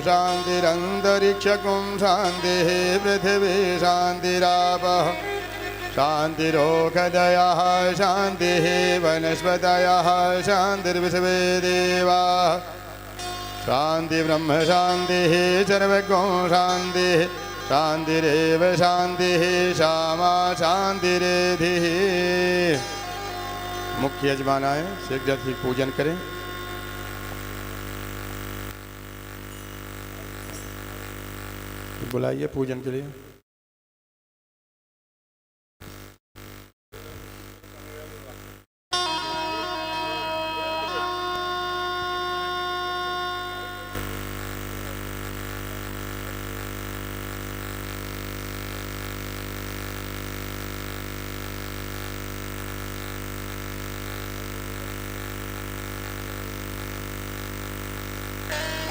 शान्तिरन्तरिक्षकुं शान्तिः पृथिवी शान्तिरापः शान्तिरोषधयः शान्तिः वनस्पतयः शान्तिर्विश्वे देवाः शान्ति ब्रह्म शान्तिः सर्वगो शान्तिः शान्तिरेव शान्तिः श्यामा शान्तिरेधिः। मुख्य यजमान आए, शीघ्र ही पूजन करें। बुलाइए पूजन के लिए।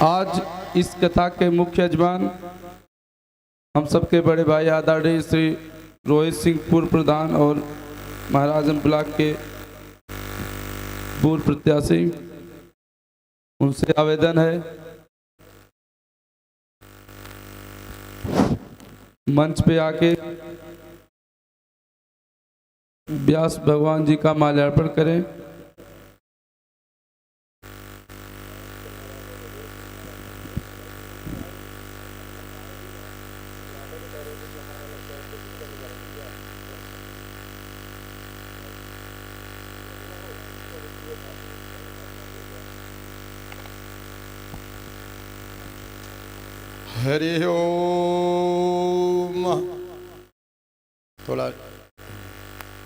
आज इस कथा के मुख्य यजमान हम सबके बड़े भाई आदरणीय श्री रोहित सिंह पूर्व प्रधान और महाराजन ब्लॉक के पूर्व प्रत्याशी, उनसे आवेदन है मंच पे आके व्यास भगवान जी का माल्यार्पण करें। हरि ओम। थोड़ा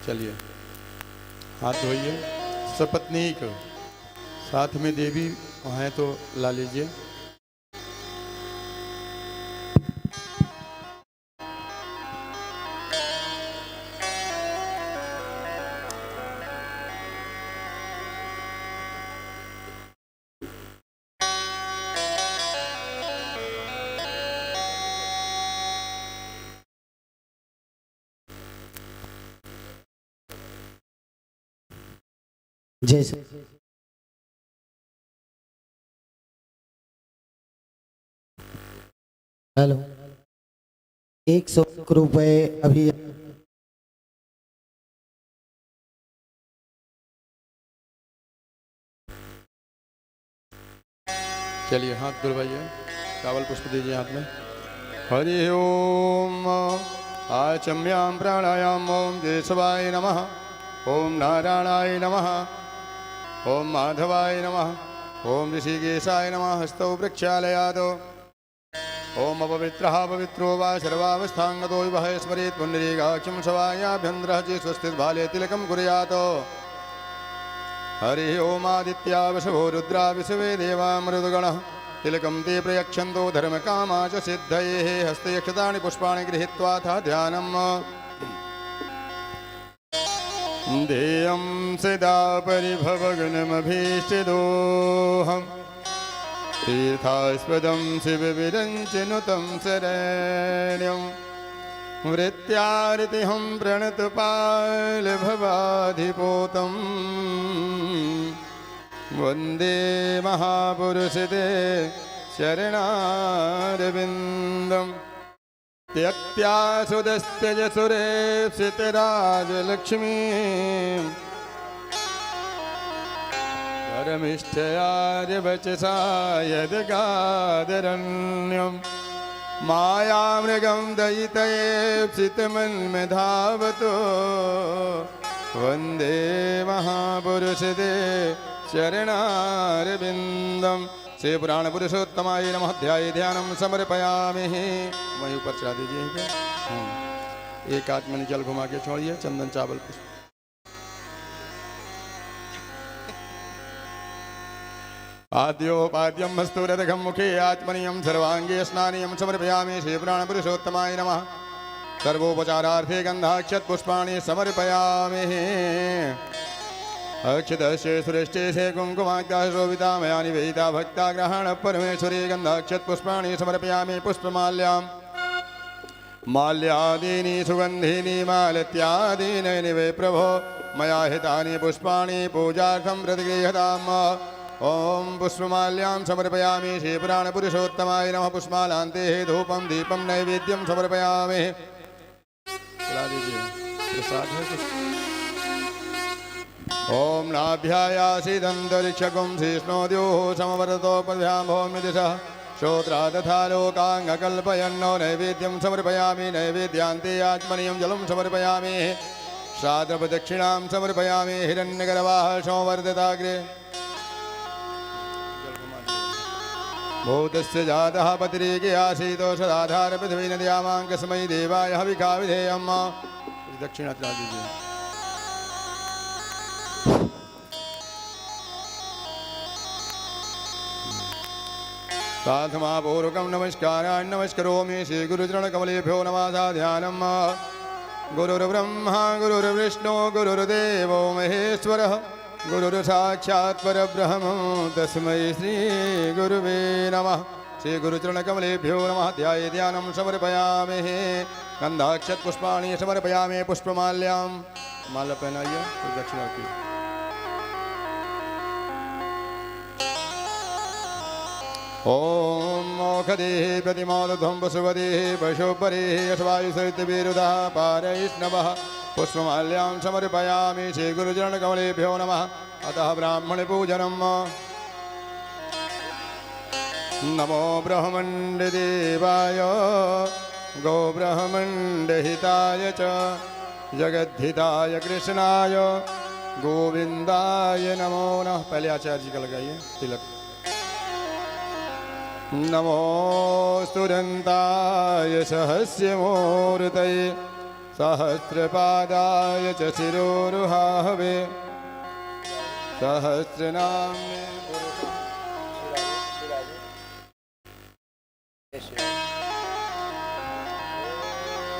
चलिए, हाथ धोइए। सपत्नीक साथ में देवी हैं तो ला लीजिए। जैसे हेलो 100 रुपये अभी चलिए हाथ धुलवाइए, चावल पुष्प दीजिए हाथ में। हरि ओम। आचम्यां प्राणायाम। ओम केशवाय नमः। ओम नारायणाय नमः। ओम माधवाय नमः। ओम ऋषिकेशाय नमः। हस्तौ प्रक्षालयादो। ओम अपवित्रः पवित्रो वा सर्वावस्थांगतो विवह स्मरेत् पुण्डरीकाक्षं शवायाभ्यन्तरः च स्वस्तिर्भाले तिलकं कुर्यात्। हरि ओमादित्या वशवो रुद्रा विश्वे देवा मरुद्गणः तिलकं ते प्रयच्छन्तो धर्मकामा च सिद्धये। हस्ते अक्षतानि पुष्पाणि गृहीत्वा ध्यानम् देयं सदा परिभवगुणमभीष्टदोहम् तीर्थास्पदं शिवविरञ्चनुतं शरण्यं वृत्यार्तिहं प्रणतपालभवाधिपोतं वन्दे महापुरुषते शरणारविन्दम्। त्यक्त्या सुदस्त्यजसुरेप्सितराजलक्ष्मीं परमिष्ठयार्यवचसा यद्गादरण्यं मायामृगं दयितयेप्सितमन्मधावतो वन्दे महापुरुषते शरणारविन्दम्। श्री पुराण पुरुषोत्तमाय नमः। ध्याये ध्यानं समर्पयामि। वहीं ऊपर चढ़ा दीजिए। एक आत्मनि जल घुमा के छोड़िए। चंदन चावल पुष्प। आद्योपाद्यं मस्तूरदघं मुखे आत्मनियं सर्वांगे स्नानियं समर्पयामि। श्री पुराण पुरुषोत्तमाय नमः। सर्वोपचारार्थे गन्धाक्षत पुष्पाणि समर्पयामि। अक्षतस्य सुरेष्ठे कुंकुमाख्या शोभिता मया निवेदिता भक्ता ग्रहण परमेश्वरी। गन्धाक्षत पुष्पाणि समर्पयामि। पुष्पमाल्यां माल्यादीनि सुगन्धीनि मालत्यादीनि वै प्रभो मया हितानि पुष्पाणि पूजार्थं प्रतिगृह्यताम्। ओम पुष्पमाल्यां समर्पयामि श्रीपुराणपुरुषोत्तमाय नमः। पुष्पमालान्ते धूपं दीपं नैवेद्यं समर्पयामि। चला दीजिए प्रसाद है कुछ। ओम नाभ्यायासीदन्तरिक्षगुं श्रीष्णोद्योः समवर्ततोपद्भ्यां भौमि दिशः श्रोत्रा तथा लोकाङ्गकल्पयन्नो नैवेद्यं समर्पयामि। नैवेद्यान्ते आत्मनीयं जलं समर्पयामि। श्राद्धप्रदक्षिणां समर्पयामि। हिरण्यगर्भाः संवर्धिताग्रे भूतस्य जातः पतिरेके आसीतो सदाधार पृथ्वी नद्यामां कस्मै देवाय हविका विधेयम्। दक्षिणा चला दीजिए। साधमापूर्वकं नमस्कारान् नमस्करोमि श्रीगुरुचरणकमलेभ्यो नमः। ध्यानम्। गुरुर्ब्रह्मा गुरुर्विष्णु गुरुर्देवो महेश्वरः गुरुर्साक्षात् परब्रह्म तस्मै श्रीगुरुवे नमः। श्रीगुरुचरणकमलेभ्यो नमः। ध्याये ध्यानं समर्पयामि। गन्धाक्षतपुष्पाणि समर्पयामि। पुष्पमाल्यां माला पहनाइए तो दक्षिणा की। ओम मोखदेः प्रतिमोदध्वं वसुवदेः पशुपरेः यशवायुसरितविरुधः पारैष्णवः। पुष्पमाल्यां समर्पयामि। श्रीगुरुचरणकमलेभ्यो नमः। अतः ब्राह्मणपूजनम्। नमो ब्रह्मण्डदेवाय गोब्रह्मण्डहिताय च जगद्धिताय कृष्णाय गोविंदाय नमो नमः। पहले आचार्य जी का लगाइए तिलक। नमो स्तुरन्ताय सहस्रमूर्तये सहस्रपादाय च शिरोरुहावे सहस्रनाम्ने।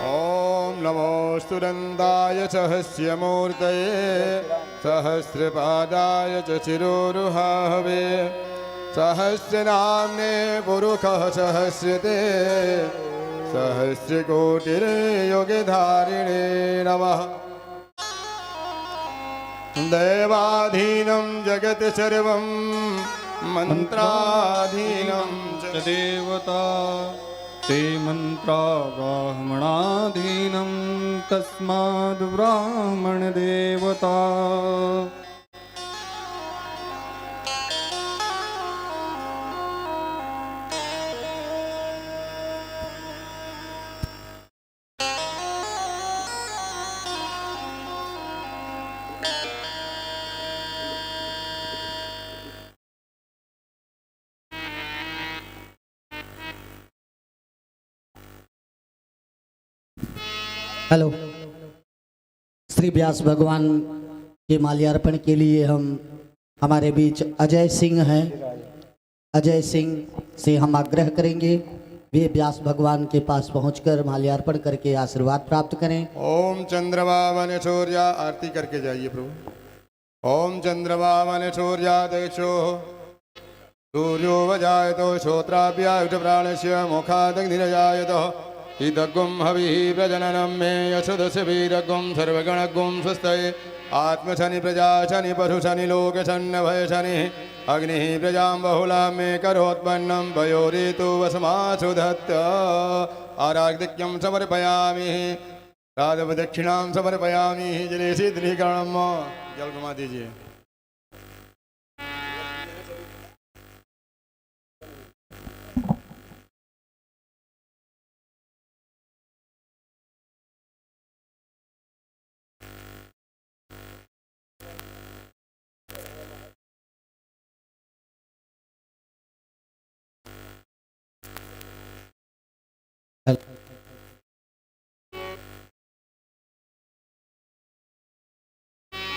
ओम नमो स्तुरन्ताय सहस्रमूर्तये सहस्रपादाय च शिरोरुहावे सहस्रनाम्ने पुरुषः सहस्रते सहस्रकोटिर्योगधारिणे नमः। दैवाधीनं जगत् सर्वं मन्त्राधीनं च देवता ते मंत्रा ब्राह्मणाधीनं तस्माद् ब्राह्मण देवता। हेलो। श्री व्यास भगवान के माल्यार्पण के लिए हमारे बीच अजय सिंह हैं। अजय सिंह से हम आग्रह करेंगे वे व्यास भगवान के पास पहुंचकर माल्यार्पण करके आशीर्वाद प्राप्त करें। ओम चंद्रमा मन सूर्या आरती करके जाइए प्रभु। ओम चंद्रमा मन सूर्या दक्षो सूर्यो वजायतो श्रोत्राभ्यायुष प्राणस्य मुखादग्निरजायतो इदग्गुं हविः प्रजननं मे यशोदस्य वीरग्गुं सर्वगणग्गुं स्वस्तये आत्मशनि प्रजाशनि पशुशनि लोकशन्नभयशनि अग्निः प्रजां बहुलां मे करोत्पन्नं पयोरेतु वसमासु धत्त। आराग्दिक्यं समर्पयामि। राधप्रदक्षिणां समर्पयामि। जले शीतलीकरणं जल घुमा दीजिए।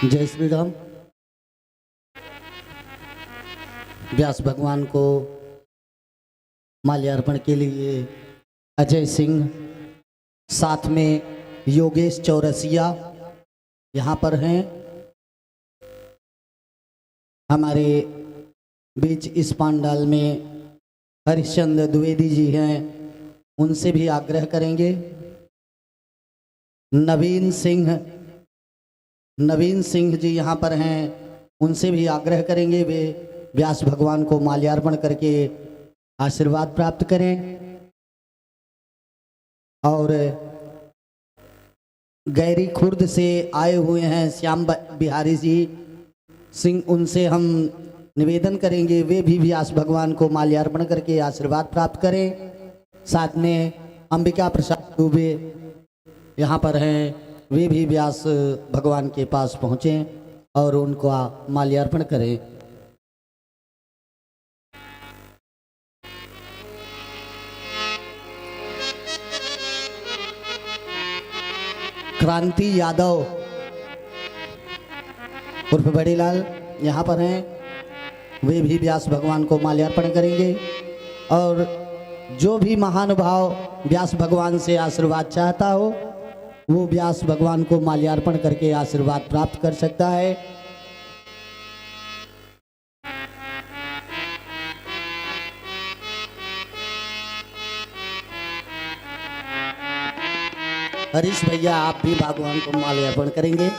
जय श्री राम। व्यास भगवान को माल्यार्पण के लिए अजय सिंह, साथ में योगेश चौरसिया यहाँ पर हैं। हमारे बीच इस पंडाल में हरिश्चंद्र द्विवेदी जी हैं, उनसे भी आग्रह करेंगे। नवीन सिंह जी यहाँ पर हैं, उनसे भी आग्रह करेंगे वे व्यास भगवान को माल्यार्पण करके आशीर्वाद प्राप्त करें। और गैरी खुर्द से आए हुए हैं श्याम बिहारी जी सिंह, उनसे हम निवेदन करेंगे वे भी व्यास भगवान को माल्यार्पण करके आशीर्वाद प्राप्त करें। साथ में अंबिका प्रसाद दुबे यहाँ पर हैं, वे भी व्यास भगवान के पास पहुँचें और उनको माल्यार्पण करें। क्रांति यादव उर्फ बड़ीलाल यहाँ पर हैं, वे भी व्यास भगवान को माल्यार्पण करेंगे। और जो भी महानुभाव व्यास भगवान से आशीर्वाद चाहता हो वो व्यास भगवान को माल्यार्पण करके आशीर्वाद प्राप्त कर सकता है। हरीश भैया आप भी भगवान को माल्यार्पण करेंगे।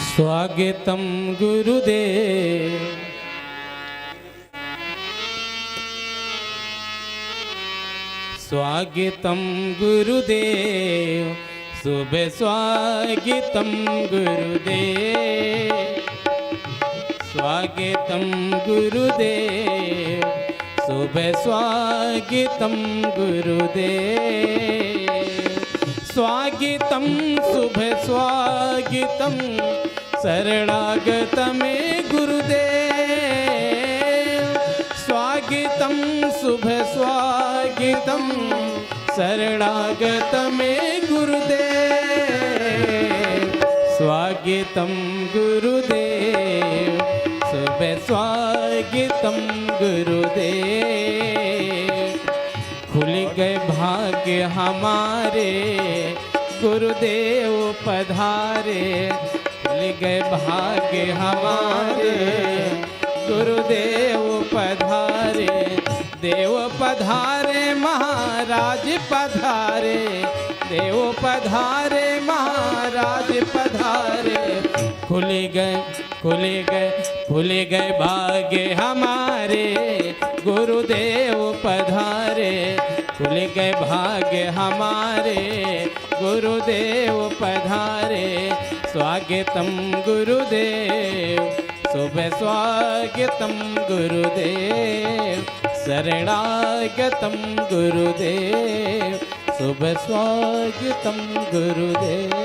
स्वागतम गुरुदेव, स्वागतम गुरुदेव, शुभ स्वागतम गुरुदेव, स्वागतम गुरुदेव, शुभ स्वागतम गुरुदेव, स्वागतम शुभ स्वागतम शरणागत में गुरुदेव, स्वागतम शुभ स्वागतम शरणागत में गुरुदेव, स्वागतम गुरुदेव, शुभ स्वागतम गुरुदेव, खुल गए भाग्य हमारे गुरुदेव पधारे, खुल गए भाग्य हमारे गुरुदेव पधारे, देव पधारे महाराज पधारे, देव पधारे महाराज पधारे, खुल गए भाग्य हमारे गुरुदेव पधारे, खुल गए भाग्य हमारे गुरुदेव पधारे, स्वागतम गुरुदेव, शुभ स्वागतम गुरुदेव, शरणागतम गुरुदेव, शुभ स्वागतम गुरुदेव।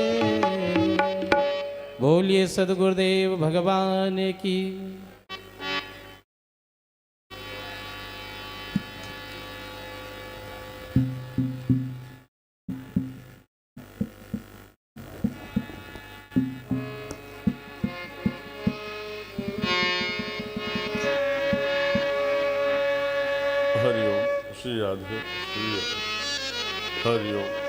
बोलिए सद्गुरुदेव भगवान की। राधे प्रिय हरिओम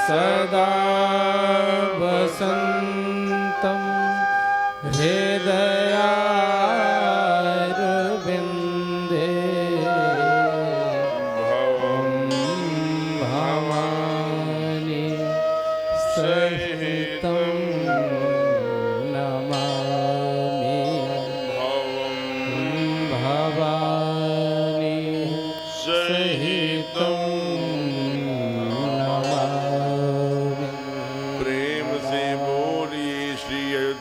सदा वसन्तं हृदयारविन्दे भवं भवानी सहितं नमामि भवानी सहितं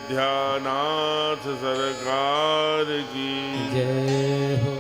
अयोध्यानाथ सरकार की जय हो।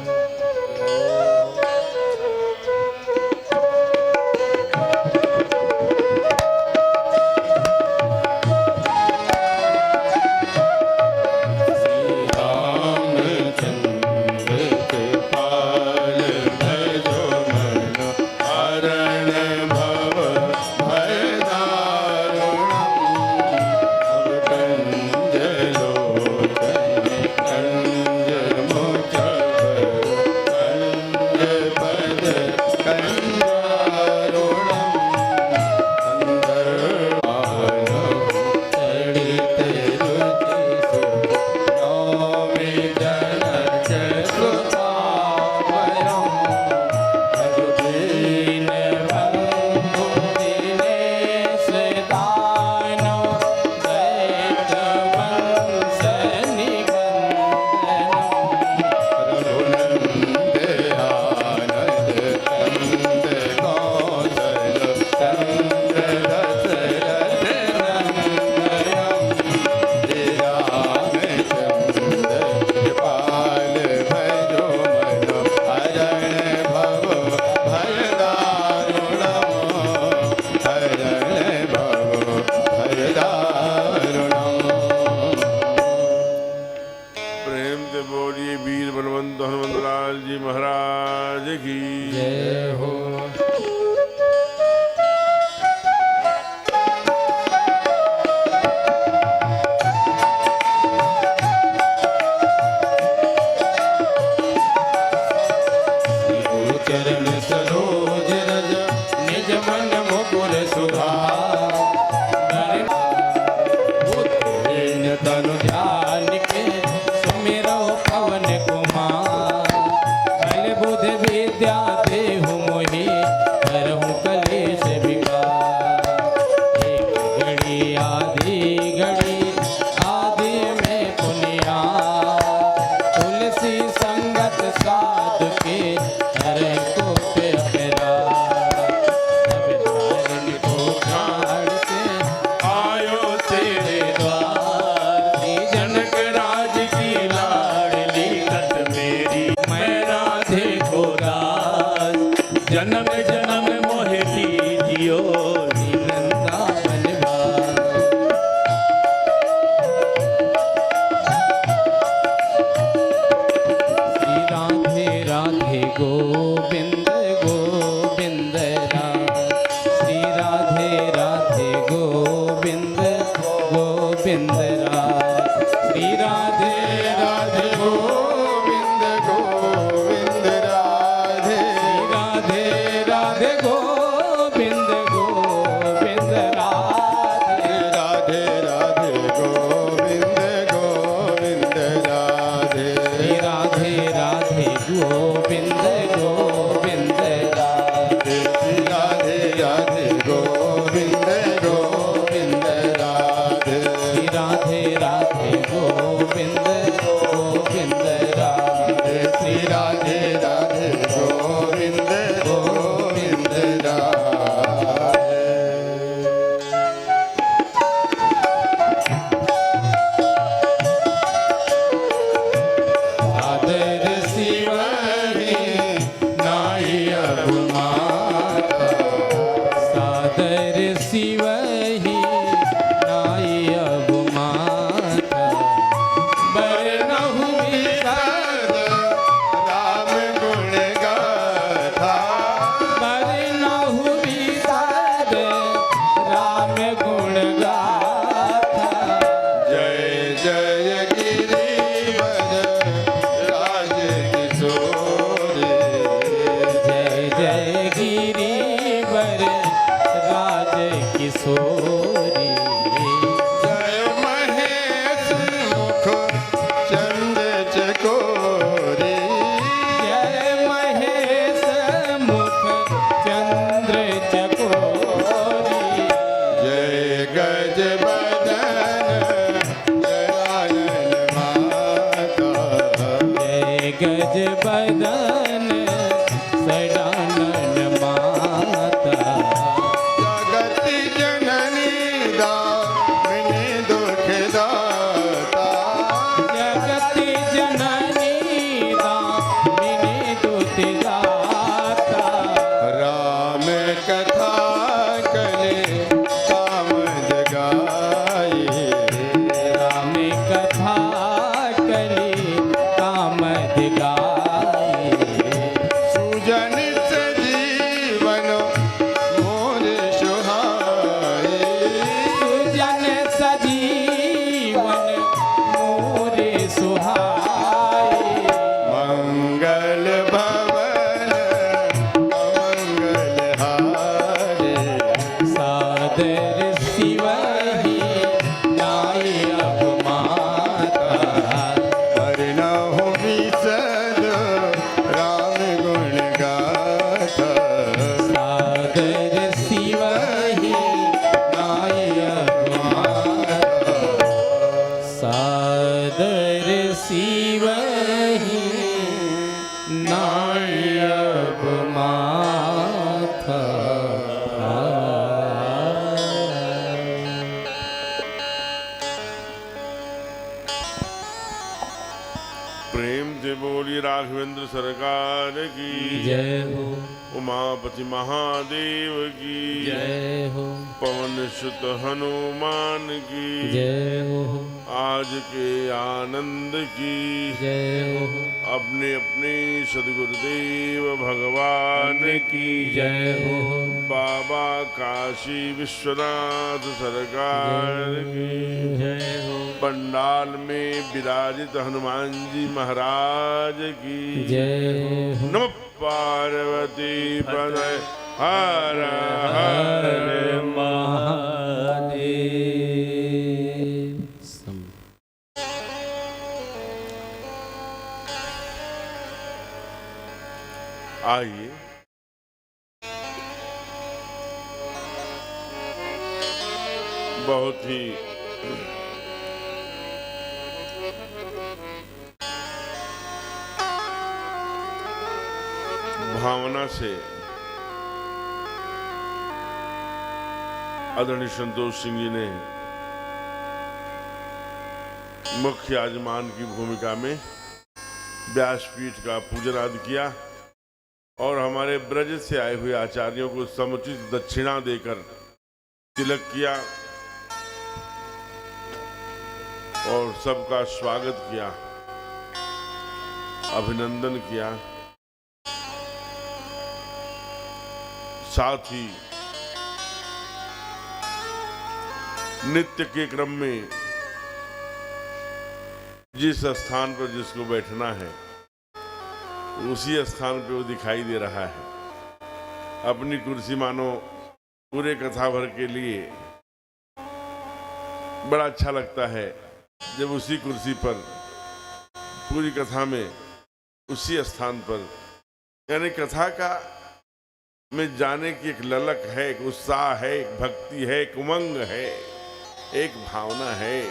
गोविंद गोविंद राधे श्री राधे राधे गोविंद गोविंद राधे राधे राधे गोविंद गोविंद राधे राधे राधे गोविंद गोविंद राधे राधे राधे गोविंद गोविंद राधे राधे राधे गोविंद गोविंद राधे राधे राधे गोविंद गोविंद राधे श्री राधे राधे गोविंद गोविंद राधे आदर शिवहि नाई अभिमाता सादर शिवहि नाई अभिमाता बरनहु विसर राम गुण गाथा बरनहु विसर राम गुण गाथा जय जय गिरिवर राज किशोरी जय जय गिरिवर राज किशोरी जय महेश मुख चंद चकोरी जय महेश मुख चंद्र चकोरी जय गज बदन जयानन माता जय गज बदन सदानन माता जगति जननी दामिनी दुख दाता जगति जननी दामिनी दुत दाता राम कथा कले काम जगाई राम कथा कली कामद गाई सुजन सजीवन मोर सुहाई सुजन सजीवन मोरे सुहाई मंगल भवन अमंगल हारे सादर शिवहि नाई अभिमाता हरिनाहु विसद राम गुण गाथा सादर शिवहि नाई अभिमाता सादर शिवहि नाई अभिमाता प्रेम से बोली राघवेंद्र सरकार की जय हो उमापति महादेव की जय हो पवन सुत हनुमान की जय हो आज के आनंद की जय हो अपने अपने सदगुरुदेव भगवान की जय हो बाबा काशी विश्वनाथ सरकार की जय हो पंडाल में विराजित हनुमान जी महाराज की जय हो नमः पार्वती पदय हर हर महादेव आइए बहुत ही भावना से आदरणीय संतोष सिंह जी ने मुख्य यजमान की भूमिका में व्यासपीठ का पूजन आदि किया और हमारे ब्रज से आए हुए आचार्यों को समुचित दक्षिणा देकर तिलक किया और सबका स्वागत किया, अभिनंदन किया। साथ ही नित्य के क्रम में जिस स्थान पर जिसको बैठना है उसी स्थान पे वो दिखाई दे रहा है। अपनी कुर्सी मानो पूरे कथा भर के लिए बड़ा अच्छा लगता है जब उसी कुर्सी पर पूरी कथा में उसी स्थान पर, यानी कथा का में जाने की एक ललक है, एक उत्साह है, एक भक्ति है, एक उमंग है, एक भावना है।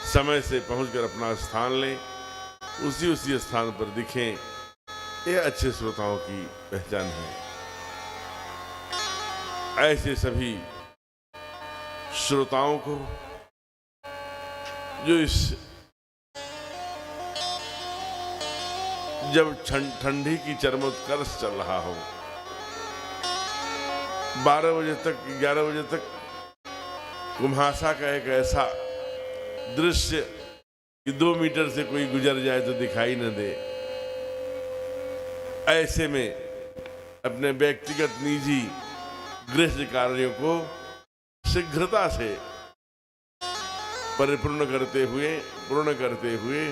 समय से पहुंचकर अपना स्थान लें, उसी स्थान पर दिखें, ये अच्छे श्रोताओं की पहचान है। ऐसे सभी श्रोताओं को जो इस जब ठंडी की चरमोत्कर्ष चल रहा हो, 12 बजे तक 11 बजे तक कुम्हासा का एक ऐसा दृश्य कि 2 मीटर से कोई गुजर जाए तो दिखाई न दे, ऐसे में अपने व्यक्तिगत निजी गृह कार्यों को शीघ्रता से पूर्ण करते हुए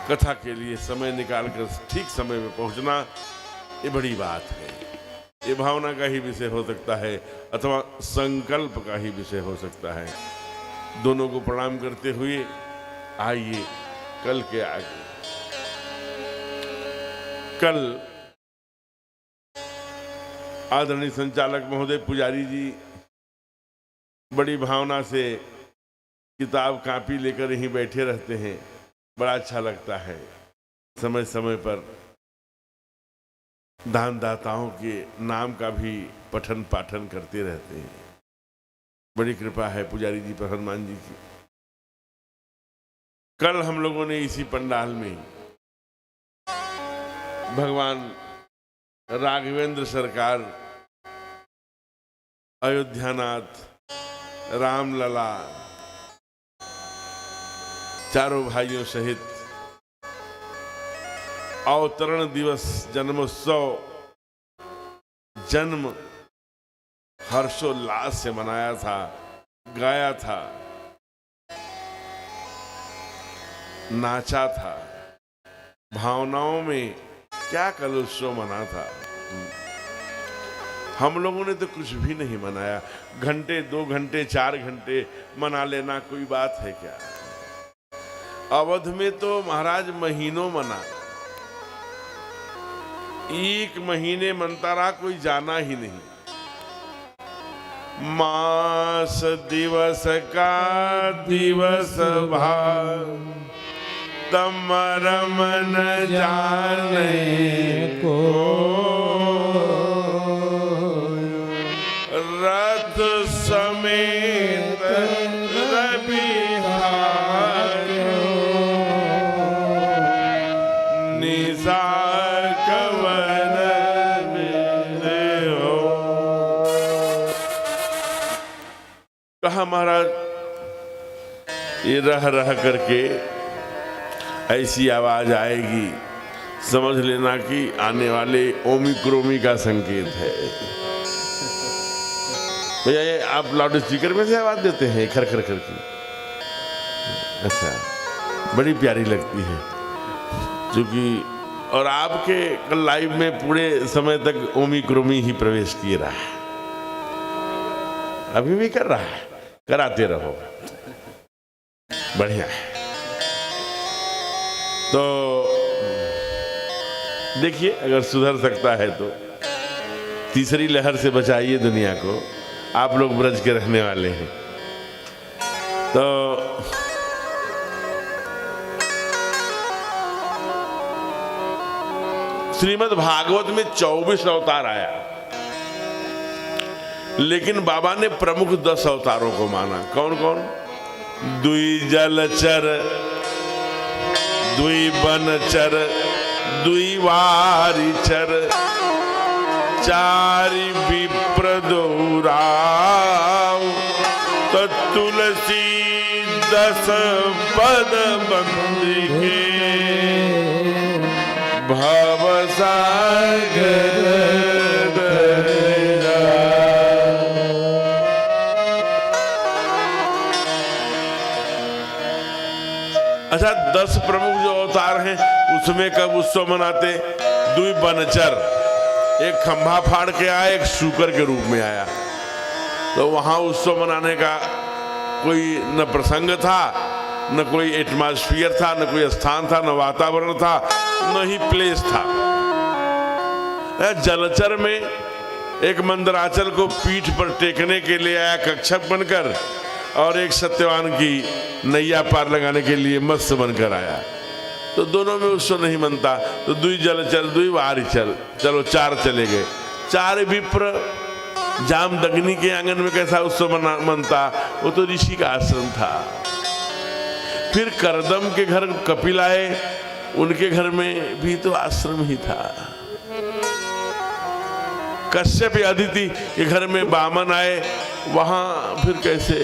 कथा के लिए समय निकालकर ठीक समय में पहुंचना, ये बड़ी बात है। ये भावना का ही विषय हो सकता है अथवा संकल्प का ही विषय हो सकता है। दोनों को प्रणाम करते हुए आइए कल के आगे। कल आदरणीय संचालक महोदय पुजारी जी बड़ी भावना से किताब कापी लेकर यहीं बैठे रहते हैं। बड़ा अच्छा लगता है। समय समय पर दानदाताओं के नाम का भी पठन पाठन करते रहते हैं। बड़ी कृपा है पुजारी जी पर, हनुमान जी की। कल हम लोगों ने इसी पंडाल में भगवान राघवेंद्र सरकार, अयोध्यानाथ, रामलला, चारों भाइयों सहित अवतरण दिवस, जन्मोत्सव, जन्म हर्षोल्लास से मनाया था, गाया था, नाचा था। भावनाओं में क्या कल उत्सव मना था। हम लोगों ने तो कुछ भी नहीं मनाया। घंटे, 2 घंटे, 4 घंटे मना लेना कोई बात है क्या? अवध में तो महाराज महीनों मना, 1 महीने मनता रहा, कोई जाना ही नहीं। मास दिवस का दिवस भाव तमरम न जाने को, रथ समेत रवि निशा कवन में हो। कहा महाराज, ये रह रह करके ऐसी आवाज आएगी, समझ लेना कि आने वाले ओमिक्रोमी का संकेत है। भैया ये आप लाउड स्पीकर में से आवाज देते हैं खर खर खर की? अच्छा, बड़ी प्यारी लगती है क्योंकि, और आपके कल लाइव में पूरे समय तक ओमिक्रोमी ही प्रवेश किए रहा है, अभी भी कर रहा है, कराते रहो, बढ़िया है। तो देखिए, अगर सुधर सकता है तो तीसरी लहर से बचाइए दुनिया को। आप लोग ब्रज के रहने वाले हैं तो श्रीमद् भागवत में 24 अवतार आया, लेकिन बाबा ने प्रमुख 10 अवतारों को माना। कौन कौन? दुई जलचर, दुई बनचर, दुई वारिचर, चारि विप्र दोराव, तुलसी 10 पद बंदिके, भव सागर अच्छा 10 प्रमुख जो अवतार हैं उसमें कब उत्सव मनाते? दुई बनचर, एक खंभा फाड़ के आया, एक शूकर के रूप में आया। तो वहां उत्सव मनाने का कोई न प्रसंग था, न कोई एटमॉस्फियर था, न कोई स्थान था, न वातावरण था, न ही प्लेस था। जलचर में एक मंदराचल को पीठ पर टेकने के लिए आया कच्छप बनकर, और एक सत्यवान की नैया पार लगाने के लिए मत्स्य बनकर आया। तो दोनों में उत्सव नहीं मनता, तो दुई जलचर दुई वारी चल, चलो 4 चले गए। 4 विप्र जामदग्नि के आंगन में कैसा उत्सव मनता? वो तो ऋषि का आश्रम था। फिर करदम के घर कपिल आए, उनके घर में भी तो आश्रम ही था। कश्यप अदिति के घर में बामन आए, वहां फिर कैसे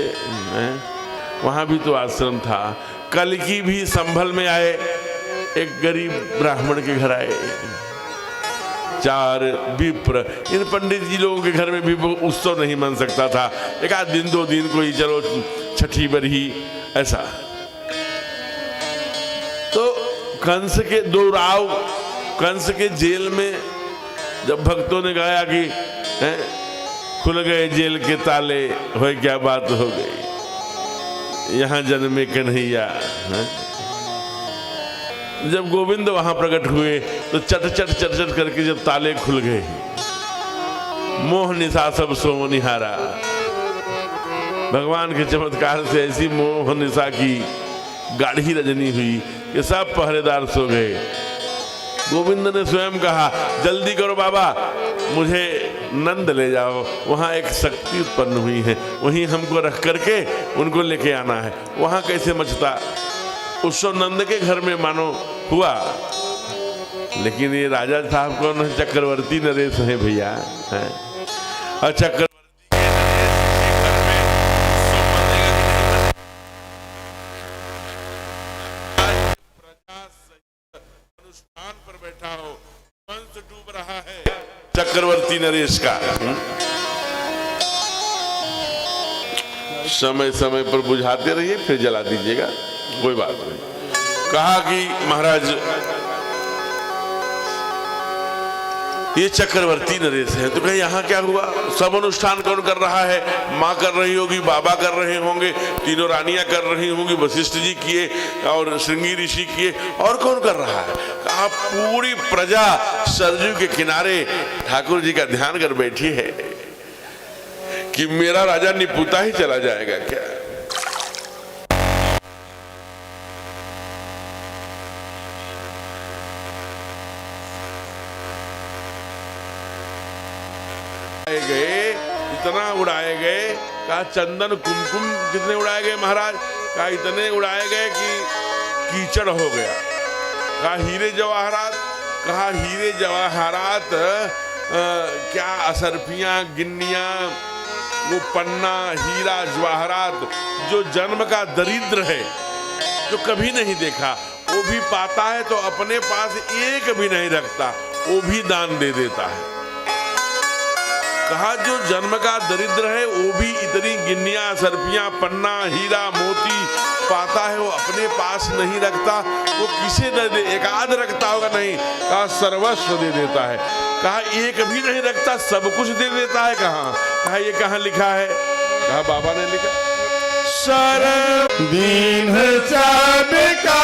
वहां भी तो आश्रम था। कल्कि भी संभल में आए, एक गरीब ब्राह्मण के घर आए। 4 विप्र, इन पंडित जी लोगों के घर में भी वो उत्सव नहीं मन सकता था। एक आध दिन 2 दिन कोई चलो छठी बरही ऐसा। तो कंस के 2 राव, कंस के जेल में जब भक्तों ने गाया कि खुल गए जेल के ताले, हो क्या बात हो गई, यहाँ जन्मे कन्हैया। जब गोविंद वहां प्रकट हुए तो चट चट चट चट करके जब ताले खुल गए, मोह निशा सब सो निहारा। भगवान के चमत्कार से ऐसी मोह निशा की गाढ़ी रजनी हुई कि सब पहरेदार सो गए। गोविंद ने स्वयं कहा, जल्दी करो बाबा, मुझे नंद ले जाओ, वहाँ एक शक्ति उत्पन्न हुई है, वहीं हमको रख करके उनको लेके आना है। वहाँ कैसे मचता उत्सव नंद के घर में मानो हुआ। लेकिन ये राजा साहब कौन है? चक्रवर्ती नरेश है भैया, है। और चक्रवर्ती अनुष्ठान पर बैठा हो, वंश डूब रहा है चक्रवर्ती नरेश का। समय समय पर बुझाते रहिए, फिर जला दीजिएगा, कोई बात नहीं। कहा कि महाराज ये चक्रवर्ती नरेश है। तो कहे यहाँ क्या हुआ? सब अनुष्ठान कौन कर रहा है? माँ कर रही होगी, बाबा कर रहे होंगे, तीनों रानियां कर रही होंगी, वशिष्ठ जी किए और श्रृंगी ऋषि किए, और कौन कर रहा है? कहा पूरी प्रजा सरजू के किनारे ठाकुर जी का ध्यान कर बैठी है कि मेरा राजा निपुता ही चला जाएगा क्या? गए, इतना उड़ाए गए। कहा चंदन कुमकुम कितने उड़ाए गए महाराज? कहा इतने उड़ाए गए कि कीचड़ हो गया। कहा हीरे जवाहरात? कहा हीरे जवाहरात क्या असरफियां गिन्नियां, वो पन्ना हीरा जवाहरात जो जन्म का दरिद्र है, जो कभी नहीं देखा, वो भी पाता है तो अपने पास एक भी नहीं रखता, वो भी दान दे देता है। कहा जो जन्म का दरिद्र है वो भी इतनी गिन्नियां सरपियां पन्ना हीरा मोती पाता है, वो अपने पास नहीं रखता, वो किसे दे दे? एक आध रखता होगा नहीं। कहा सर्वस्व दे देता है। कहा एक भी नहीं रखता, सब कुछ दे देता है। कहा ये कहाँ लिखा है? कहा बाबा ने लिखा, सर्व दीन सबका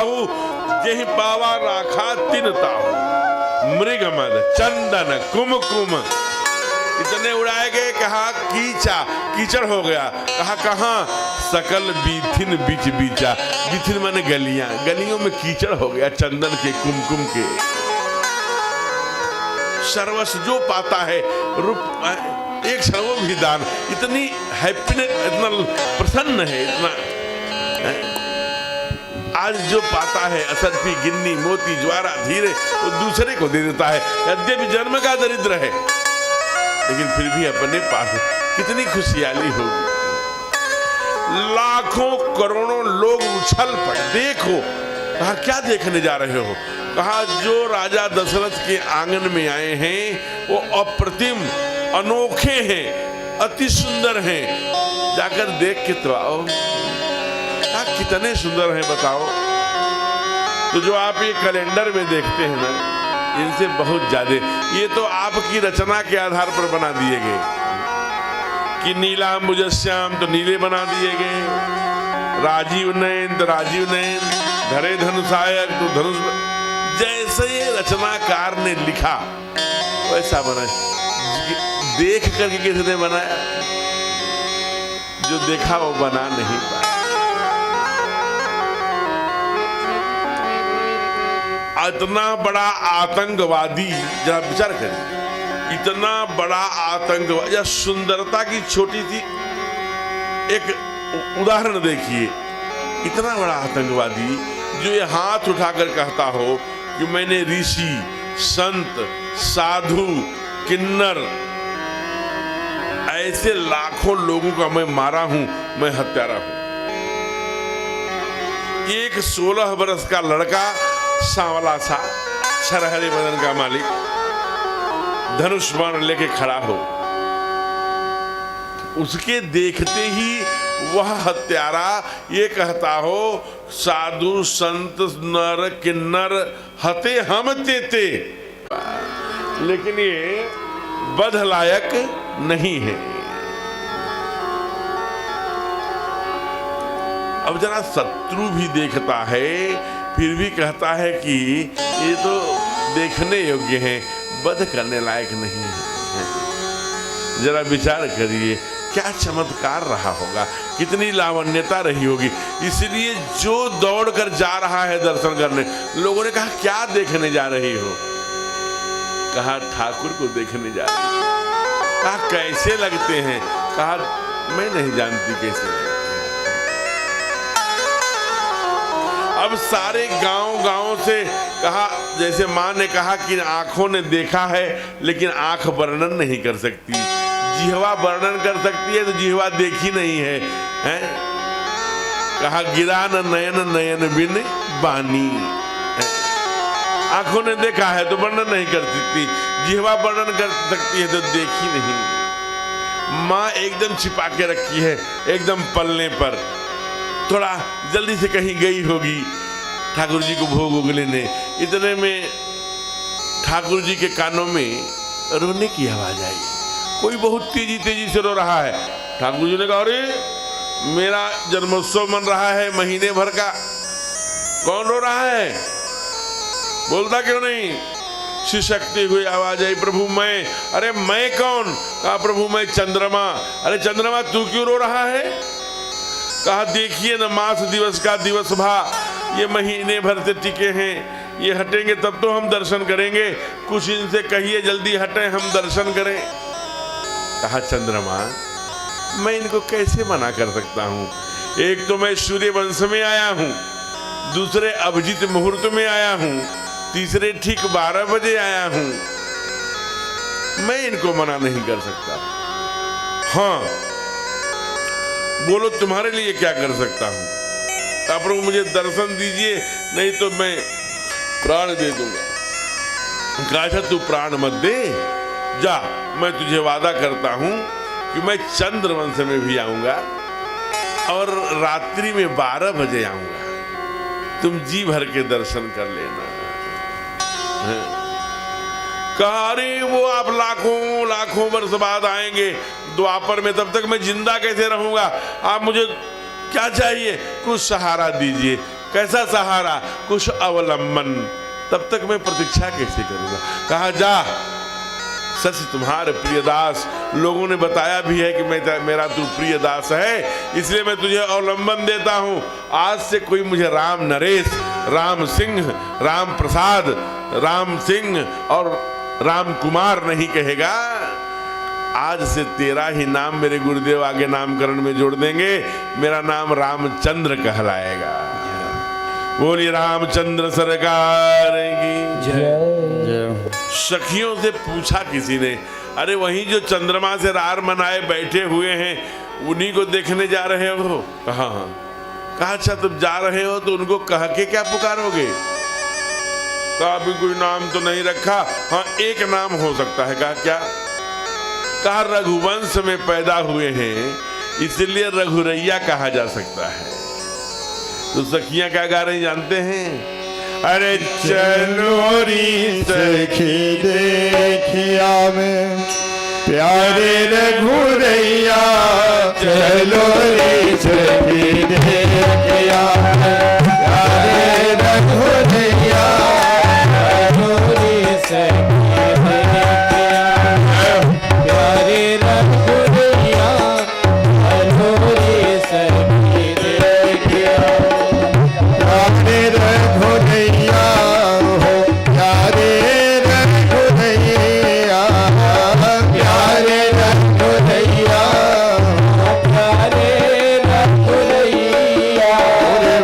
बाहु जेहि पावा राखा तिन ताहु मृगमद चंदन कुमकुम इतने उड़ाए गए, कहा कीचड़ हो गया, कहा कहाँ सकल बीथिन बीच बीचा, बीथिन माने गलियां, गलियों में कीचड़ हो गया चंदन के कुमकुम के। सर्वस्व जो पाता है रूप एक सर्वो भी दान, इतनी हैप्पीनेस, इतना प्रसन्न है, इतना आज जो पाता है असरफी गिन्नी मोती ज्वारा धीरे वो दूसरे को दे देता है। यद्यपि जन्म का दरिद्र है लेकिन फिर भी अपने पास कितनी खुशहाली होगी। लाखों करोड़ों लोग उछल पड़े, देखो। कहा क्या देखने जा रहे हो? कहा जो राजा दशरथ के आंगन में आए हैं वो अप्रतिम अनोखे हैं, अति सुंदर हैं, जाकर देख के तो आओ। कहा कितने सुंदर हैं बताओ। तो जो आप ये कैलेंडर में देखते हैं ना, इनसे बहुत ज्यादा, ये तो आपकी रचना के आधार पर बना दिए गए कि नीलांबुजश्याम तो नीले बना दिए गए, राजीव नयन तो राजीव नयन, धरे धनुषायक तो धनुष, जैसे ये रचनाकार ने लिखा वैसा बना। देख करके किसने बनाया? जो देखा वो बना नहीं पाया। इतना बड़ा आतंकवादी, जरा विचार करिए, इतना बड़ा आतंकवादी, सुंदरता की छोटी सी एक उदाहरण देखिए। इतना बड़ा आतंकवादी जो ये हाथ उठाकर कहता हो कि मैंने ऋषि संत साधु किन्नर ऐसे लाखों लोगों का मैं मारा हूं, मैं हत्यारा हूं। एक 16 वर्ष का लड़का, सांवला सा छरहरे बदन का मालिक, धनुष बाण लेके खड़ा हो, उसके देखते ही वह हत्यारा ये कहता हो साधु संत नर किन्नर हते हम तेते, लेकिन ये बध लायक नहीं है। अब जरा शत्रु भी देखता है फिर भी कहता है कि ये तो देखने योग्य है, वध करने लायक नहीं है। जरा विचार करिए क्या चमत्कार रहा होगा, कितनी लावण्यता रही होगी। इसलिए जो दौड़ कर जा रहा है दर्शन करने, लोगों ने कहा क्या देखने जा रही हो? कहा ठाकुर को देखने जा रही हो। कहा कैसे लगते हैं? कहा मैं नहीं जानती कैसे लगते। अब सारे गांव से कहा, जैसे माँ ने कहा कि आंखों ने देखा है लेकिन आंख वर्णन नहीं कर सकती, जिह्वा वर्णन कर सकती है तो जिह्वा देखी नहीं है, हैं? कहा गिरा न नयन नयन बिन बानी, आंखों ने देखा है तो वर्णन नहीं कर सकती, जिह्वा वर्णन कर सकती है तो देखी नहीं। माँ एकदम छिपा के रखी है, एकदम पलने पर, थोड़ा जल्दी से कहीं गई होगी ठाकुर जी को भोग वोग लेने। इतने में ठाकुर जी के कानों में रोने की आवाज आई, कोई बहुत तेजी तेजी से रो रहा है। ठाकुर जी ने कहा अरे मेरा जन्मोत्सव मन रहा है महीने भर का, कौन रो रहा है? बोलता क्यों नहीं? शिशक्ति हुई आवाज आई, प्रभु मैं। अरे मैं कौन? कहा प्रभु मैं चंद्रमा। अरे चंद्रमा तू क्यों रो रहा है? कहा देखिए न मास दिवस का दिवस भा, ये महीने भर से टिके हैं, ये हटेंगे तब तो हम दर्शन करेंगे, कुछ इनसे कहिए जल्दी हटें हम दर्शन करें। कहा चंद्रमा मैं इनको कैसे मना कर सकता हूँ? एक तो मैं सूर्य वंश में आया हूँ, दूसरे अभिजीत मुहूर्त में आया हूँ, तीसरे ठीक 12 बजे आया हूँ, मैं इनको मना नहीं कर सकता। हाँ बोलो तुम्हारे लिए क्या कर सकता हूँ? प्रभु मुझे दर्शन दीजिए नहीं तो मैं प्राण दे दूंगा। कहा तू प्राण मत दे, जा मैं तुझे वादा करता हूँ कि मैं चंद्रवंश में भी आऊंगा और रात्रि में 12 बजे आऊंगा, तुम जी भर के दर्शन कर लेना। कहा अरे वो आप लाखों वर्ष बाद आएंगे द्वापर में, तब तक मैं जिंदा कैसे रहूंगा? आप मुझे क्या चाहिए? कुछ सहारा दीजिए। कैसा सहारा, कुछ अवलंबन, तब तक मैं प्रतीक्षा कैसे करूंगा। कहा जा सच तुम्हारे प्रियदास, लोगों ने बताया भी है कि मेरा तू प्रियदास है, इसलिए मैं तुझे अवलंबन देता हूं। आज से कोई मुझे राम नरेश, राम सिंह, राम प्रसाद, राम सिंह और राम कुमार नहीं कहेगा। आज से तेरा ही नाम मेरे गुरुदेव आगे नामकरण में जोड़ देंगे, मेरा नाम रामचंद्र कहलाएगा। बोलिए रामचंद्र सरकार की जय। सखियों से पूछा किसी ने, अरे वहीं जो चंद्रमा से रार मनाए बैठे हुए हैं उन्हीं को देखने जा रहे हो? कहा हाँ। कहा अच्छा तुम जा रहे हो तो उनको कह के क्या पुकारोगे? कहा भी कोई नाम तो नहीं रखा, हाँ एक नाम हो सकता है। कहा क्या? कहा रघुवंश में पैदा हुए हैं इसलिए रघुरैया कहा जा सकता है। तो सखियां क्या गा रही जानते हैं? अरे चलो री सखी देखिया में प्यारे रघुरैया, चलो रे सखी देखिया में प्यारे रघुरैया, चलो रे सखी देखिया प्यारे रघुरैया, चलो रे सखी देखिया प्यारे रघुरैया हो, प्यारे रघुरैया, प्यारे रघुरैया, प्यारे रघुरैया,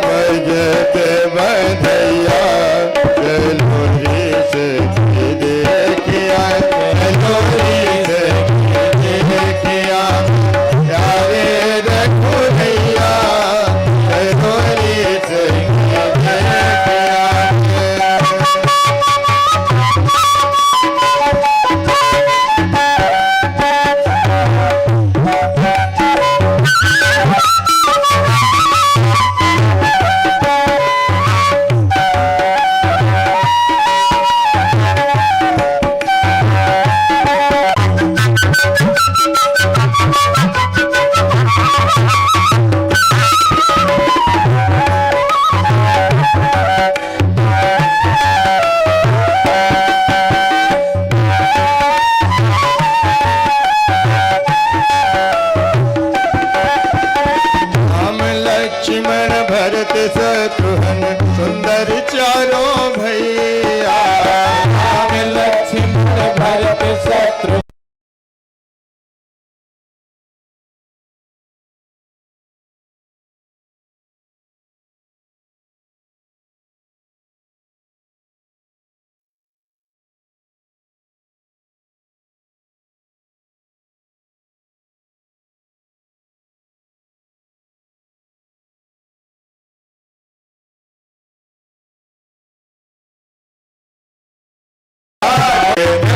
बजत बधैया, चलो रे सखी देखिया, चलो रे सखी देखिया प्यारे रघुरैया, चलो रे सखी देखिया। राम लक्ष्मण भरत शत्रुघ्न सुंदर चारों भैया, राम लक्ष्मण भरत शत्रु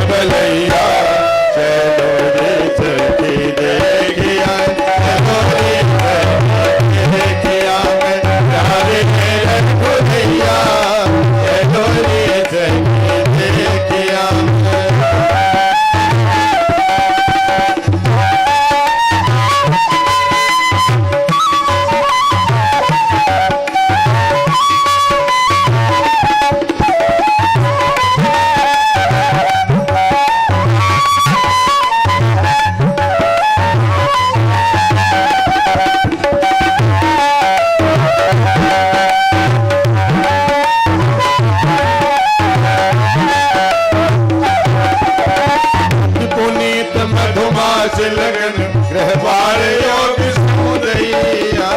भलैया, चलो रे सखी देखिया, चलो रे सखी देखिया प्यारे रघुरैया, चलो रे सखी देखिया। पुनीत मधुमास लगन ग्रहवार योग समुदैया,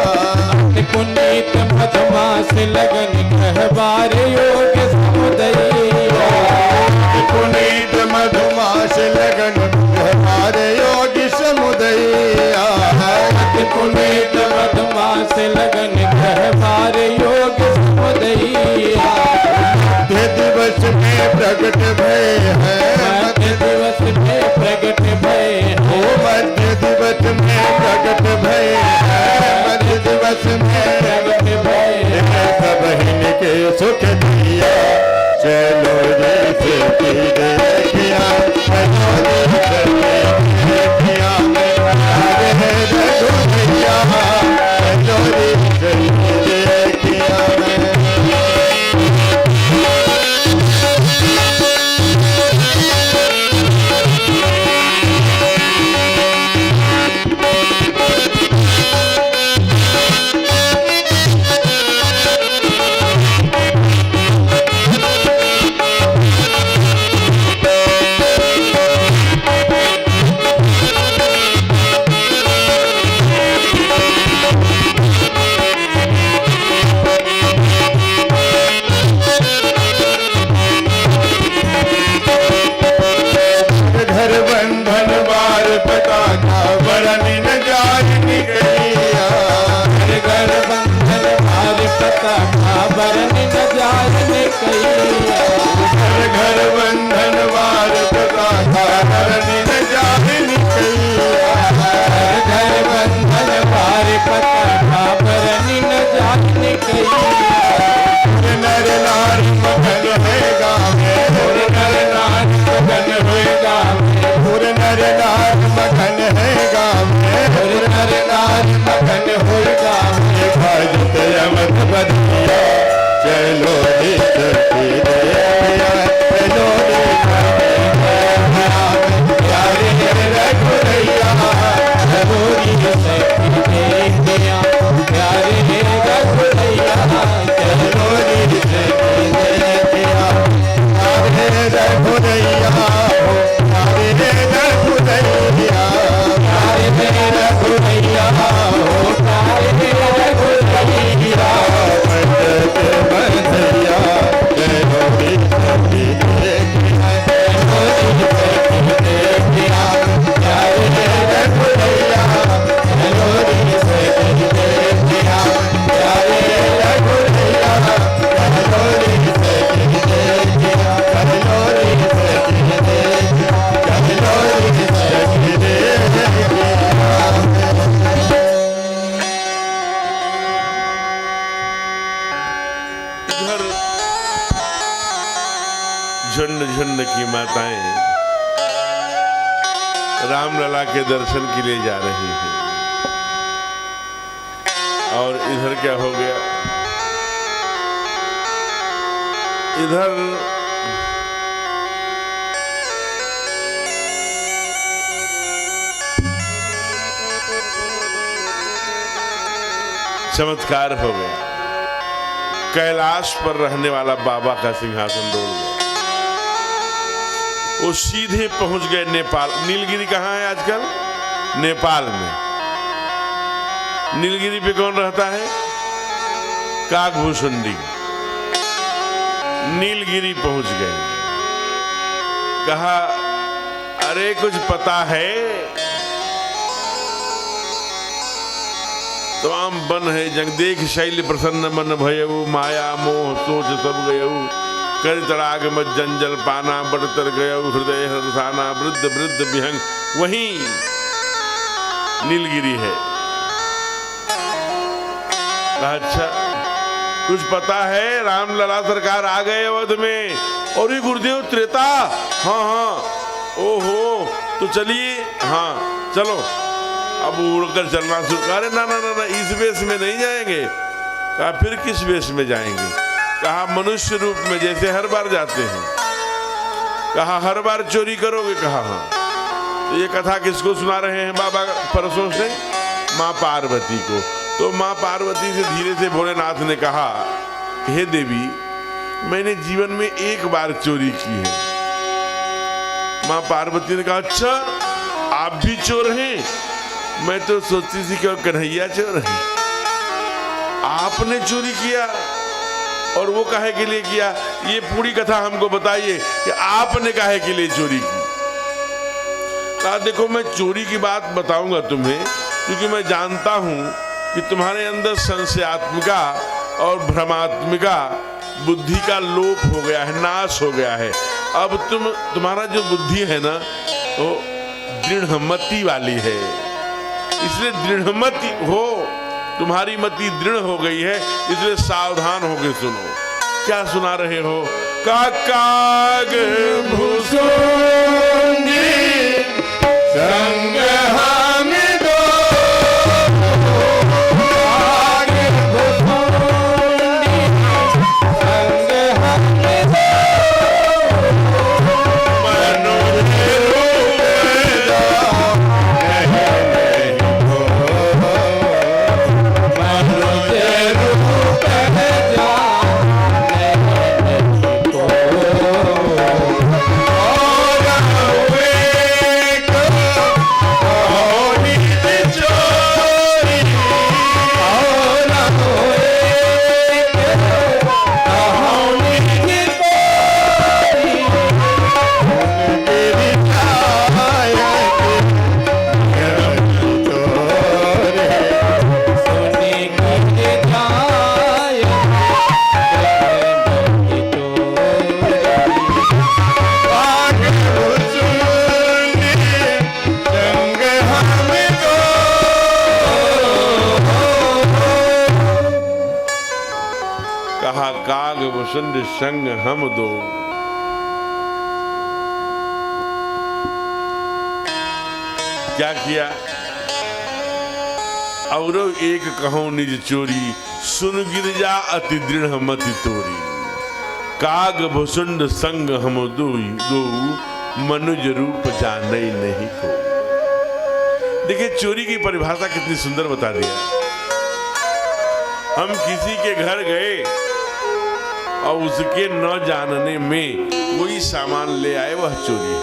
पुनीत मधुमास लगन कहबार योग समुदैया, पुनीत मधुमास लगन ग्रहवार योग समुदैया, पुनीत मधुमास लगन कहबार योग समुदैया, मध्य दिवस में प्रकट भय है, मध्य दिवस में प्रकट भय ओ मध्य दिवस में प्रकट भय है, मध्य दिवस में प्रकट भय सब इनके सुख दिया, चलो रे सखी देखिया, चलो रे सखी देखिया प्यारे रघुरैया, चलो रे सखी देखिया। कैया घर घर बंधन वार प्रदाता धरनी न जाहिन कैया घर बंधन पार पता भरनी न जाने कैया नर नारी मगन है गावे नर नारी मगन हुए गावे नर नारी मगन है गावे नर नारी मगन हुए गावे भजत यमन बधिया चलो रे सखी रे चलो रे प्यारे रघुरैया जरूरी सखी देखिया प्यारे रघुरैया जरूरी सखी देखिया रघुरैया हो रे रघुरैया प्यारे रघुरैया हो प्यारे रघुरैया भजत बधिया चलो रे सखी देखिया इधर झुंड झुंड की माताएं रामलला के दर्शन के लिए जा रही हैं और इधर क्या हो गया, इधर चमत्कार हो गया। कैलाश पर रहने वाला बाबा का सिंहासन डोल गया। वो सीधे पहुंच गए नेपाल। नीलगिरी कहाँ है आजकल? नेपाल में। नीलगिरी पे कौन रहता है? काकभूषुंडी। नीलगिरी पहुंच गए। कहा अरे कुछ पता है? तमाम बन है जग देख शैल प्रसन्न मन भयऊ माया मोह सोच सब गयऊ कर तड़ाग मत जंजल पाना बढ़तर गयऊ हृदय हरसाना वृद्ध वृद्ध विहंग। वहीं नीलगिरी है। अच्छा कुछ पता है? रामलला सरकार आ गए अवध में। और ये गुरुदेव त्रेता? हाँ हाँ। ओहो तो चलिए। हाँ चलो। अब उड़कर चलना शुरू करे। ना ना ना ना इस वेश में नहीं जाएंगे। कहा फिर किस वेश में जाएंगे? कहा मनुष्य रूप में जैसे हर बार जाते हैं। कहा हर बार चोरी करोगे? कहा हाँ। तो ये कथा किसको सुना रहे हैं बाबा परसों से? माँ पार्वती को। तो माँ पार्वती से धीरे से भोलेनाथ ने कहा हे देवी मैंने जीवन में एक बार चोरी की है। माँ पार्वती ने कहा अच्छा आप भी चोर हैं? मैं तो सोचती थी कि कन्हैया चोर है। आपने चोरी किया? और वो काहे के लिए किया? ये पूरी कथा हमको बताइए कि आपने काहे के लिए चोरी की। कहा देखो मैं चोरी की बात बताऊंगा तुम्हें क्योंकि मैं जानता हूं कि तुम्हारे अंदर संशयात्मिका और भ्रमात्मिका बुद्धि का लोप हो गया है, नाश हो गया है। अब तुम्हारा जो बुद्धि है ना वो दृढ़मति वाली है। इसलिए दृढ़मति हो, तुम्हारी मति दृढ़ हो गई है, इसलिए सावधान होके सुनो। क्या सुना रहे हो? काग भूषुंडी संग हम दो Oh भुसुंड संग हम दो। क्या किया? और एक कहो निज चोरी, सुन गिरजा अति दृढ़ मति तोरी। काग भुसुंड संग हम दो, मनुज रूप जाने नहीं को। देखिए चोरी की परिभाषा कितनी सुंदर बता दिया। हम किसी के घर गए और उसके न जानने में कोई सामान ले आए, वह चोरी है।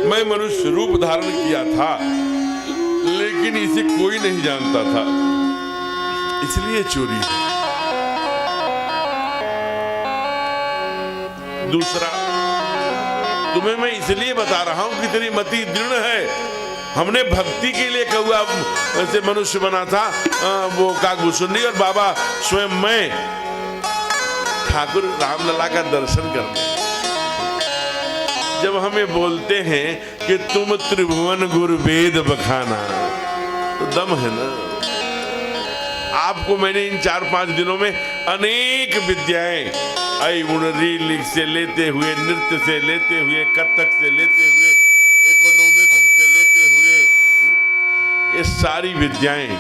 मैं मनुष्य रूप धारण किया था लेकिन इसे कोई नहीं जानता था, इसलिए चोरी है। दूसरा, तुम्हें मैं इसलिए बता रहा हूं कि तेरी मति दृढ़ है। हमने भक्ति के लिए कौआ से मनुष्य बना था, वो कागभूषुंडी, और बाबा स्वयं मैं ठाकुर रामलला का दर्शन करने। जब हमें बोलते हैं कि तुम त्रिभुवन गुरु वेद बखाना, तो दम है ना। आपको मैंने इन 4-5 दिनों में अनेक विद्याएं, आई रीलिंग से लेते हुए, नृत्य से लेते हुए, कथक से लेते हुए, इकोनॉमिक्स से लेते हुए, ये सारी विद्याएं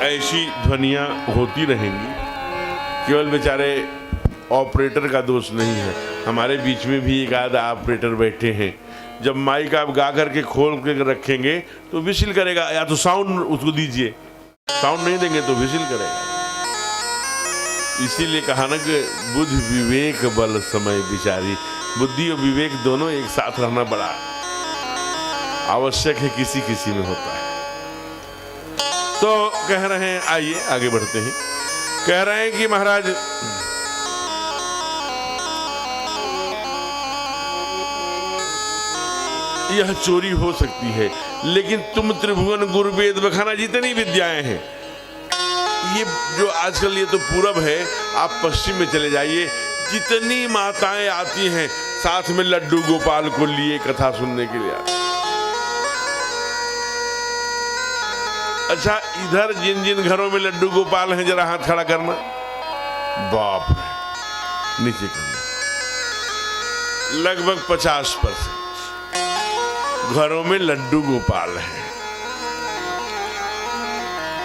ऐसी ध्वनियां होती रहेंगी। केवल बेचारे ऑपरेटर का दोष नहीं है, हमारे बीच में भी एक आध ऑपरेटर बैठे हैं। जब माइक आप गा करके खोल के रखेंगे तो विसिल करेगा, या तो साउंड उसको दीजिए, साउंड नहीं देंगे तो विसिल करेगा। इसीलिए कहा ना कि बुद्धि विवेक बल समय विचारी। बुद्धि और विवेक दोनों एक साथ रहना बड़ा आवश्यक है, किसी किसी में होता है। तो कह रहे हैं, आइए आगे बढ़ते हैं। कह रहे हैं कि महाराज यह चोरी हो सकती है, लेकिन तुम त्रिभुवन गुरु वेद बखाना जितनी विद्याएं हैं, ये जो आजकल ये तो पूरब है, आप पश्चिम में चले जाइए, जितनी माताएं आती हैं साथ में लड्डू गोपाल को लिए कथा सुनने के लिए। अच्छा, इधर जिन जिन घरों में लड्डू गोपाल हैं जरा हाथ खड़ा करना। बाप रे, नीचे करना। लगभग 50% घरों में लड्डू गोपाल हैं।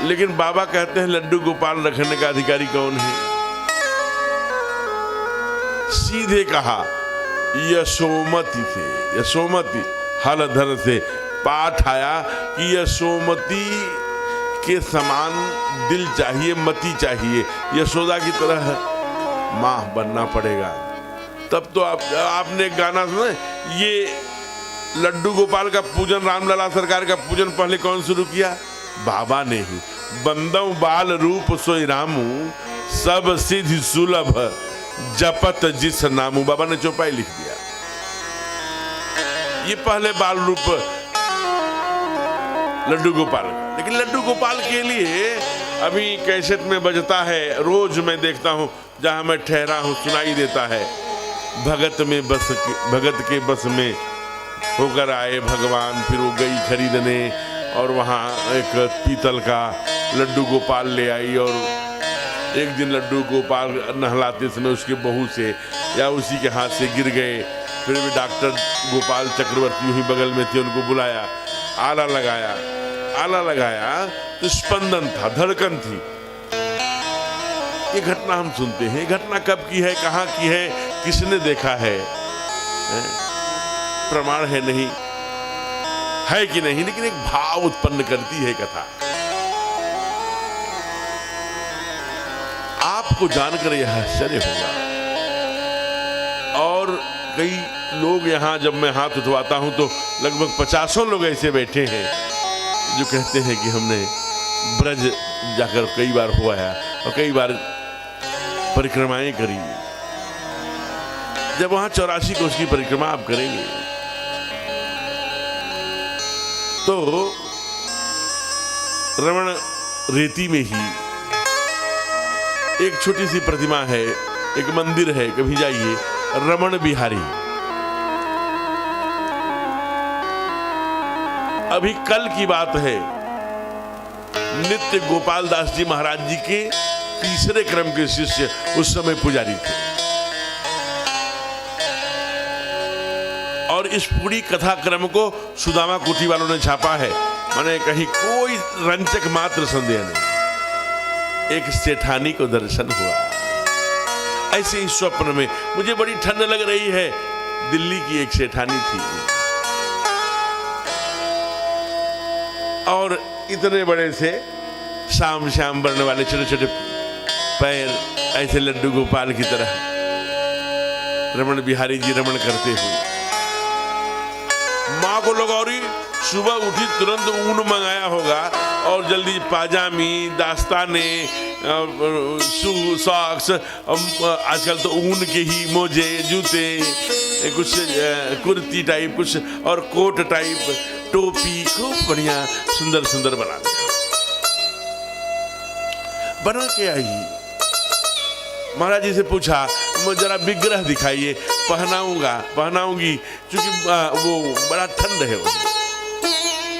लेकिन बाबा कहते हैं लड्डू गोपाल रखने का अधिकारी कौन है? सीधे कहा यशोमती थे। यशोमती हलधर से पाठ आया कि यशोमती के समान दिल चाहिए, मति चाहिए, यशोदा की तरह मां बनना पड़ेगा। तब तो आपने गाना सुना, ये लड्डू गोपाल का पूजन, रामलला सरकार का पूजन पहले कौन शुरू किया? बाबा ने ही। बंदौ बाल रूप सोई रामू, सब सिद्धि सुलभ जपत जिस नामू। बाबा ने चौपाई लिख दिया। ये पहले बाल रूप लड्डू गोपाल। लेकिन लड्डू गोपाल के लिए अभी कैसेट में बजता है, रोज मैं देखता हूं, जहां मैं ठहरा हूं सुनाई देता है, भगत के बस में होकर आए भगवान। फिर वो गई खरीदने और वहाँ एक पीतल का लड्डू गोपाल ले आई, और एक दिन लड्डू गोपाल नहलाते समय उसके बहू से या उसी के हाथ से गिर गए। फिर भी डॉक्टर गोपाल चक्रवर्ती वहीं बगल में थे, उनको बुलाया, आला लगाया तो स्पंदन था, धड़कन थी। ये घटना हम सुनते हैं। घटना कब की है, कहाँ की है, किसने देखा है, प्रमाण है नहीं है कि नहीं, लेकिन एक भाव उत्पन्न करती है कथा। आपको जानकर यह आश्चर्य होगा। और कई लोग यहाँ जब मैं हाथ उठवाता हूं तो लगभग 50 लोग ऐसे बैठे हैं जो कहते हैं कि हमने ब्रज जाकर कई बार हुआ है और कई बार परिक्रमाएं करी। जब वहां 84 कोष की परिक्रमा आप करेंगे तो रमण रेती में ही एक छोटी सी प्रतिमा है, एक मंदिर है, कभी जाइए, रमण बिहारी। अभी कल की बात है, नित्य गोपाल दास जी महाराज जी के तीसरे क्रम के शिष्य उस समय पुजारी थे। और इस पूरी कथा क्रम को सुदामा कोठी वालों ने छापा है, माने कहीं कोई रंचक मात्र संदेह नहीं। एक सेठानी को दर्शन हुआ, ऐसे ही स्वप्न में, मुझे बड़ी ठंड लग रही है। दिल्ली की एक सेठानी थी और इतने बड़े से शाम शाम बढ़ने वाले छोटे छोटे पैर, ऐसे लड्डू गोपाल की तरह रमण बिहारी जी रमण करते हुए। माँ को लगौरी सुबह उठी, तुरंत ऊन मंगाया होगा और जल्दी पाजामी, दास्ताने, सॉक्स, आजकल तो ऊन के ही मोजे, जूते, कुछ कुर्ती टाइप, कुछ और कोट टाइप, टोपी, खूब बढ़िया सुंदर सुंदर बना के आई। महाराज जी से पूछा, जरा विग्रह दिखाइए, पहनाऊंगी, क्योंकि वो बड़ा ठंड है।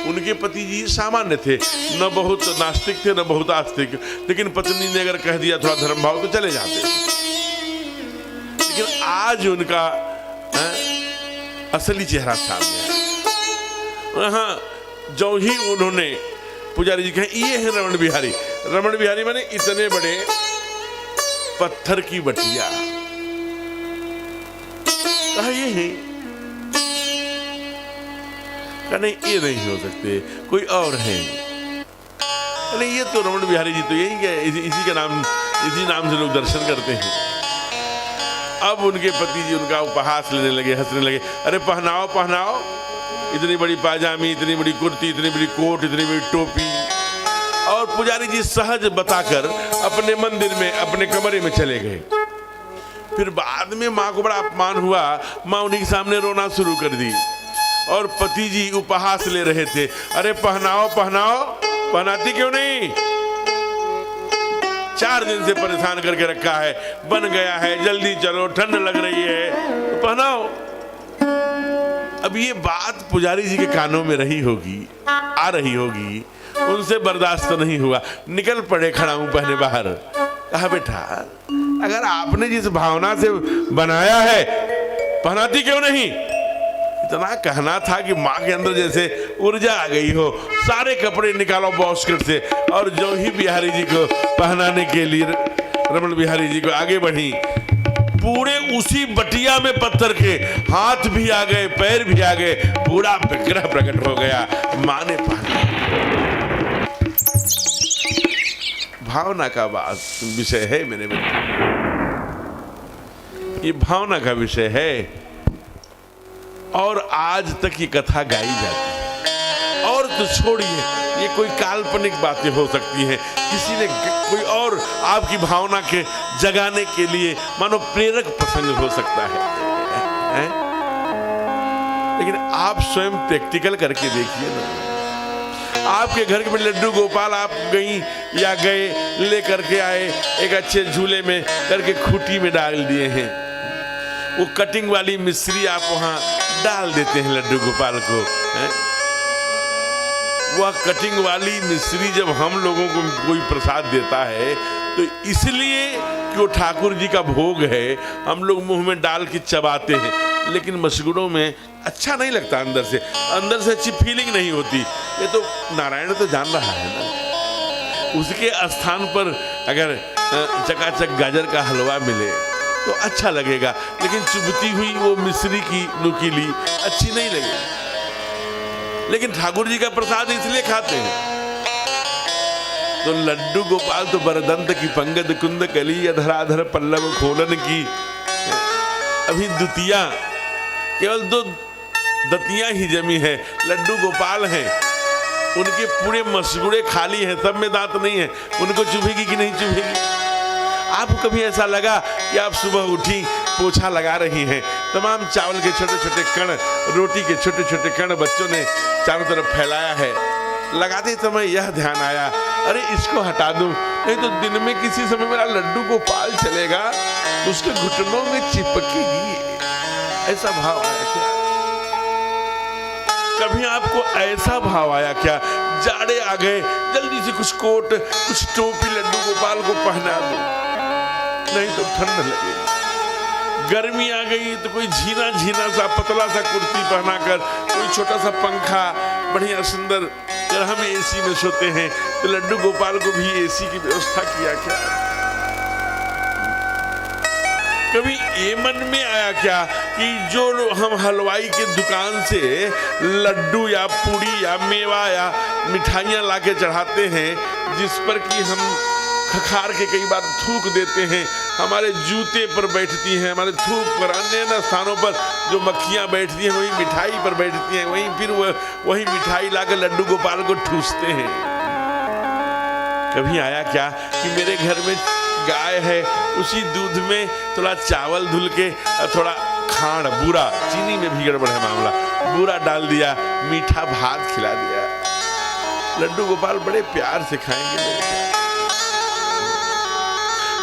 उनके पति जी सामान्य थे, न बहुत नास्तिक थे न बहुत आस्तिक, लेकिन पत्नी ने अगर कह दिया थोड़ा धर्म भाव तो चले जाते। लेकिन आज उनका असली चेहरा सामने आया। जो ही उन्होंने पुजारी जी कहे, ये है रमण बिहारी। रमण बिहारी माने इतने बड़े पत्थर की बटिया, कहा ये है, कहा नहीं ये नहीं हो सकते, कोई और है। नहीं ये तो रमण बिहारी जी तो यही है, इसी का नाम, इसी नाम से लोग दर्शन करते हैं। अब उनके पति जी उनका उपहास लेने लगे, हंसने लगे, अरे पहनाओ पहनाओ, इतनी बड़ी पाजामी, इतनी बड़ी कुर्ती, इतनी बड़ी कोट, इतनी बड़ी टोपी। और पुजारी जी सहज बताकर अपने मंदिर में, अपने कमरे में चले गए। फिर बाद में माँ को बड़ा अपमान हुआ, माँ उन्हीं के सामने रोना शुरू कर दी। और पति जी उपहास ले रहे थे, अरे पहनाओ पहनाओ, पहनाती क्यों नहीं? 4 दिन से परेशान करके रखा है, बन गया है, जल्दी चलो, ठंड लग रही है, तो पहनाओ। अब ये बात पुजारी जी के कानों में रही होगी, आ रही होगी, उनसे बर्दाश्त नहीं हुआ, निकल पड़े खड़ा मुंह पहने बाहर। कहा बेटा, अगर आपने जिस भावना से बनाया है, पहनाती क्यों नहीं? इतना कहना था कि माँ के अंदर जैसे ऊर्जा आ गई हो, सारे कपड़े निकालो बॉस्केट से, और जो ही बिहारी जी को पहनाने के लिए रमण बिहारी जी को आगे बढ़ी, पूरे उसी बटिया में पत्थर के हाथ भी आ गए, पैर भी आ गए, पूरा विग्रह प्रकट हो गया। माँ ने पहना। भावना का बात विषय है मेरे मित्र, ये भावना का विषय है। और आज तक ये कथा गाई जाती है। और तो छोड़िए, ये कोई काल्पनिक बातें हो सकती हैं, किसी ने कोई और आपकी भावना के जगाने के लिए मानो प्रेरक प्रसंग हो सकता है? लेकिन आप स्वयं प्रैक्टिकल करके देखिए ना। आपके घर में लड्डू गोपाल आप गई या गए, ले करके आए, एक अच्छे झूले में करके खूंटी में डाल दिए हैं, वो कटिंग वाली मिश्री आप वहां डाल देते हैं लड्डू गोपाल को, है? वह कटिंग वाली मिश्री जब हम लोगों को कोई प्रसाद देता है तो इसलिए कि वो ठाकुर जी का भोग है, हम लोग मुंह में डाल के चबाते हैं, लेकिन मशगुड़ों में अच्छा नहीं लगता, अंदर से अच्छी फीलिंग नहीं होती। ये तो नारायण तो जान रहा है ना। उसके स्थान पर अगर चकाचक गाजर का हलवा मिले तो अच्छा लगेगा, लेकिन चुभती हुई वो मिश्री की नुकीली अच्छी नहीं लगेगी। लेकिन ठाकुर जी का प्रसाद इसलिए खाते हैं। तो लड्डू गोपाल तो बरदंत की पंगद कुंद कली अधराधर पल्लव खोलन की, अभी द्वितीया केवल 2 दतियां ही जमी है, लड्डू गोपाल हैं, उनके पूरे मशगुड़े खाली हैं, सब में दांत नहीं है, उनको चुभेगी कि नहीं चुभेगी? आपको कभी ऐसा लगा कि आप सुबह उठी, पोछा लगा रही हैं, तमाम चावल के छोटे छोटे कण, रोटी के छोटे छोटे कण बच्चों ने चारों तरफ फैलाया है, लगाते समय यह ध्यान आया अरे इसको हटा दूं, नहीं तो दिन में किसी समय मेरा लड्डू गोपाल चलेगा तो उसके घुटनों में चिपकेगी। ऐसा भाव आया क्या? कभी आपको ऐसा भाव आया क्या? जाड़े आ गए, जल्दी से कुछ कोट कुछ टोपी लड्डू गोपाल को पहना दो, नहीं तो ठंड लगेगी। गर्मी आ गई तो कोई झीना झीना सा पतला सा कुर्ती पहनाकर, कोई छोटा सा पंखा बढ़िया सुंदर, अगर हम एसी में सोते हैं तो लड्डू गोपाल को भी एसी की व्यवस्था किया क्या? कभी ये मन में आया क्या कि जो हम हलवाई के दुकान से लड्डू या पूड़ी या मेवा या मिठाइयाँ लाके चढ़ाते हैं, जिस पर कि हम खखार के कई बार थूक देते हैं, हमारे जूते पर बैठती हैं, हमारे थूक पर, अन्य स्थानों पर जो मक्खियाँ बैठती हैं वही मिठाई पर बैठती हैं, वहीं फिर वही मिठाई लाकर लड्डू गोपाल को ठूसते हैं। कभी आया क्या कि मेरे घर में गाय है, उसी दूध में थोड़ा चावल धुल के और थोड़ा खांड बूरा, चीनी में भी गड़बड़ है मामला, बूरा डाल दिया, मीठा भात खिला दिया, लड्डू गोपाल बड़े प्यार से खाएंगे मेरे प्यार।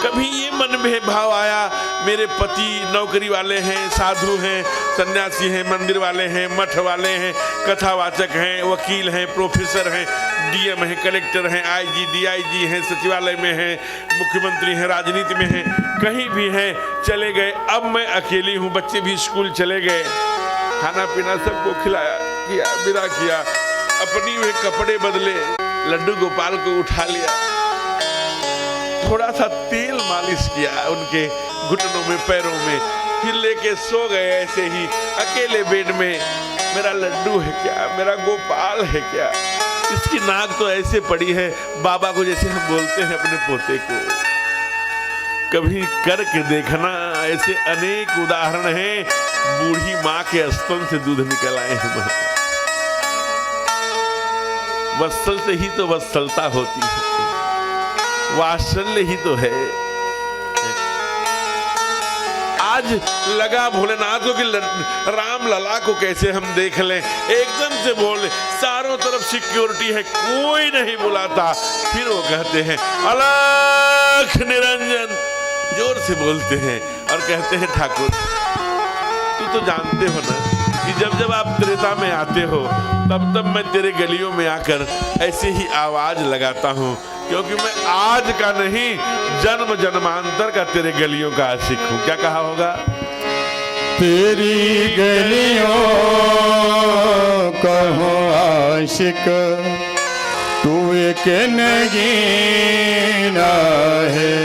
कभी ये मन में भाव आया, मेरे पति नौकरी वाले हैं, साधु हैं, सन्यासी हैं, मंदिर वाले हैं, मठ वाले हैं, कथावाचक हैं, वकील हैं, प्रोफेसर हैं, डीएम हैं, कलेक्टर हैं, आईजी डीआईजी हैं, सचिवालय में हैं, मुख्यमंत्री हैं, राजनीति में हैं, कहीं भी हैं, चले गए। अब मैं अकेली हूँ, बच्चे भी स्कूल चले गए, खाना पीना सबको खिलाया किया, विदा किया, अपनी वे कपड़े बदले, लड्डू गोपाल को उठा लिया, थोड़ा सा तेल मालिश किया उनके घुटनों में, पैरों में, फिर लेके सो गए ऐसे ही अकेले बेड में। मेरा लड्डू है क्या, मेरा गोपाल है क्या? इसकी नाक तो ऐसे पड़ी है बाबा को जैसे हम बोलते हैं अपने पोते को। कभी करके देखना, ऐसे अनेक उदाहरण हैं, बूढ़ी माँ के स्तन से दूध निकल आए हैं। वत्सल से ही तो वत्सलता होती है, वात्सल्य ही तो है। आज लगा भोलेनाथ को कि राम लला को कैसे हम देख लें, एकदम से बोले, चारों तरफ सिक्योरिटी है, कोई नहीं बुलाता, फिर वो कहते हैं अलख निरंजन, जोर से बोलते हैं और कहते हैं ठाकुर तू तो जानते हो ना कि जब जब आप त्रेता में आते हो तब तब मैं तेरे गलियों में आकर ऐसे ही आवाज लगाता हूँ, क्योंकि मैं आज का नहीं जन्म जन्मांतर का तेरे गलियों का आशिक हूँ। क्या कहा होगा? तेरी गलियों कहो आशिक, तू एक नगीना है।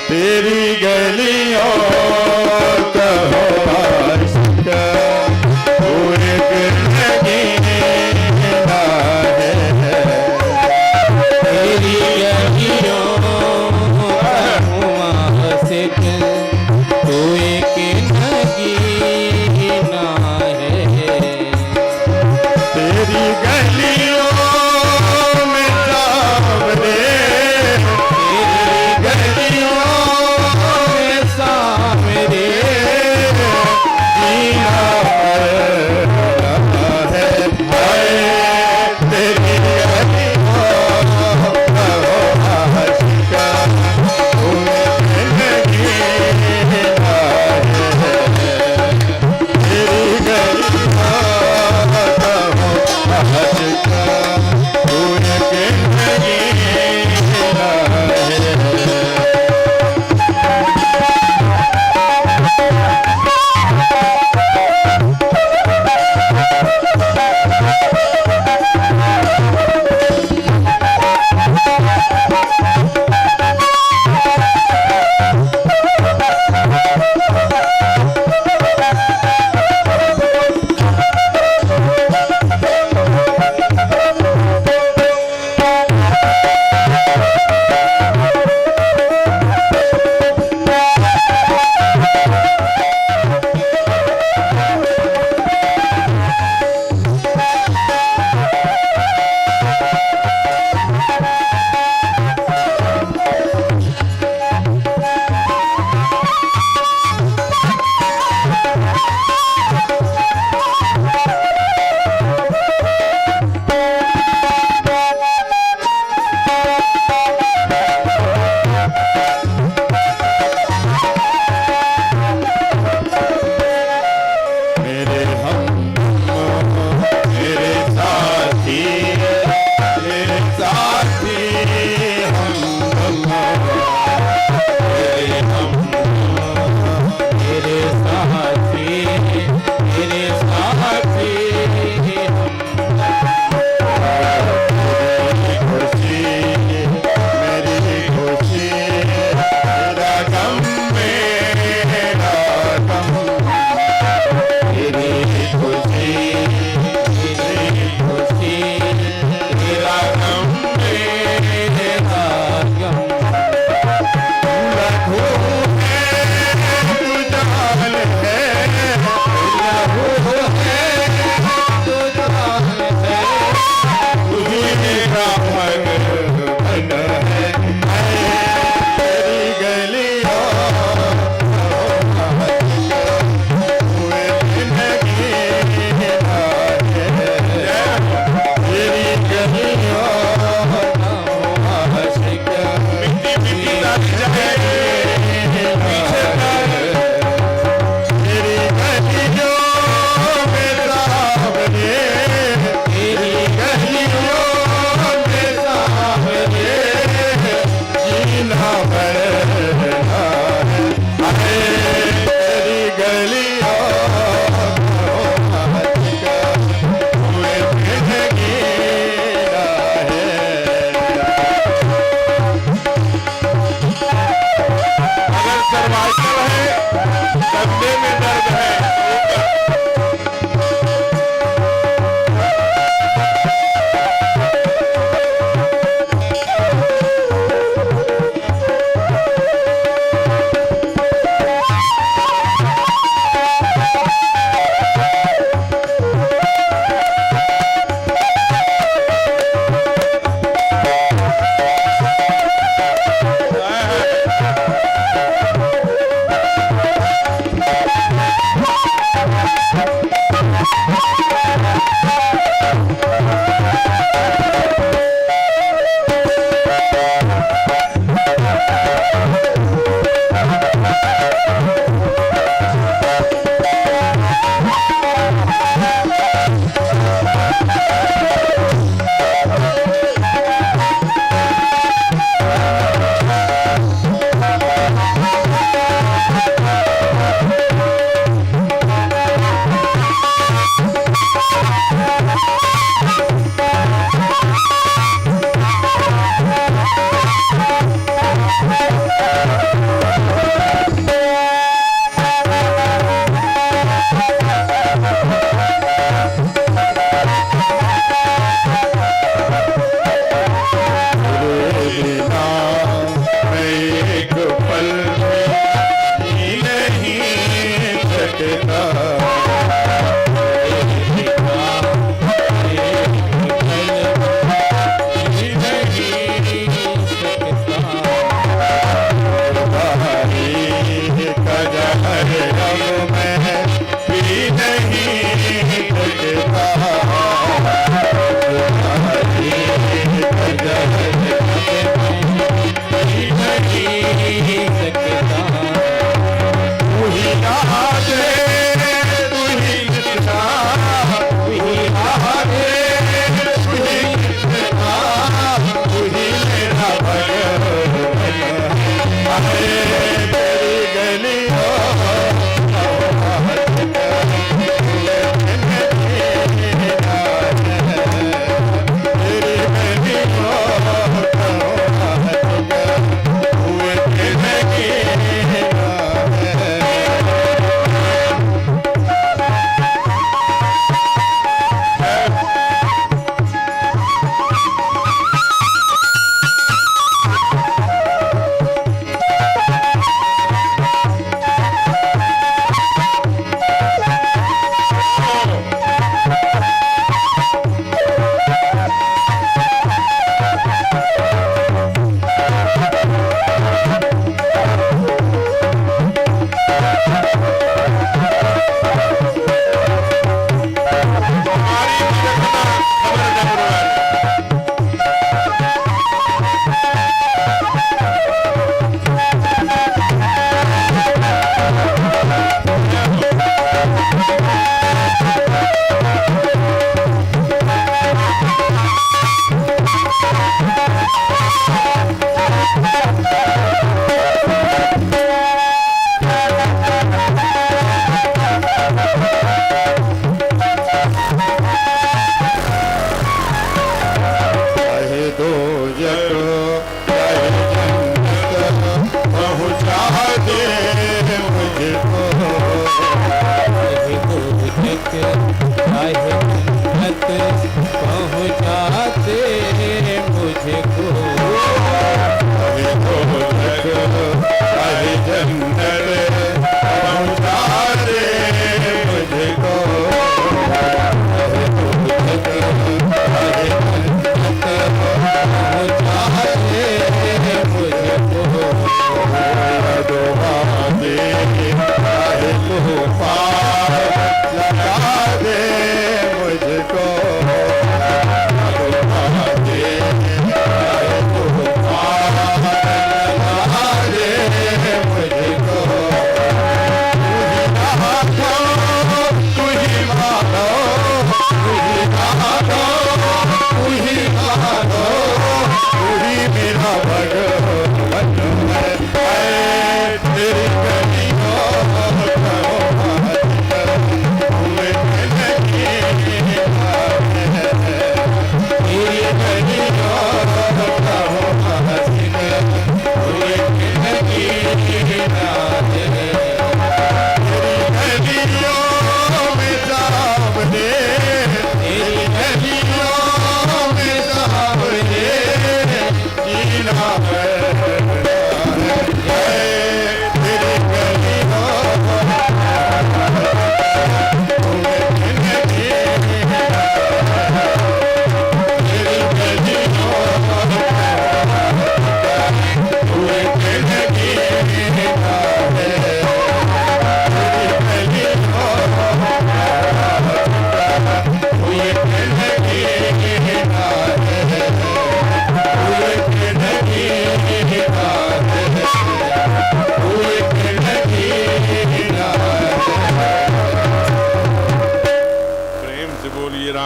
तेरी गलियों कहो आशिक, तू एक नगीना है। तेरी गलियों आशिक, तू एक नगीना है। तेरी गलियों में सावरे, तेरी गलियों में कंधे में दर्द है।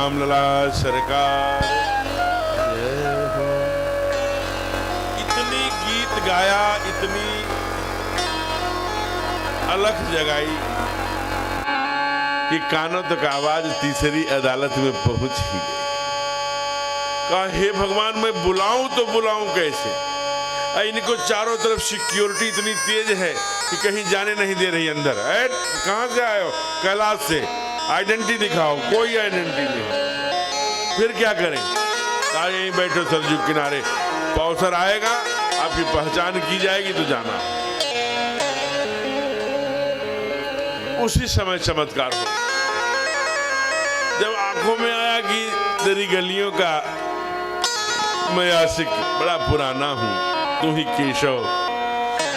रामलला सरकार जय हो। इतनी गीत गाया, इतनी अलख जगाई कि कानों तक आवाज तीसरी अदालत में पहुंच ही गई। कहा हे भगवान, मैं बुलाऊं तो बुलाऊं कैसे? इनको चारों तरफ सिक्योरिटी इतनी तेज है कि कहीं जाने नहीं दे रही अंदर। कहां से आए हो? कैलाश से। आइडेंटिटी दिखाओ। कोई आइडेंटिटी नहीं। फिर क्या करें? कहा यहीं बैठो सरजू किनारे, अवसर आएगा आपकी पहचान की जाएगी तो जाना। उसी समय चमत्कार हो। जब आंखों में आया कि तेरी गलियों का मैं आशिक बड़ा पुराना हूं, तू ही केशव,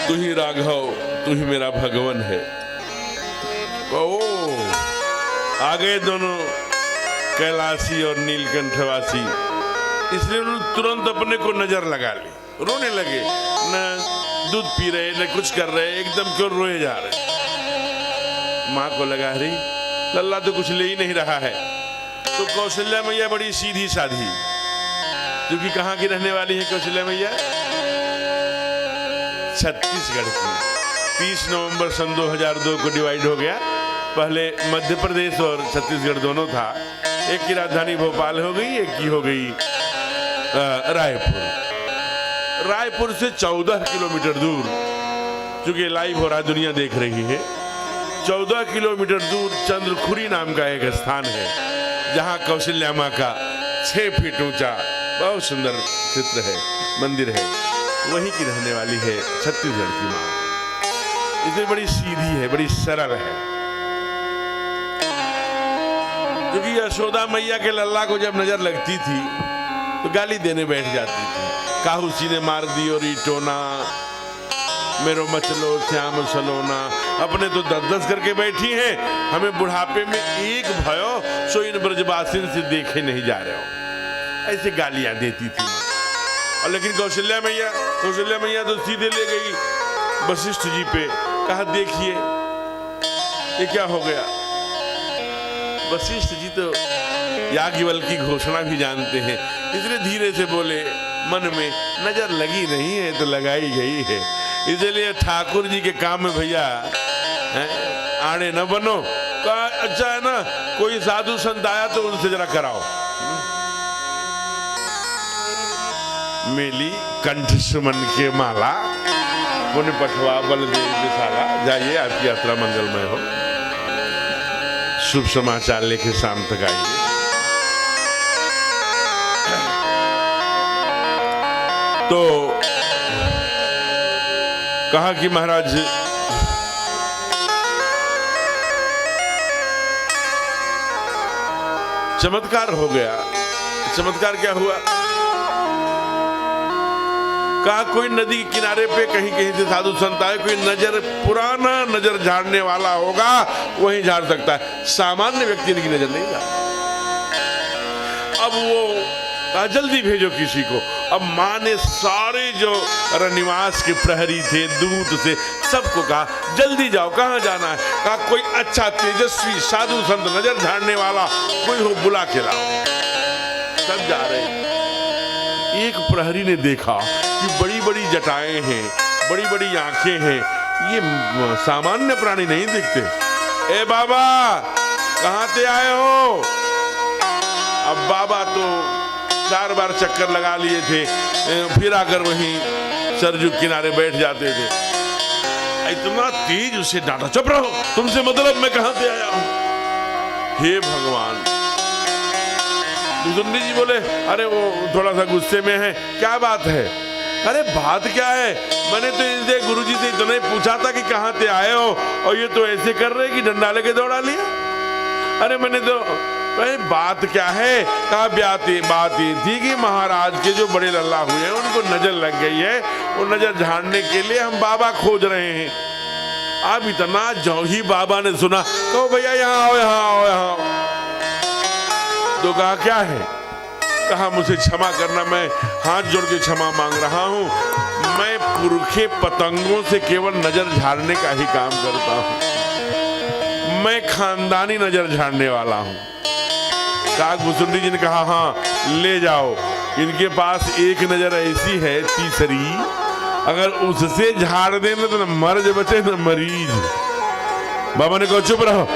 तू ही राघव, तू ही मेरा भगवान है। ओ आ गए दोनों कैलाशी और नीलकंठवासी। इसलिए उन्होंने तुरंत अपने को नजर लगा ली। रोने लगे, न दूध पी रहे न कुछ कर रहे, एकदम क्यों रोए जा रहे। माँ को लगा रही लल्ला तो कुछ ले ही नहीं रहा है। तो कौशल्या मैया बड़ी सीधी साधी, क्योंकि कहाँ की रहने वाली है कौशल्या मैया? छत्तीसगढ़ की। 30 नवंबर सन 2002 को डिवाइड हो गया। पहले मध्य प्रदेश और छत्तीसगढ़ दोनों था। एक की राजधानी भोपाल हो गई, एक की हो गई रायपुर। रायपुर से 14 किलोमीटर दूर, चूंकि लाइव हो रहा दुनिया देख रही है, 14 किलोमीटर दूर चंद्रखुरी नाम का एक स्थान है, जहां कौशल्या माँ का 6 फीट ऊंचा बहुत सुंदर चित्र है, मंदिर है। वहीं की रहने वाली है छत्तीसगढ़ की माँ। इसलिए बड़ी सीधी है, बड़ी सरल है। क्योंकि यशोदा मैया के लल्ला को जब नजर लगती थी तो गाली देने बैठ जाती थी। काहुसी ने मार दी और टोना, मेरो मचलो श्याम सलोना। अपने तो 10-10 करके बैठी हैं, हमें बुढ़ापे में एक भयो सो इन ब्रजवासिन से देखे नहीं जा रहे हो, ऐसे गालियां देती थी। और लेकिन कौशल्या मैया तो सीधे ले गई वशिष्ठ जी पे। कहा देखिए ये क्या हो गया। वशिष्ठ जी तो याज्ञवल्क्य की घोषणा भी जानते हैं, इसलिए धीरे से बोले, मन में नजर लगी नहीं है तो लगाई गई है। इसलिए ठाकुर जी के काम में भैया आड़े न बनो। कहा अच्छा है ना, कोई साधु संत आया तो उनसे जरा कराओ। मेली कंठ सुमन के माला, पुण्य पठवा बलदेव विशाला। जाइए, आपकी यात्रा मंगलमय हो। शुभ समाचार लेके शाम तक आइए। तो कहा कि महाराज चमत्कार हो गया। चमत्कार क्या हुआ? कहा कोई नदी के किनारे पे कहीं कहीं से साधु संत आए, कोई नजर पुराना नजर झाड़ने वाला होगा वही झाड़ सकता है, सामान्य व्यक्ति की नजर नहीं झाड़। अब वो कहा जल्दी भेजो किसी को। अब माँ ने सारे जो रनिवास के प्रहरी थे, दूत थे, सबको कहा जल्दी जाओ। कहाँ जाना है? कहा कोई अच्छा तेजस्वी साधु संत नजर झाड़ने वाला कोई हो, बुला के लाओ। सब जा रहे हैं। एक प्रहरी ने देखा कि बड़ी बड़ी जटाएं हैं, बड़ी बड़ी आंखें हैं, ये सामान्य प्राणी नहीं दिखते। ए बाबा कहाँ से आए हो? अब बाबा तो 4 बार चक्कर लगा लिए थे, फिर आकर वहीं सरजू किनारे बैठ जाते थे। इतना तेज उसे डांटा, चुप रहो, तुमसे मतलब मैं कहां से आया हूं। हे भगवान। सुंदरी जी बोले अरे वो थोड़ा सा गुस्से में है, क्या बात है? अरे बात क्या है, मैंने तो इनसे गुरुजी से इतना ही पूछा था कि कहां से आए हो, और ये तो ऐसे कर रहे कि डंडा लेके दौड़ा लिया। अरे मैंने तो भाई बात क्या है? कहा बात ये थी कि महाराज के जो बड़े लल्ला हुए हैं उनको नजर लग गई है, वो नजर झाड़ने के लिए हम बाबा खोज रहे हैं। अब इतना जो ही बाबा ने सुना, कहो भैया यहाँ आओ, यहाँ आओ, यहाँ आओ। तो कहा क्या है? कहा मुझे क्षमा करना, मैं हाथ जोड़ के क्षमा मांग रहा हूँ। मैं पुरखे पतंगों से केवल नजर झाड़ने का ही काम करता हूँ, मैं खानदानी नजर झाड़ने वाला हूँ। काकभूसुंडी जी ने कहा हाँ ले जाओ, इनके पास एक नजर ऐसी है तीसरी, अगर उससे झाड़ देना तो न मर्ज बचे न मरीज। बाबा ने कहा चुप रहो।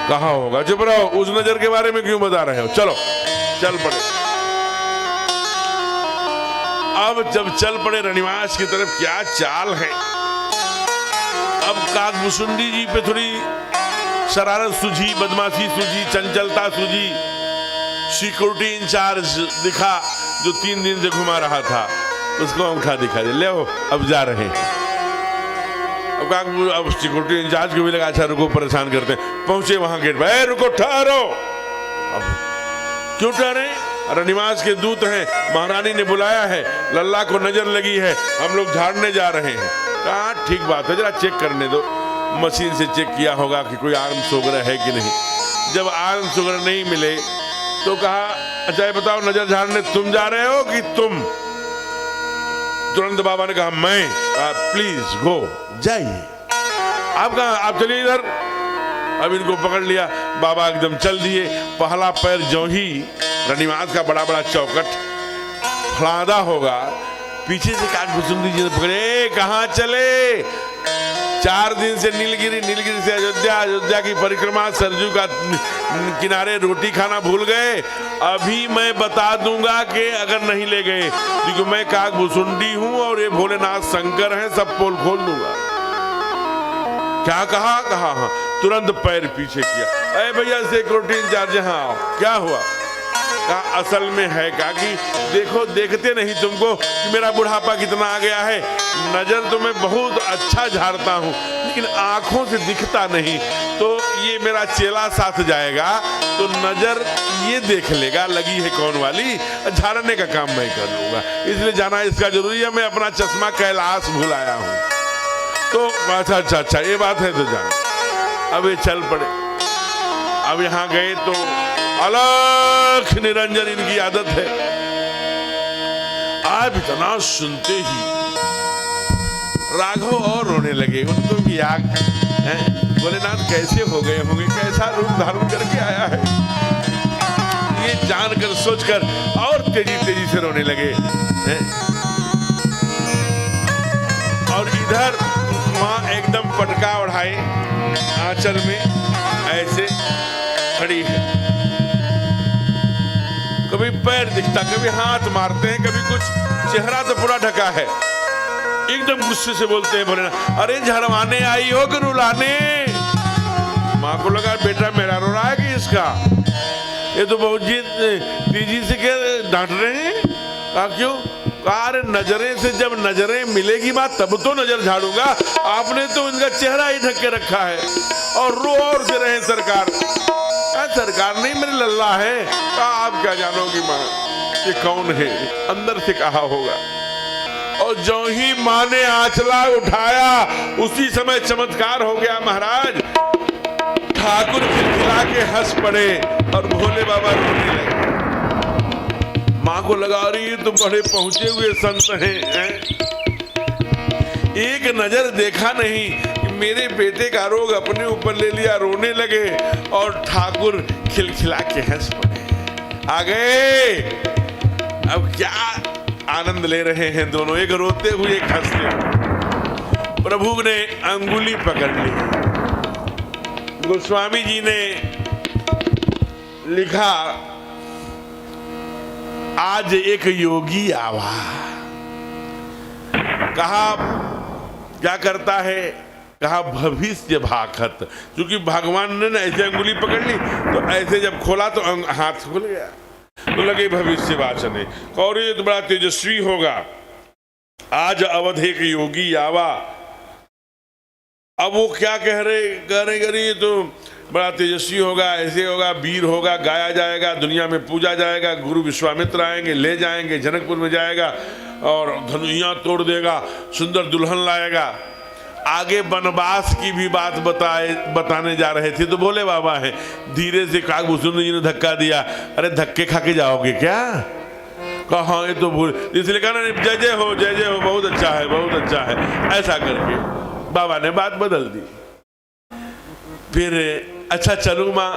कहा होगा चुप रहो, उस नजर के बारे में क्यों बता रहे हो, चलो चल पड़े। अब जब चल पड़े रनिवास की तरफ, क्या चाल है। अब काकभूसुंडी जी पे थोड़ी शरारत सूझी, बदमाशी सूझी, चंचलता सूझी। सिक्योरिटी इंचार्ज दिखा जो 3 दिन से घुमा रहा था, उसको अंगूठा दिखा दे, ले आओ अब जा रहे हैं। अब सिक्योरिटी इंचार्ज को भी लगा अच्छा रुको, परेशान करते हैं। पहुंचे वहां गेट पे, रुको ठहरो। अब क्यों ठहरे, रनिवास के दूत हैं, महारानी ने बुलाया है, लल्ला को नजर लगी है, हम लोग झाड़ने जा रहे हैं। कहा ठीक बात है, जरा चेक करने दो। मशीन से चेक किया होगा कि कोई आर्म्स वगैरह है कि नहीं। जब आर्म्स वगैरह नहीं मिले तो कहा अच्छा ये बताओ नजर झाड़ने तुम जा रहे हो कि तुम। तुरंत बाबा ने कहा मैं। प्लीज गो, जाइए। आप कहा आप चलिए इधर। अब इनको पकड़ लिया, बाबा एकदम चल दिए। पहला पैर जो ही रनिवास का बड़ा बड़ा चौकट फलादा होगा, पीछे से काकभूसुंडी जी ने पकड़े, कहाँ चले। 4 दिन से नीलगिरी, नीलगिरी से अयोध्या, अयोध्या की परिक्रमा, सरजू का किनारे रोटी खाना भूल गए। अभी मैं बता दूंगा कि अगर नहीं ले गए, क्योंकि मैं काकभूसुंडी हूं और ये भोलेनाथ शंकर हैं, सब पोल खोल दूंगा। क्या कहा, कहा हाँ। तुरंत पैर पीछे किया। अरे भैया सिक्योरिटी इंचार्ज, हाँ क्या हुआ। कहा असल में है कहा कि देखो, देखते नहीं तुमको कि मेरा बुढ़ापा कितना आ गया है। नजर तो मैं बहुत अच्छा झाड़ता हूँ, लेकिन आंखों से दिखता नहीं। तो ये मेरा चेला साथ जाएगा तो नजर ये देख लेगा लगी है कौन वाली, झाड़ने का काम मैं कर लूंगा। इसलिए जाना इसका जरूरी है। मैं अपना चश्मा कैलाश भुलाया हूँ। तो अच्छा अच्छा अच्छा ये बात है तो जाना। अब ये चल पड़े। अब यहाँ गए तो अलख निरंजन इनकी आदत है। आप इतना सुनते ही राघव और रोने लगे। उनको भी याद है भोलेनाथ कैसे हो गए होंगे, कैसा रूप धारण करके आया है, ये जानकर सोचकर और तेजी तेजी से रोने लगे हैं। और इधर माँ एकदम पटका उठाए आंचल में ऐसे खड़ी है। कभी पैर दिखता, कभी हाथ मारते हैं, कभी कुछ, चेहरा तो पूरा ढका है। एकदम गुस्से से बोलते हैं भोलेनाथ, अरे झड़वाने आई हो कि रुलाने। माँ को लगा बेटा मेरा रो रहा है कि इसका। ये तो बहुत जी तेजी से क्या डांट रहे हैं। कहा क्यों। कहा अरे नजरें से जब नजरें मिलेगी बात तब तो नजर झाड़ूंगा। आपने तो इनका चेहरा ही ढक के रखा है और रो और से रहे सरकार। सरकार नहीं मेरी लल्ला है। कहा आप क्या जानोगी माँ, ये कौन है। अंदर से कहा होगा। और जो ही माँ ने आंचला उठाया उसी समय चमत्कार हो गया महाराज। ठाकुर खिलखिला के हंस पड़े और भोले बाबा रोने लगे। माँ को लगा रही तो बड़े पहुंचे हुए संत हैं। एक नजर देखा नहीं कि मेरे बेटे का रोग अपने ऊपर ले लिया, रोने लगे और ठाकुर खिलखिला के हंस पड़े। आ गए। अब क्या आनंद ले रहे हैं दोनों, एक रोते हुए एक हंसते हुए। प्रभु ने अंगुली पकड़ ली। गोस्वामी जी ने लिखा आज एक योगी आवा। कहा क्या करता है। कहा भविष्य भाखत। क्योंकि भगवान ने ना ऐसे अंगुली पकड़ ली तो ऐसे जब खोला तो हाथ खुल गया। तो लगे भविष्य वाचन है। और ये तो बड़ा तेजस्वी होगा। आज अवध एक योगी आवा। अब वो क्या कह रहे तो बड़ा तेजस्वी होगा, ऐसे होगा, वीर होगा, गाया जाएगा, दुनिया में पूजा जाएगा। गुरु विश्वामित्र आएंगे, ले जाएंगे, जनकपुर में जाएगा और धनुइयां तोड़ देगा, सुंदर दुल्हन लाएगा। आगे वनवास की भी बात बताने जा रहे थे तो बोले बाबा है। धीरे से काकभूसुंडी जी ने धक्का दिया। अरे धक्के खा के जाओगे क्या। कहा ये तो भूल, इसलिए कहा ना जय जय हो, जय जय हो, बहुत अच्छा है, बहुत अच्छा है। ऐसा करके बाबा ने बात बदल दी। फिर अच्छा चलू माँ।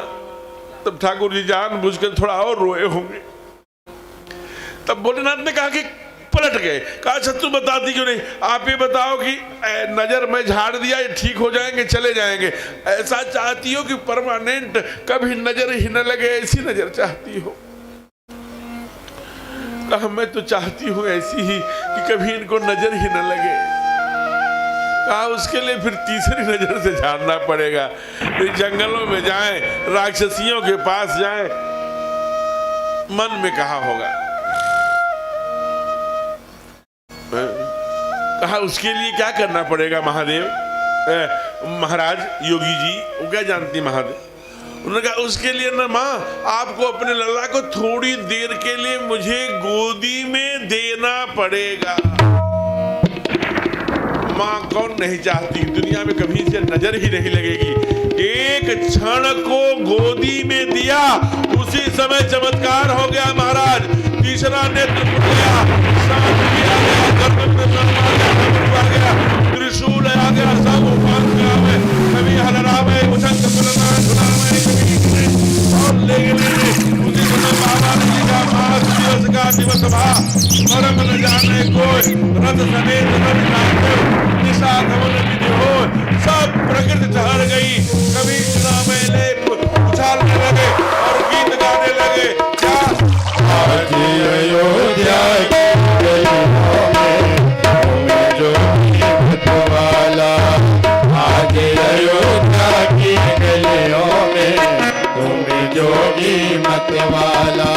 तब ठाकुर जी जानबूझकर थोड़ा और रोए होंगे। तब भोलेनाथ ने कहा कि पलट गए, कहा अच्छा तू बताती क्यों नहीं, आप ये बताओ कि नजर में झाड़ दिया, ये ठीक हो जाएंगे, चले जाएंगे, ऐसा चाहती हो कि परमानेंट कभी नजर ही न लगे, ऐसी नजर चाहती हो? कहा मैं तो चाहती हूं ऐसी ही कि कभी इनको नजर ही न लगे। कहा उसके लिए फिर तीसरी नजर से झाड़ना पड़ेगा, फिर जंगलों में जाएं, राक्षसियों के पास जाएं। मन में कहा होगा। कहा उसके लिए क्या करना पड़ेगा महादेव, महाराज योगी जी? वो क्या जानती महादेव? उन्होंने कहा उसके लिए ना माँ, आपको अपने लल्ला को थोड़ी देर के लिए मुझे गोदी में देना पड़ेगा। माँ कौन नहीं चाहती, दुनिया में कभी से नजर ही नहीं लगेगी। एक क्षण को गोदी में दिया, उसी समय चमत्कार हो गया महाराज। तीसरा नेत्र खुल गया, सांप भी आ गया, गर्दन में सांप आ गया, त्रिशूल आ गया, सब उफान गया में, कभी हलरामे उछंग पुरनान सुनामे कभी और लेने उसी समय बाबा ने लिखा मास दिवस का दिवस भा मरम न जाने कोई, रथ समेत रथ नाचो निशा धवन विधि हो। सब प्रकृति ठहर गई, कभी सुनामे ले उछालने लगे और गीत गाने लगे। क्या आज अयोध्या जो वाला, आज अयोध्या की गलियों में तुम जोगी मत वाला।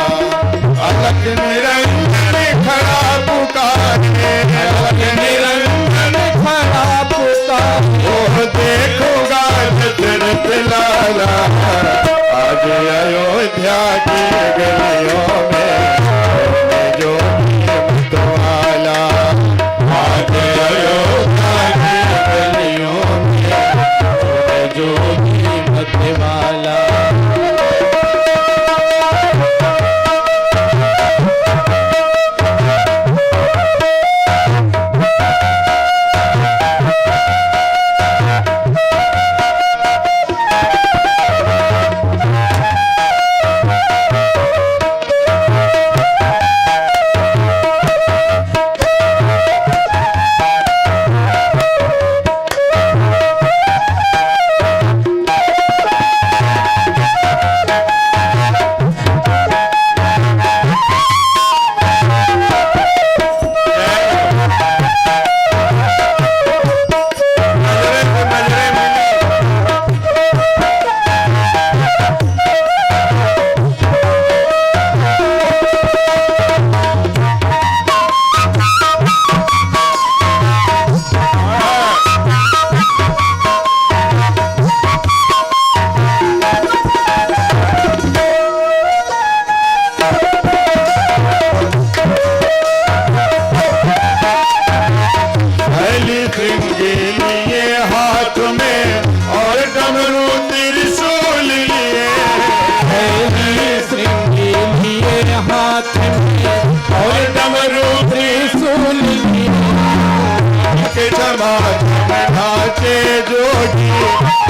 अलग निरंजन खड़ा पुकारे, अलग निरंजन खड़ा पुकारे, वो देखोगा दशरथ लाला। आज अयोध्या की गलियों में तुम जोगी मत वाला, आज अयोध्या की गलियों में तुम जोगी मत वाला।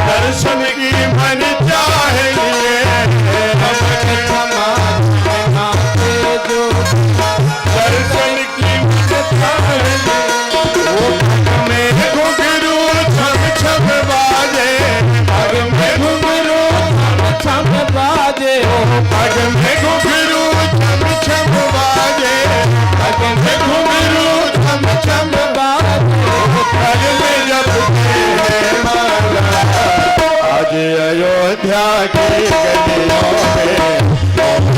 दर्शन की मन चाहिए, दर्शन की मन चाहिए। वो पग में घुंघरू छम छम बाजे, पग में घुंघरू छम छम बाजे, पग में घुंघरू छम छम बाजे, पग में घुंघरू छम छम बाजे, पग में जब माला। आज अयोध्या की गलियों में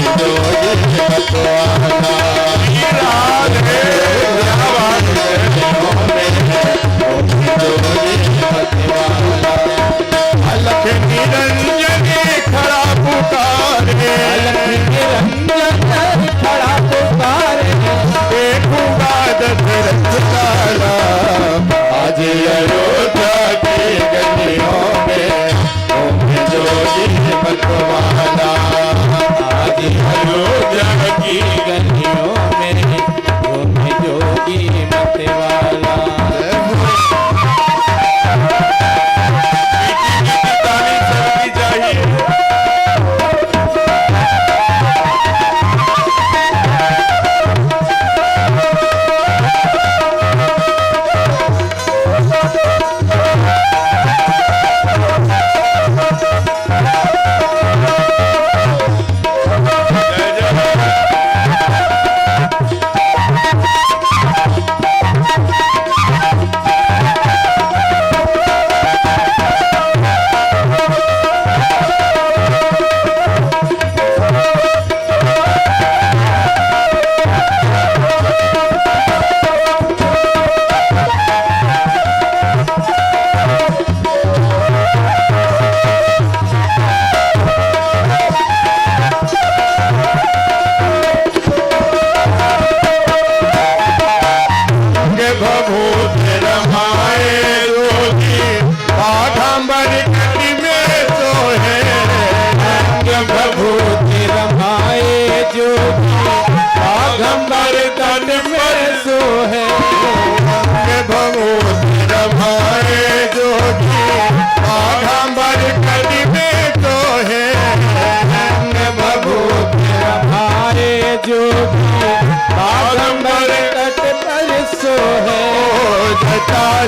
जोगी मत वाला, राधे गलियों में जोगी मत वाला। अलख निरंजन खड़ा पुकारे, अलख निरंजन खड़ा पुकारे, देखूंगा दशरथ लाला। आज अयोध्या की गलियों में जोगी मत वाला, आज अयोध्या की गलियों में जोगी मत वाला। ताली सबकी चाहिए।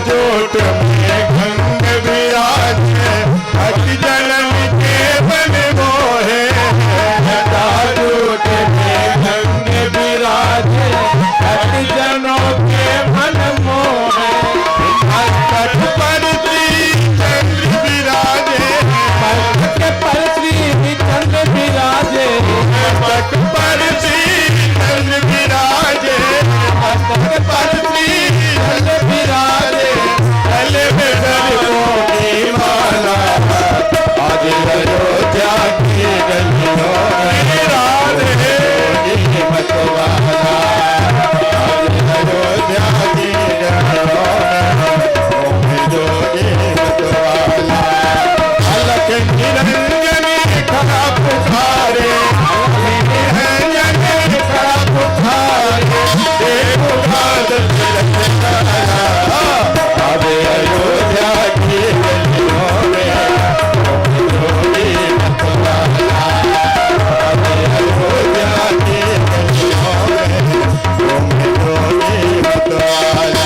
जोट में गंग विराजे भक्ति जनन के बन मोहे जटा जोट में गंग विराजे भक्त जनों के मन मोहे मस्तक पर चंद्र विराजे मस्तक पर श्री चंद्र विराजे मस्तक पर चंद्र विराजे मस्तक पर श्री चंद्र विराजे गले में सरसों की माला आज अयोध्या की गलियों में राधे मतवाला आज अयोध्या की गलियों में जोगी मतवाला अलख निरंजनी खड़ा पुकारे निरंजनी खड़ा पुकारे देखो बादल अब अयोध्या की गलियों में जोगी मतवाला अब अयोध्या की गलियों में जोगी मतवाला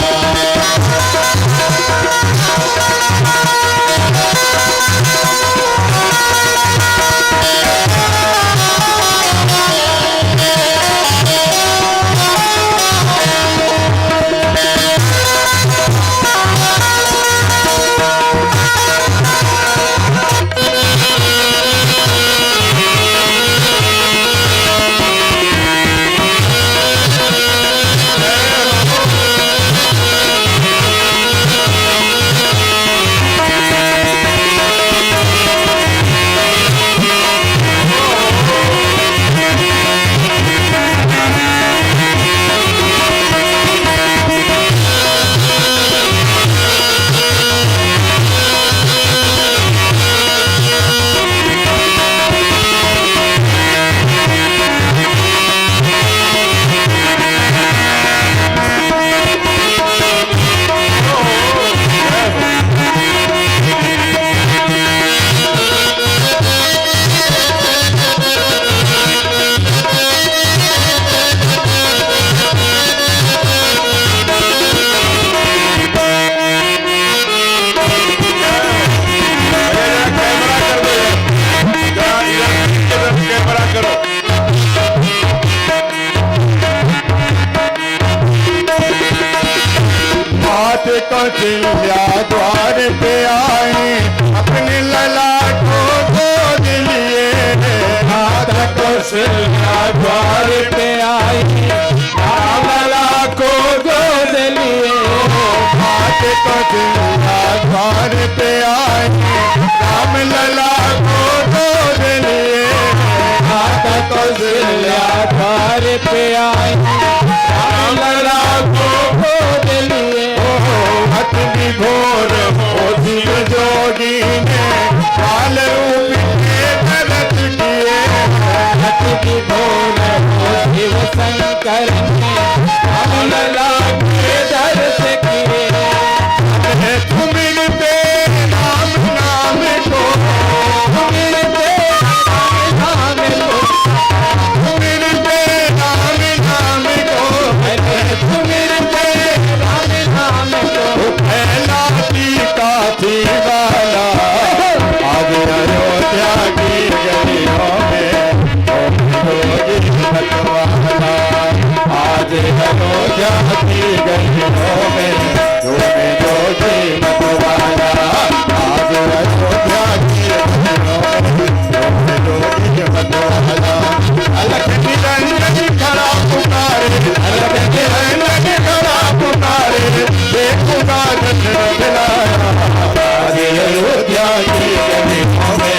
कौशल्या द्वार पे आई अपने ललाटों को दिलिए नाथ कौशल्या द्वार पे आई लला को गोद लिए नाथ कौशल्या द्वार पे आई राम लला को गोद लिए नाथ कौशल्या द्वार पे आई राम लला को गोद लिए हथ विभोर मोदी जोगी ने काल रूप के भरत किए हथ विभोर शिव शंकर ने राम लला के दर्श किए तुमिरते राम नाम को तुमिरते राम को तुमिरते राम नाम को तुमिरते राम नाम को फैला की काफी वाला आज अयोध्या की गलियों में जोगी मतवाला आज अयोध्या की गलियों में जोगी मतवाला आज अयोध्या की गलियों में जोगी मतवाला अलख निरंजन खड़ा पुकारे अलख निरंजन खड़ा पुकारे देखो बादल खिलाया आज अयोध्या की गलियों में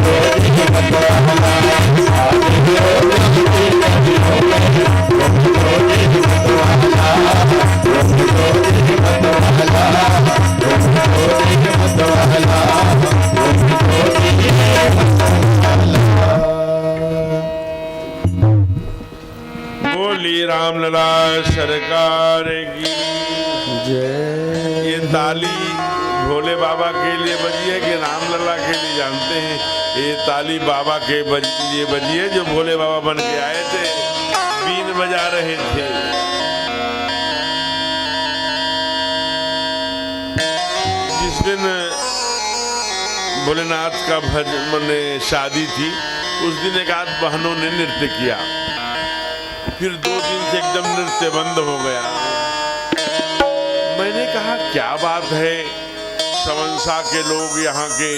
जोगी मतवाला आज अयोध्या की गलियों में जोगी मतवाला जोगी मतवाला जोगी मतवाला जोगी बोली रामलला सरकार की जय। ये ताली भोले बाबा के लिए बजी है कि रामलला के लिए जानते हैं? ये ताली बाबा के लिए बजी है जो भोले बाबा बन के आए थे, बीन बजा रहे थे। दिन भोलेनाथ का भजन में शादी थी, उस दिन एक आध बहनों ने नृत्य किया, फिर 2 दिन से एकदम नृत्य बंद हो गया। मैंने कहा क्या बात है, समंसा के लोग यहाँ के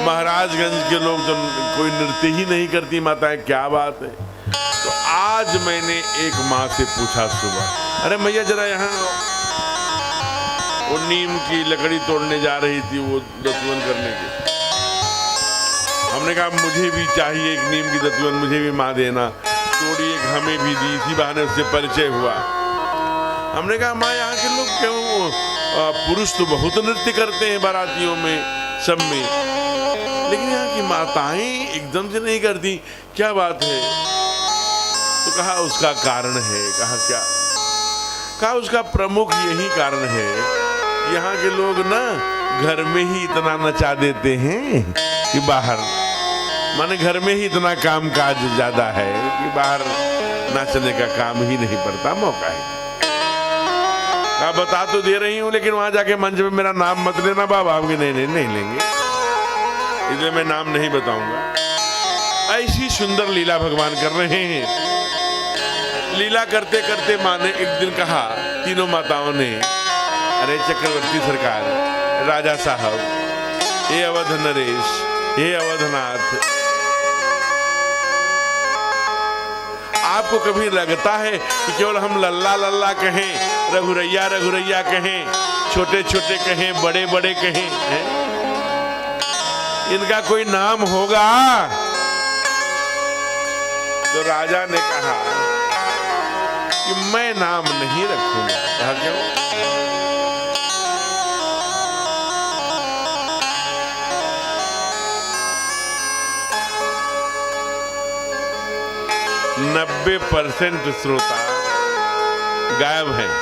महाराजगंज के लोग तो कोई नृत्य ही नहीं करती माताएं, क्या बात है। तो आज मैंने एक माँ से पूछा सुबह, अरे मैया जरा यहाँ, वो नीम की लकड़ी तोड़ने जा रही थी वो दतवन करने के। हमने कहा मुझे भी चाहिए एक नीम की दतवन, मुझे भी माँ देना। तोड़ी एक हमें भी दी, इसी बहाने उससे परिचय हुआ। हमने कहा माँ यहाँ के लोग क्यों, पुरुष तो बहुत नृत्य करते हैं बारातियों में सब में, लेकिन यहाँ की माताएं एकदम से नहीं करती, क्या बात है। तो कहा उसका कारण है। कहा क्या? कहा उसका प्रमुख यही कारण है, यहाँ के लोग ना घर में ही इतना नचा देते हैं कि बाहर, माने घर में ही इतना काम काज ज्यादा है कि बाहर नाचने का काम ही नहीं पड़ता, मौका है। कहा बता तो दे रही हूँ, लेकिन वहां जाके मंच में मेरा नाम मत लेना बाबा। आपके नहीं लेंगे, इसलिए मैं नाम नहीं बताऊंगा। ऐसी सुंदर लीला भगवान कर रहे हैं। लीला करते करते माँ ने एक दिन कहा, तीनों माताओं ने, अरे चक्रवर्ती सरकार, राजा साहब, हे अवध नरेश, हे अवधनाथ, आपको कभी लगता है कि केवल हम लल्ला लल्ला कहें, रघुरैया रघुरैया कहें, छोटे छोटे कहें, बड़े बड़े कहें, हैं? इनका कोई नाम होगा? तो राजा ने कहा कि मैं नाम नहीं रखूंगा। कहा क्यों? नब्बे 90% श्रोता गायब हैं।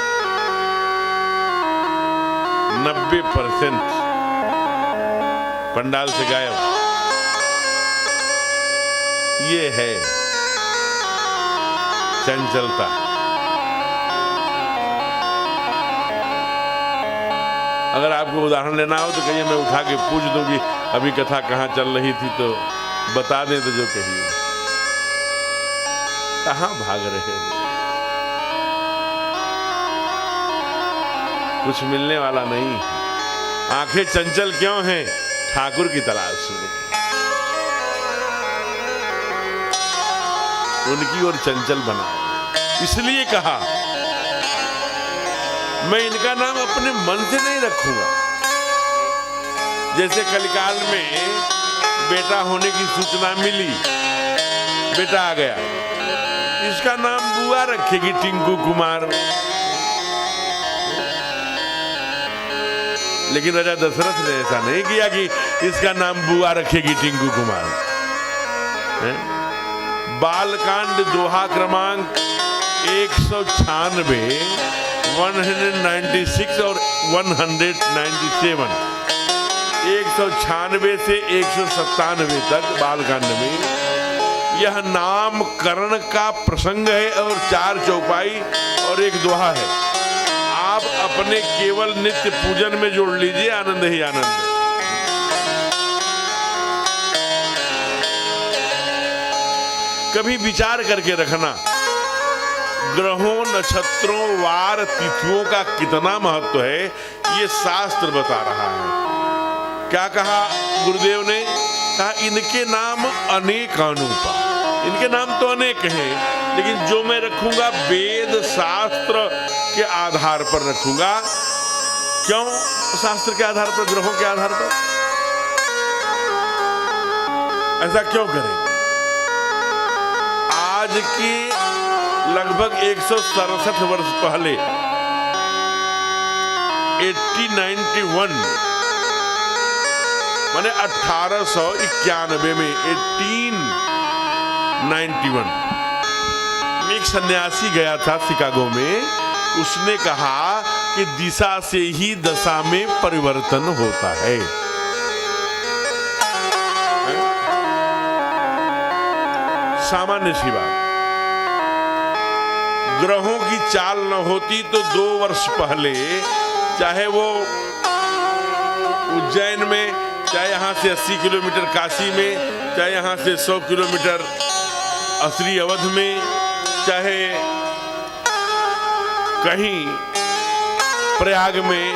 90% पंडाल से गायब। ये है चंचलता। अगर आपको उदाहरण लेना हो तो कहिए, मैं उठा के पूछ दूंगी अभी कथा कहाँ चल रही थी तो बता दें, तो जो कहिए। कहाँ भाग रहे हो? कुछ मिलने वाला नहीं। आंखें चंचल क्यों हैं? ठाकुर की तलाश में, उनकी ओर चंचल बना। इसलिए कहा मैं इनका नाम अपने मन से नहीं रखूंगा। जैसे कलिकाल में बेटा होने की सूचना मिली, बेटा आ गया, इसका नाम बुआ रखेगी टिंकू कुमार। लेकिन राजा दशरथ ने ऐसा नहीं किया कि इसका नाम बुआ रखेगी टिंकू कुमार। बालकांड दोहा क्रमांक 196, 196 और 197, 196 से 197 तक बालकांड में यह नामकरण का प्रसंग है और 4 चौपाई और एक दोहा है। आप अपने केवल नित्य पूजन में जोड़ लीजिए, आनंद ही आनंद। कभी विचार करके रखना, ग्रहों, नक्षत्रों, वार, तिथियों का कितना महत्व है, ये शास्त्र बता रहा है। क्या कहा गुरुदेव ने? कहा इनके नाम अनेक अनुपा। इनके नाम तो अनेक हैं, लेकिन जो मैं रखूंगा वेद शास्त्र के आधार पर रखूंगा। क्यों शास्त्र के आधार पर, ग्रहों के आधार पर? ऐसा क्यों करें? आज की लगभग 167 वर्ष पहले 1891 माने 1891 में 1891 में एक सन्यासी गया था शिकागो में। उसने कहा कि दिशा से ही दशा में परिवर्तन होता है। सामान्य सी बात। ग्रहों की चाल न होती तो 2 वर्ष पहले, चाहे वो उज्जैन में, चाहे यहाँ से 80 किलोमीटर काशी में, चाहे यहाँ से 100 किलोमीटर असली अवध में, चाहे कहीं प्रयाग में,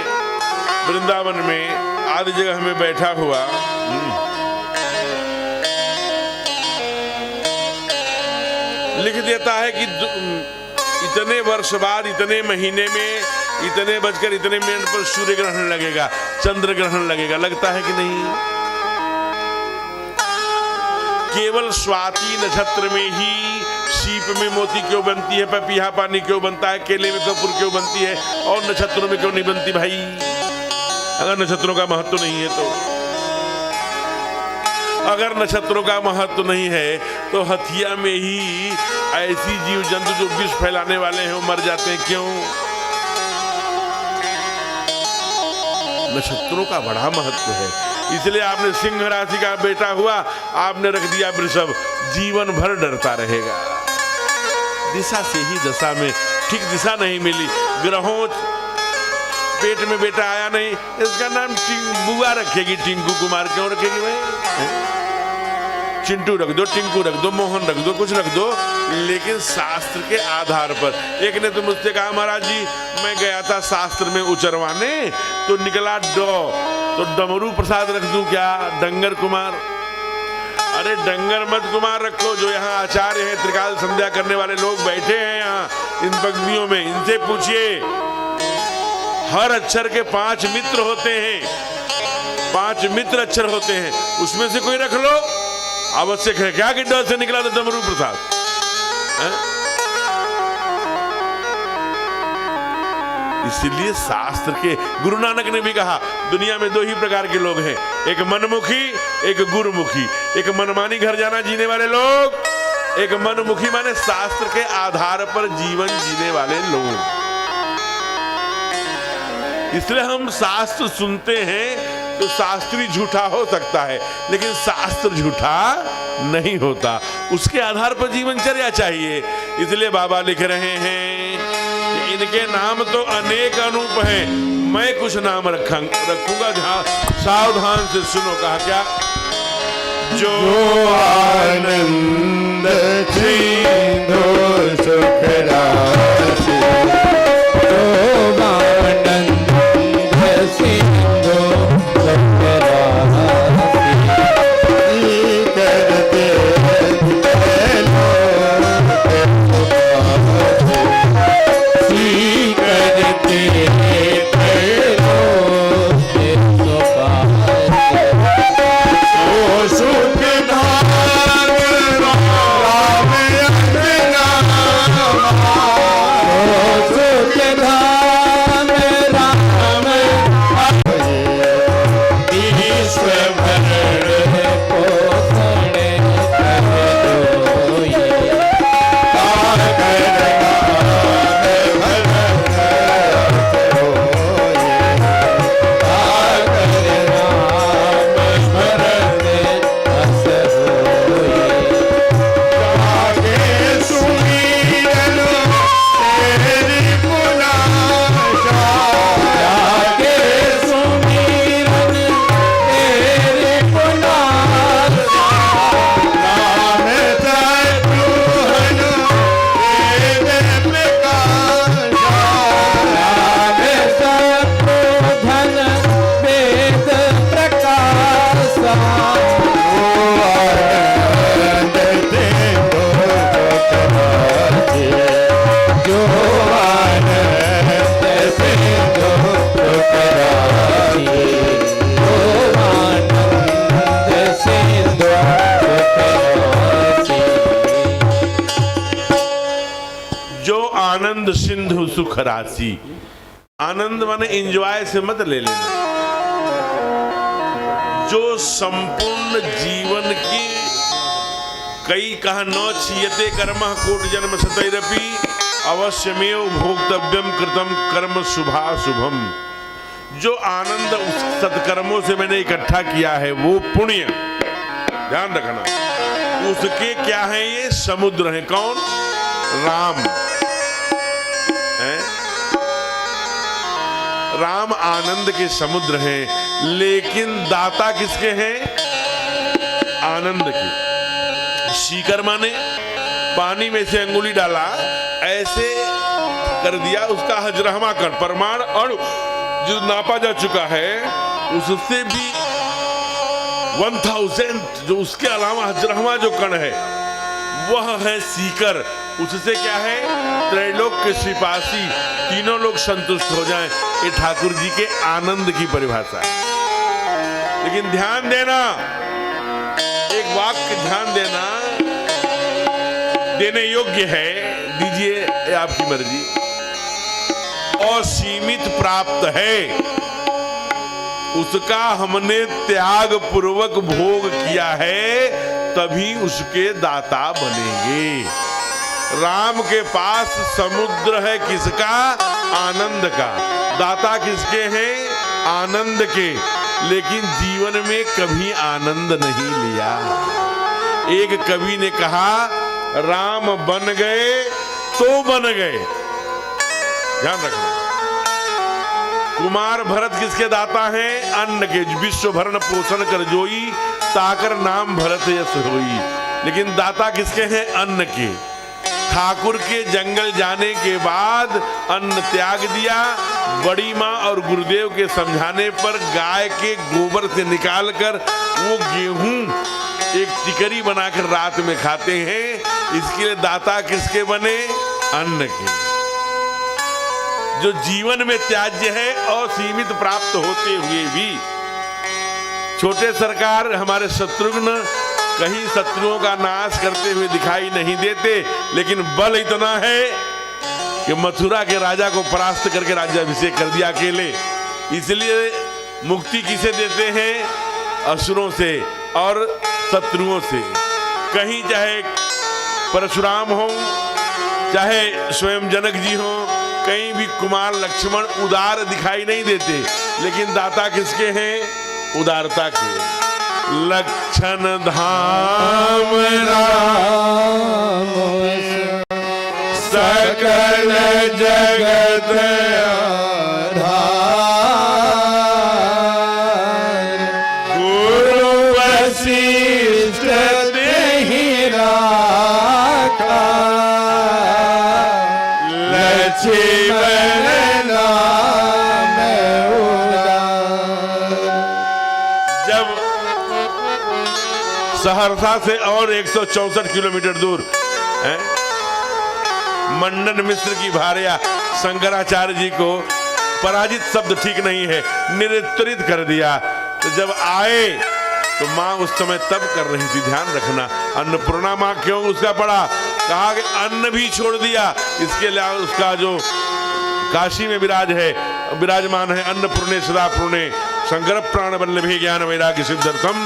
वृंदावन में, आदि जगह में बैठा हुआ लिख देता है कि इतने वर्ष बाद, इतने महीने में, इतने बजकर इतने मिनट पर सूर्य ग्रहण लगेगा, चंद्र ग्रहण लगेगा। लगता है कि नहीं? केवल स्वाति नक्षत्र में ही सीप में मोती क्यों बनती है, पपीहा पानी क्यों बनता है, केले में कपूर क्यों बनती है, और नक्षत्रों में क्यों नहीं बनती भाई? अगर नक्षत्रों का महत्व नहीं है तो, अगर नक्षत्रों का महत्व नहीं है तो हथिया में ही ऐसी जीव जंतु जो विष फैलाने वाले हैं वो मर जाते हैं। क्यों? नक्षत्रों का बड़ा महत्व है। इसलिए आपने सिंह राशि का बेटा हुआ, आपने रख दिया वृषभ, जीवन भर डरता रहेगा। दिशा से ही दशा में ठीक दिशा नहीं मिली, ग्रहों पेट में बेटा आया नहीं, इसका नाम बुआ रखेगी, टिंकू कुमार क्यों रखेगी भाई? चिंटू रख दो, टिंकू रख दो, मोहन रख दो, कुछ रख दो, लेकिन शास्त्र के आधार पर। एक ने तो मुझसे कहा, महाराज जी मैं गया था शास्त्र में उचरवाने तो निकला डो, तो डमरू प्रसाद रख दूं क्या? डंगर कुमार? अरे डंगर मत कुमार रखो। जो यहाँ आचार्य है, त्रिकाल संध्या करने वाले लोग बैठे हैं यहाँ इन पंक्तियों में, इनसे पूछिए, हर अक्षर के 5 मित्र होते हैं, 5 मित्र अक्षर होते हैं, उसमें से कोई रख लो। आवश्यक है क्या कि डर से निकला तो डमरू प्रसाद? इसीलिए शास्त्र के, गुरु नानक ने भी कहा दुनिया में 2 ही प्रकार के लोग हैं, एक मनमुखी, एक गुरुमुखी। एक मनमानी घर जाना जीने वाले लोग, एक मनमुखी माने शास्त्र के आधार पर जीवन जीने वाले लोग। इसलिए हम शास्त्र सुनते हैं तो शास्त्री झूठा हो सकता है, लेकिन शास्त्र झूठा नहीं होता, उसके आधार पर जीवनचर्या चाहिए। इसलिए बाबा लिख रहे हैं कि इनके नाम तो अनेक अनूप हैं, मैं कुछ नाम रखूंगा, सावधान से सुनो। कहा क्या? जो आनंद सिंधु सुख राशि, जो आनंद सिंधु सुख राशि, करते आनंद सिंधु सुख राशि। आनंद माने एंजॉय से मत ले लेना, जो संपूर्ण जीवन की कई कहा न क्षीयते कर्मः कोटि जन्म शतैरपि अवश्यमेव भोक्तव्यम कृतम कर्म शुभाशुभम। जो आनंद उस सत्कर्मों से मैंने इकट्ठा किया है वो पुण्य, ध्यान रखना, उसके क्या है? ये समुद्र है। कौन? राम। राम आनंद के समुद्र हैं, लेकिन दाता किसके हैं? आनंद के। शीकर्मा ने पानी में से अंगुली डाला, ऐसे कर दिया, उसका हजरहमा कण, परमाणु अणु जो नापा जा चुका है, उससे भी 1000 जो उसके अलावा हजरहमा जो कण है वह है सीकर। उससे क्या है? त्रैलोक के सिपासी, तीनों लोग संतुष्ट हो जाएं। ये ठाकुर जी के आनंद की परिभाषा है। लेकिन ध्यान देना, एक वाक्य ध्यान देना, देने योग्य है, दीजिए आपकी मर्जी। असीमित प्राप्त है, उसका हमने त्याग पूर्वक भोग किया है, तभी उसके दाता बनेंगे। राम के पास समुद्र है किसका? आनंद का। दाता किसके हैं? आनंद के। लेकिन जीवन में कभी आनंद नहीं लिया। एक कवि ने कहा, राम बन गए तो बन गए। ध्यान रखना। कुमार भरत किसके दाता हैं? अन्न के। विश्व भरण पोषण कर जोई, ताकर नाम भरत यश होई। लेकिन दाता किसके हैं? अन्न के। ठाकुर के जंगल जाने के बाद अन्न त्याग दिया। बड़ी माँ और गुरुदेव के समझाने पर गाय के गोबर से निकालकर वो गेहूं एक टिकरी बनाकर रात में खाते हैं। इसके लिए दाता किसके बने? अन्न के। जो जीवन में त्याज्य है, असीमित प्राप्त होते हुए भी। छोटे सरकार हमारे शत्रुघ्न कहीं शत्रुओं का नाश करते हुए दिखाई नहीं देते, लेकिन बल इतना है कि मथुरा के राजा को परास्त करके राज्याभिषेक कर दिया अकेले। इसलिए मुक्ति किसे देते हैं? असुरों से और शत्रुओं से। कहीं चाहे परशुराम हो, चाहे स्वयं जनक जी हो, कहीं भी कुमार लक्ष्मण उदार दिखाई नहीं देते, लेकिन दाता किसके हैं? उदारता के। लक्षण धाम राम सकल जगत आधार, गुरु वशिष्ठ देहि राखा, लक्ष्मण नाम उदार। जब सहरसा से और 164 किलोमीटर दूर है, मंडन मिश्र की भार्या शंकराचार्य जी को पराजित शब्द ठीक नहीं है, निरुत्तरित कर दिया। तो जब आए तो माँ उस समय तब कर रही थी, ध्यान रखना। अन्नपूर्णा माँ क्यों उसका पड़ा? कहा कि अन्न भी छोड़ दिया। इसके लिए उसका जो काशी में विराजमान है, अन्नपूर्णे सदा पूर्णे शंकर प्राण वल्लभे ज्ञान वैराग्य सिद्धर्थम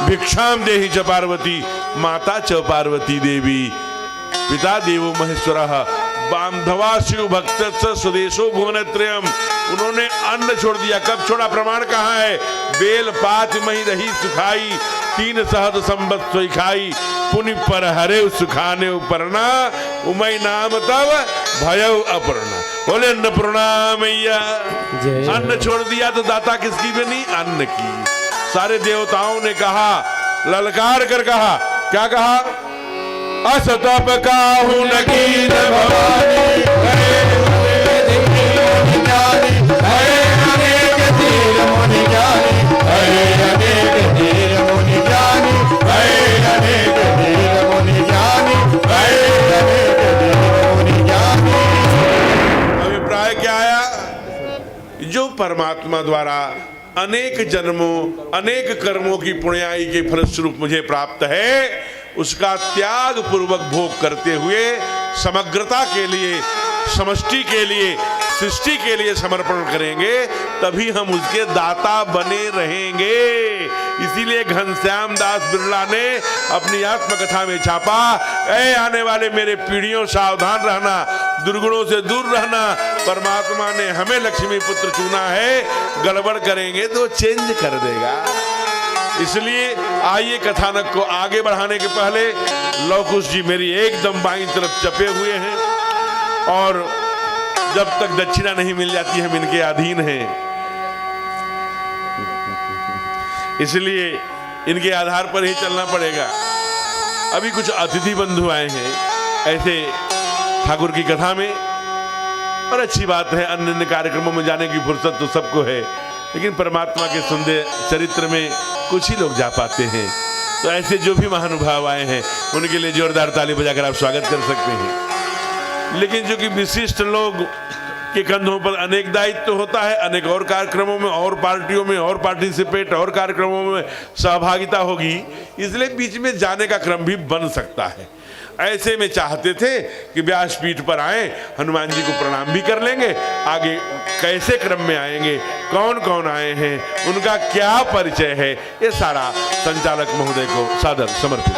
भिक्षाम देहि च पार्वती माता च पार्वती देवी पिता देवो महेश्वरः बांधवा शिव भक्त स्वदेशो भुवनत्रयम्। उन्होंने अन्न छोड़ दिया। कब छोड़ा? प्रमाण कहाँ है? बेल पात मही रही सुखाई, 3 सहद संबत सोई खाई, पुनि पर हरे सुखाने उपरना, उमय नाम तब भयउ अपर्णा। बोले अन्नपूर्णा मैया। अन्न छोड़ दिया तो दाता किसकी बनी? अन्न की। सारे देवताओं ने कहा, ललकार कर कहा, क्या कहा? असतप काहू नकीर भवानी, अभिप्राय क्या आया? जो परमात्मा द्वारा अनेक जन्मों अनेक कर्मों की पुण्याई के फलस्वरूप मुझे प्राप्त है, उसका त्याग पूर्वक भोग करते हुए समग्रता के लिए, समष्टि के लिए, सृष्टि के लिए समर्पण करेंगे, तभी हम उसके दाता बने रहेंगे। इसीलिए घनश्याम दास बिरला ने अपनी आत्मकथा में छापा, ऐ आने वाले मेरे पीढ़ियों सावधान रहना, दुर्गुणों से दूर रहना। परमात्मा ने हमें लक्ष्मी पुत्र चुना है, गड़बड़ करेंगे तो चेंज कर देगा। इसलिए आइए कथानक को आगे बढ़ाने के पहले लव कुश जी मेरी एकदम बाईं तरफ चपे हुए हैं और जब तक दक्षिणा नहीं मिल जाती हम इनके अधीन हैं, इसलिए इनके आधार पर ही चलना पड़ेगा। अभी कुछ अतिथि बंधु आए हैं ऐसे ठाकुर की कथा में, और अच्छी बात है, अन्य अन्य कार्यक्रमों में जाने की फुर्सत तो सबको है, लेकिन परमात्मा के सुंदर चरित्र में कुछ ही लोग जा पाते हैं। तो ऐसे जो भी महानुभाव आए हैं उनके लिए जोरदार ताली बजाकर आप स्वागत कर सकते हैं। लेकिन जो कि विशिष्ट लोग के कंधों पर अनेक दायित्व होता है, अनेक और कार्यक्रमों में और पार्टियों में और पार्टिसिपेट और कार्यक्रमों में सहभागिता होगी, इसलिए बीच में जाने का क्रम भी बन सकता है। ऐसे में चाहते थे कि व्यासपीठ पर आए, हनुमान जी को प्रणाम भी कर लेंगे, आगे कैसे क्रम में आएंगे, कौन कौन आए हैं, उनका क्या परिचय है, ये सारा संचालक महोदय को सादर समर्पित।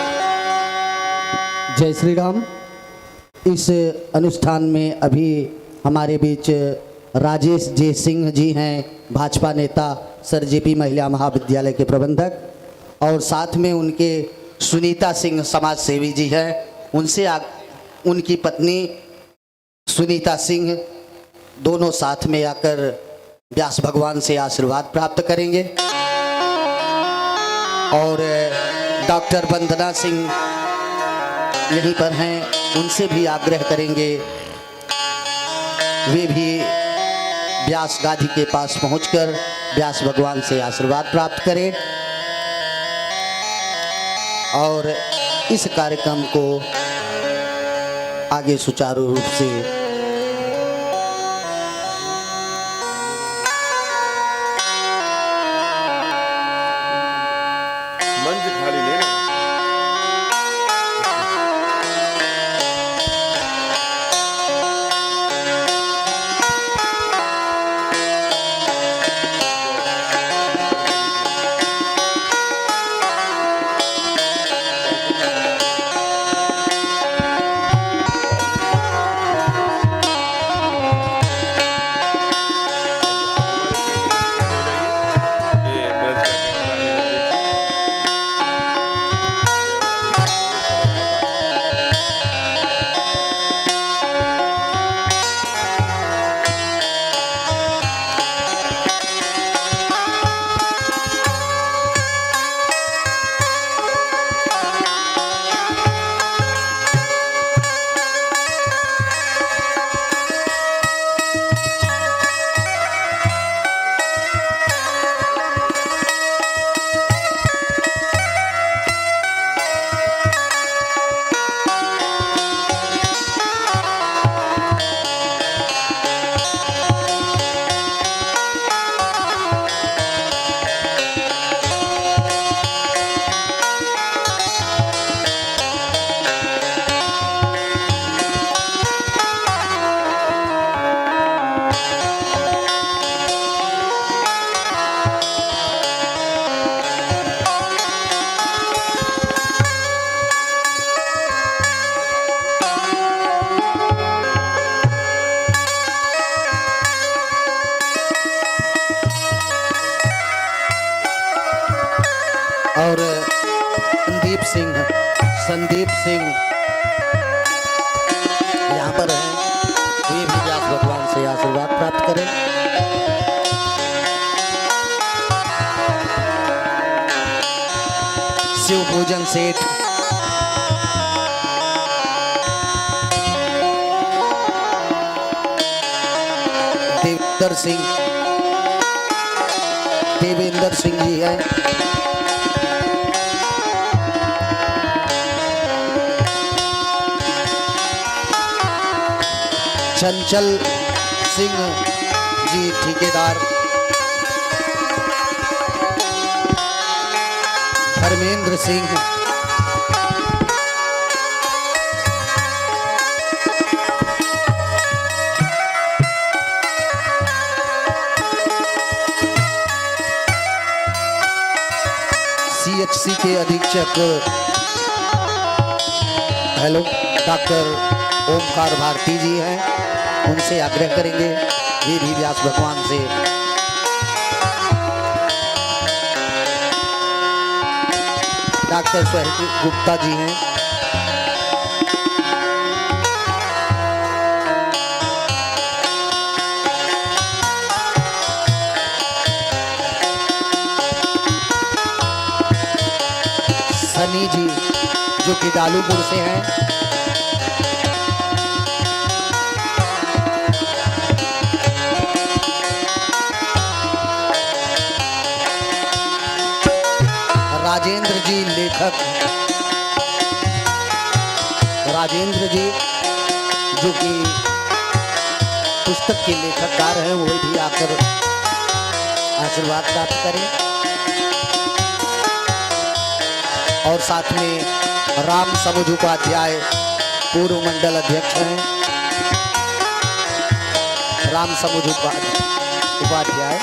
जय श्री राम। इस अनुष्ठान में अभी हमारे बीच राजेश जे सिंह जी हैं, भाजपा नेता, सर जेपी महिला महाविद्यालय के प्रबंधक, और साथ में उनके सुनीता सिंह समाज सेवी जी हैं, उनसे उनकी पत्नी सुनीता सिंह, दोनों साथ में आकर व्यास भगवान से आशीर्वाद प्राप्त करेंगे। और डॉक्टर वंदना सिंह यहीं पर हैं, उनसे भी आग्रह करेंगे वे भी व्यास गादी के पास पहुंचकर व्यास भगवान से आशीर्वाद प्राप्त करें और इस कार्यक्रम को आगे सुचारू रूप से मंच खाली नहीं ना। और संदीप सिंह यहाँ पर हैं, वे भी व्यास भगवान से आशीर्वाद प्राप्त करें। शिव पूजन सेठ, देवेंद्र सिंह जी हैं, चंचल सिंह जी ठेकेदार, धर्मेंद्र सिंह, CHC के अधीक्षक डॉक्टर ओमकार भारती जी हैं, उनसे आग्रह करेंगे वे भी व्यास भगवान से डॉक्टर सुहेल गुप्ता जी हैं, हनी जी जो कि डालूपुर से हैं। राजेंद्र जी लेखक, राजेंद्र जी जो कि पुस्तक के लेखककार हैं, वो भी आकर आशीर्वाद प्राप्त करें। और साथ में राम समुझ उपाध्याय पूर्व मंडल अध्यक्ष हैं, राम समुझ उपाध्याय।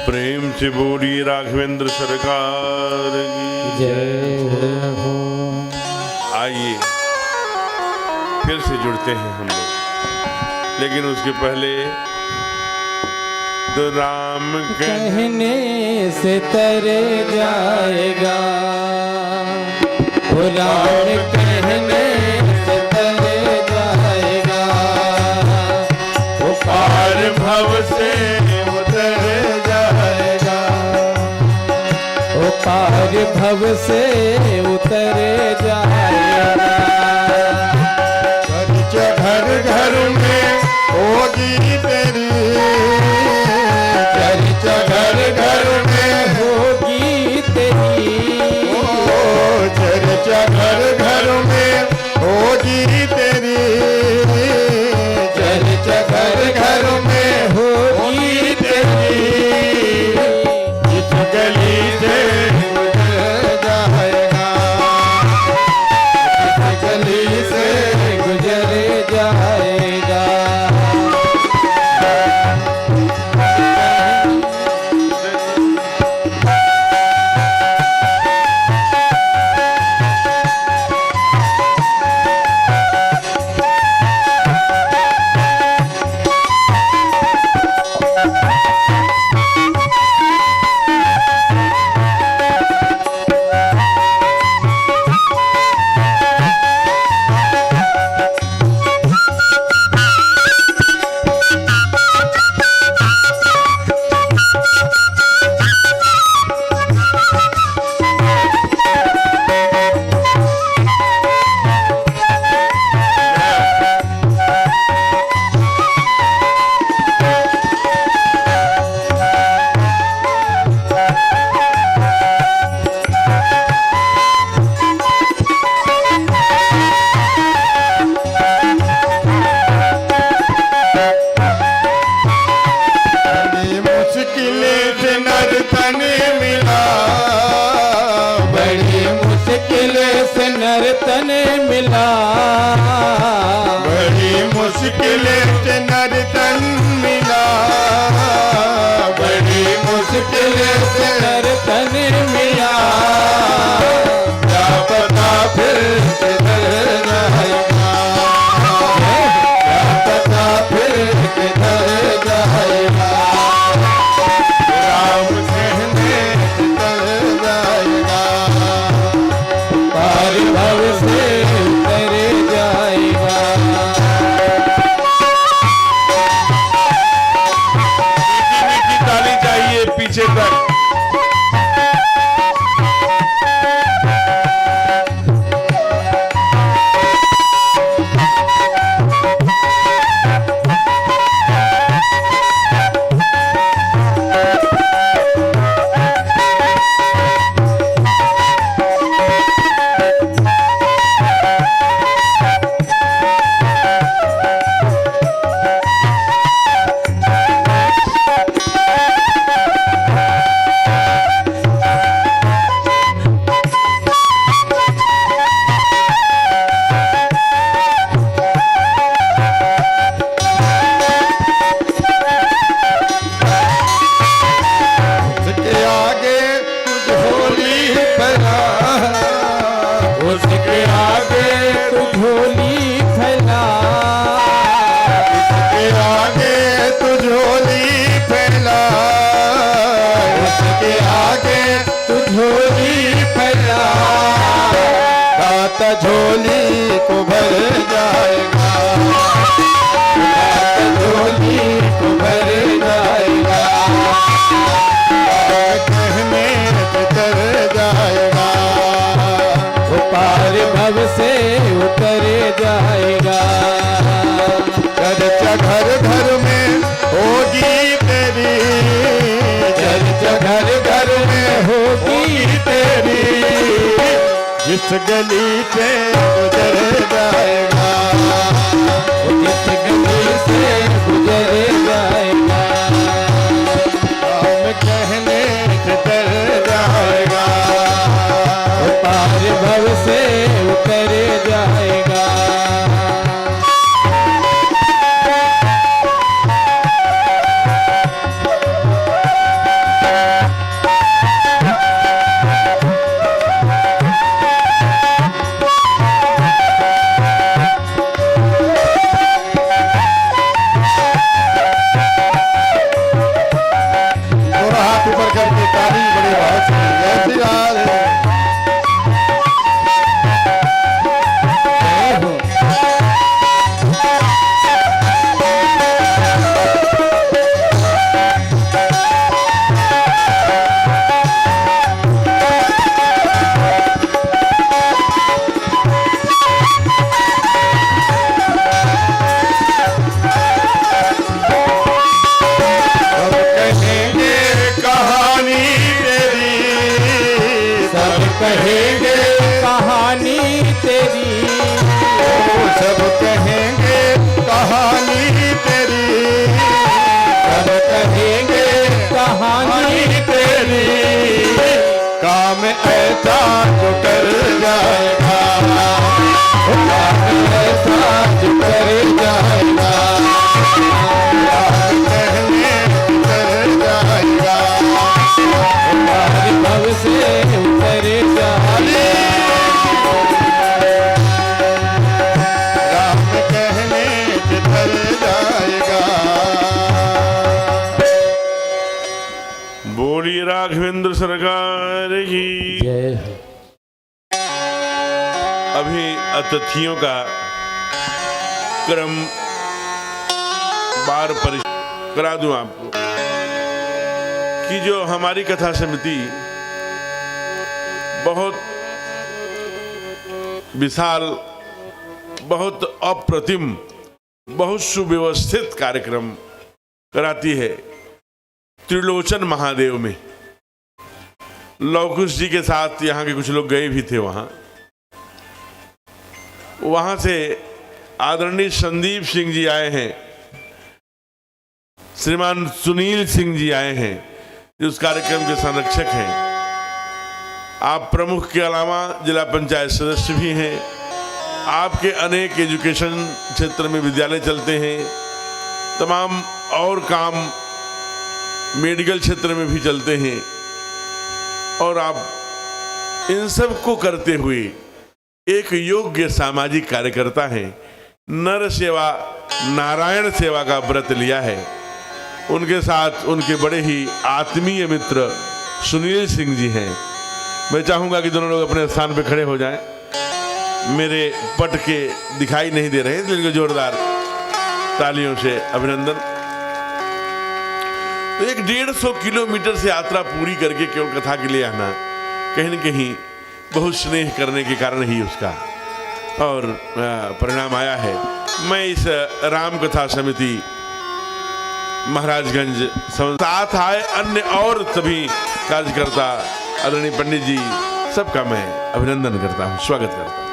प्रेम से बोली राघवेंद्र सरकार की जय हो। आइए फिर से जुड़ते हैं हम लोग, लेकिन उसके पहले तो राम कहने से तरे जाएगा, वो राम कहने से तरे जाएगा, वो पार भव से उतर जाएगा, वो पार भव से उतर जाएगा। घर घर में होगी तेरी चर्चा, घर घर में होगी तेरी चर्चा, घर घर में होगी तेरी चर्चा, घर घर में होगी तेरी। इस गली से गुजर जाएगा, इस गली से गुजर जाएगा। मुश्किल से नर्तन मिला, बड़ी मुश्किल से नर्तन मिला, क्या पता फिर किधर जाएगा, क्या पता फिर किधर जाएगा, राम कहने किधर जाएगा, पार भव से उतर जाएगा। की ताली चाहिए पीछे तक। उसके आगे तू झोली फैला, उसके आगे तू झोली फैला, उसके आगे तू झोली फैला, दाता झोली को भर जाएगा, दाता झोली को भर जाएगा, कहने किधर जाएगा, पार भव से उतर जाएगा। चर्चा घर घर में होगी तेरी, चर्चा घर घर में होगी तेरी, जिस गली से गुजर जाएगा, जिस गली से गुजर जाएगा, हम कहने किधर जाएगा, पार भव से उतर जाएगा। थोड़ा हाथ ऊपर करके ताली बड़े भाव से जय श्री राधे। सब कहेंगे कहानी तेरी, सब कहेंगे कहानी तेरी, सब कहेंगे कहानी तेरी, सब कहेंगे कहानी तेरी, काम ऐसा जो कर जाएगा, काम ऐसा जो कर जाएगा, काम कहने कर जाएगा, पार भव से उतर जाएगा। राम कहने किधर जाएगा। बोलिए राघवेंद्र सरकार की। जय हो। अभी अतिथियों का क्रम बार करा दूं आपको कि जो हमारी कथा समिति बहुत विशाल, बहुत अप्रतिम, बहुत सुव्यवस्थित कार्यक्रम कराती है त्रिलोचन महादेव में। लवकुश जी के साथ यहाँ के कुछ लोग गए भी थे वहाँ से आदरणीय संदीप सिंह जी आए हैं, श्रीमान सुनील सिंह जी आए हैं जो उस कार्यक्रम के संरक्षक हैं। आप प्रमुख के अलावा जिला पंचायत सदस्य भी हैं, आपके अनेक एजुकेशन क्षेत्र में विद्यालय चलते हैं, तमाम और काम मेडिकल क्षेत्र में भी चलते हैं, और आप इन सब को करते हुए एक योग्य सामाजिक कार्यकर्ता हैं। नर सेवा नारायण सेवा का व्रत लिया है। उनके साथ उनके बड़े ही आत्मीय मित्र सुनील सिंह जी हैं। मैं चाहूंगा कि दोनों लोग अपने स्थान पर खड़े हो जाएं। मेरे पट के दिखाई नहीं दे रहे, लेकिन जोरदार तालियों से अभिनंदन। तो एक 150 किलोमीटर से यात्रा पूरी करके केवल कथा के लिए आना कहीं न कहीं बहुत स्नेह करने के कारण ही उसका और परिणाम आया है। मैं इस राम कथा समिति महाराजगंज साथ आए अन्य और सभी कार्यकर्ता आदरणीय पंडित जी सबका मैं अभिनंदन करता हूं, स्वागत करता हूं।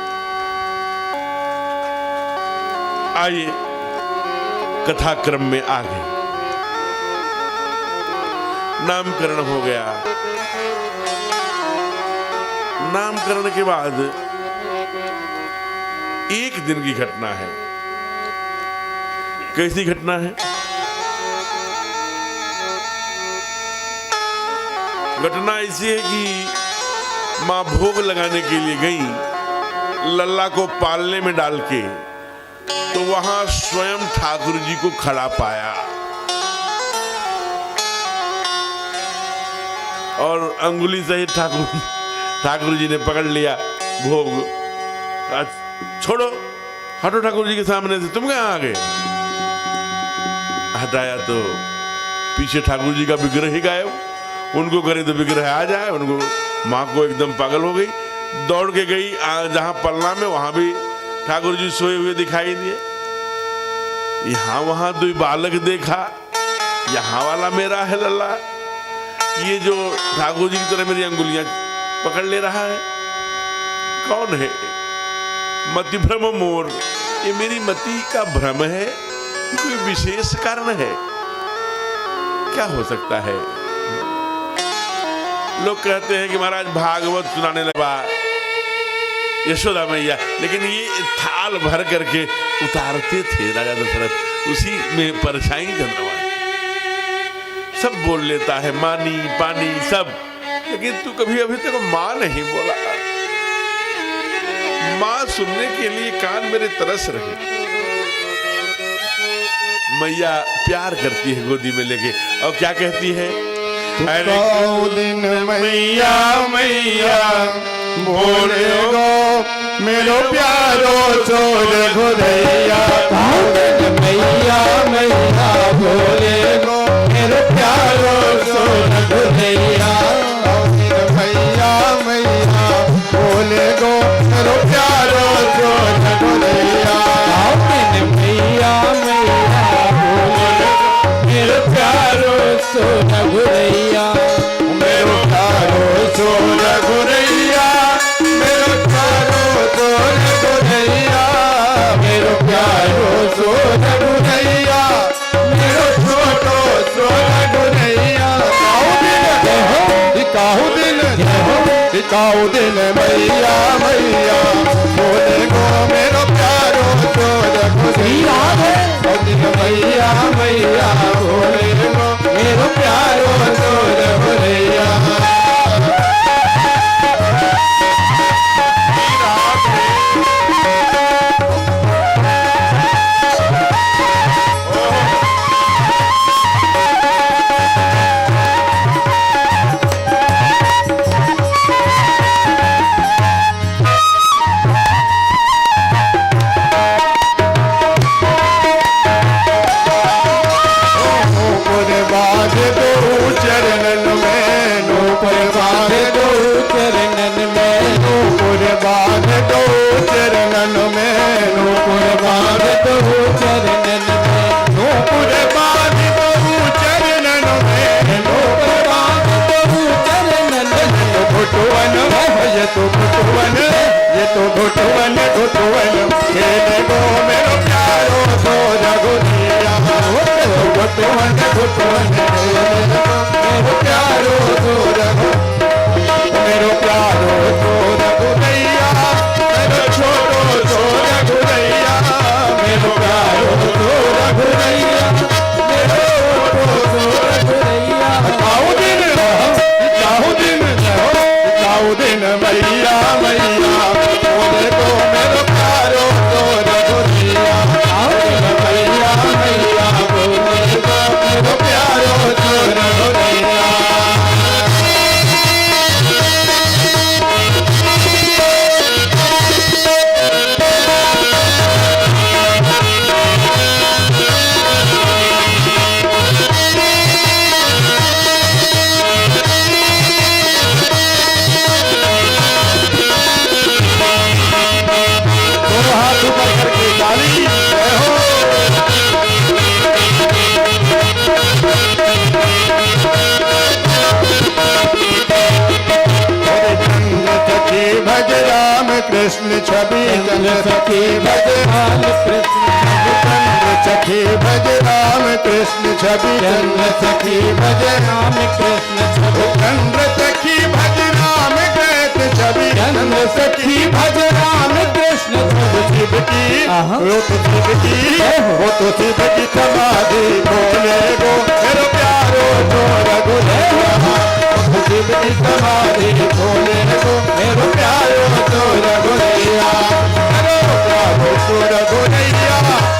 आइए कथा क्रम में आगे। नामकरण हो गया। नामकरण के बाद एक दिन की घटना है। कैसी घटना है? घटना ऐसी है कि मां भोग लगाने के लिए गई, लल्ला को पालने में डाल के, तो वहां स्वयं ठाकुर जी को खड़ा पाया और अंगुली सहित ठाकुर जी ने पकड़ लिया भोग। छोड़ो, हटो ठाकुर जी के सामने से, तुम कहां आ गए? हटाया तो पीछे ठाकुर जी का विग्रह ही गायब। उनको करे तो विग्रह आ जाए। उनको माँ को एकदम पागल हो गई, दौड़ के गई जहां पलना में, वहां भी ठाकुर जी सोए हुए दिखाई दिए। यहां वहां दो बालक देखा, यहां वाला मेरा है लल्ला, ये जो ठाकुर जी की तरह मेरी अंगुलियां पकड़ ले रहा है, कौन है? मति भ्रम मोर, ये मेरी मति का भ्रम है, कोई विशेष कारण है? क्या हो सकता है? लोग कहते हैं कि महाराज भागवत सुनाने लगा यशोदा मैया, लेकिन ये थाल भर करके उतारते थे राजा दशरथ, उसी में परछाई चंद्रमा सब बोल लेता है, मानी पानी सब, लेकिन तू कभी अभी तक मां नहीं बोला। मां सुनने के लिए कान मेरे तरस रहे। मैया प्यार करती है गोदी में लेके, और क्या कहती है? अरे दिन मैया मैया बोले गो मेरो प्यारो छोड़ घुरैया। मैया मैया बोले गो मेरो प्यारो छोड़ घुरैया। मैया मैया बोले गो मेरो प्यारो छोड़ घुरैया। मैया मैया बोले मेरो प्यारो छोड़ घुरैया। मेरो प्यारो छोड़ घुरैया, मेरो प्यारो छोड़ घुरैया, मेरो प्यारो छोड़ घुरैया, मेरो छोटो छोड़ घुरैया। काऊ दिन मैया मैया बोले गो मेरो प्यारो छोड़ घुरैया। मैया मैया बोले गो मेरो प्यारो छोड़ घुरैया। ये तो घुटवन घुटवन खेले गो मेरो प्यारो छोड़ घुरैया। घुटवन घुटवन खेले गो मेरो प्यारो छोड़ मेरो प्यारो छोड़ घुरैया। मेरो छोटो छोड़ कृष्ण छवि चंद्र सखी भज राम कृष्ण चंद्र सखी भज राम कृष्ण छवि चंद्र सखी भज राम कृष्ण छवि चंद्र सखी भज राम कृष्ण छवि चंद्र सखी भज राम कृष्ण छवि शिव की वो तो शिव की वो तो शिव की समाधि बोले गो मेरो प्यारो तो रघुनैया शिव की समाधि बोले गो मेरो प्यारो तो रघुनैया मेरो प्यारो तो रघुनैया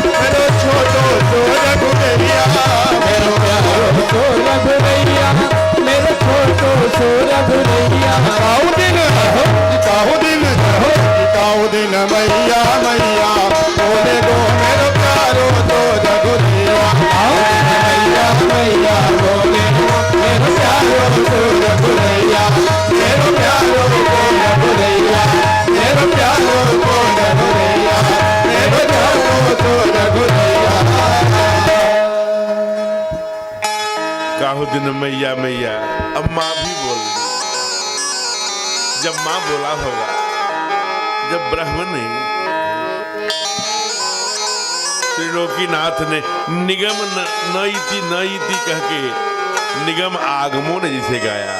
मेरो छोटो तो रघुनैया मेरो प्यारो तो रघुनैया मेरो छोटो सो रघुनैया काऊ दिन मैया मैया बोले गो मेरो प्यारो तो रघुनैया मैया मैया बोले मेरो प्यारो तो रघुनैया मेरो प्यारो तो रघुनैया मेरो प्यारो तो रघुनैया मेरो प्यारो तो रघुनैया काहू दिन मैया मैया। अब माँ भी बोल रही। जब माँ बोला होगा, जब ब्रह्म ने त्रिलोकीनाथ ने निगम न इति कह के निगम आगमों ने जिसे गाया,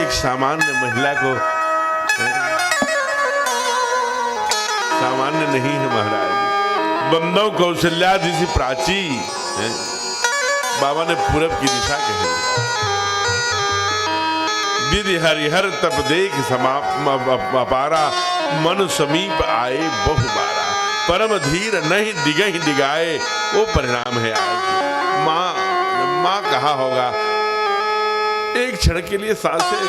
एक सामान्य महिला को सामान्य नहीं है महाराज। बंदों कौशल्या जैसी प्राची है? बाबा ने पूरब की दिशा कही। विधि हरिहर तप देख अपारा मन समीप आए बहु बारा परम धीर नहीं दिगहि दिगाए वो परिणाम है आज। माँ कहा होगा एक क्षण के लिए सांसें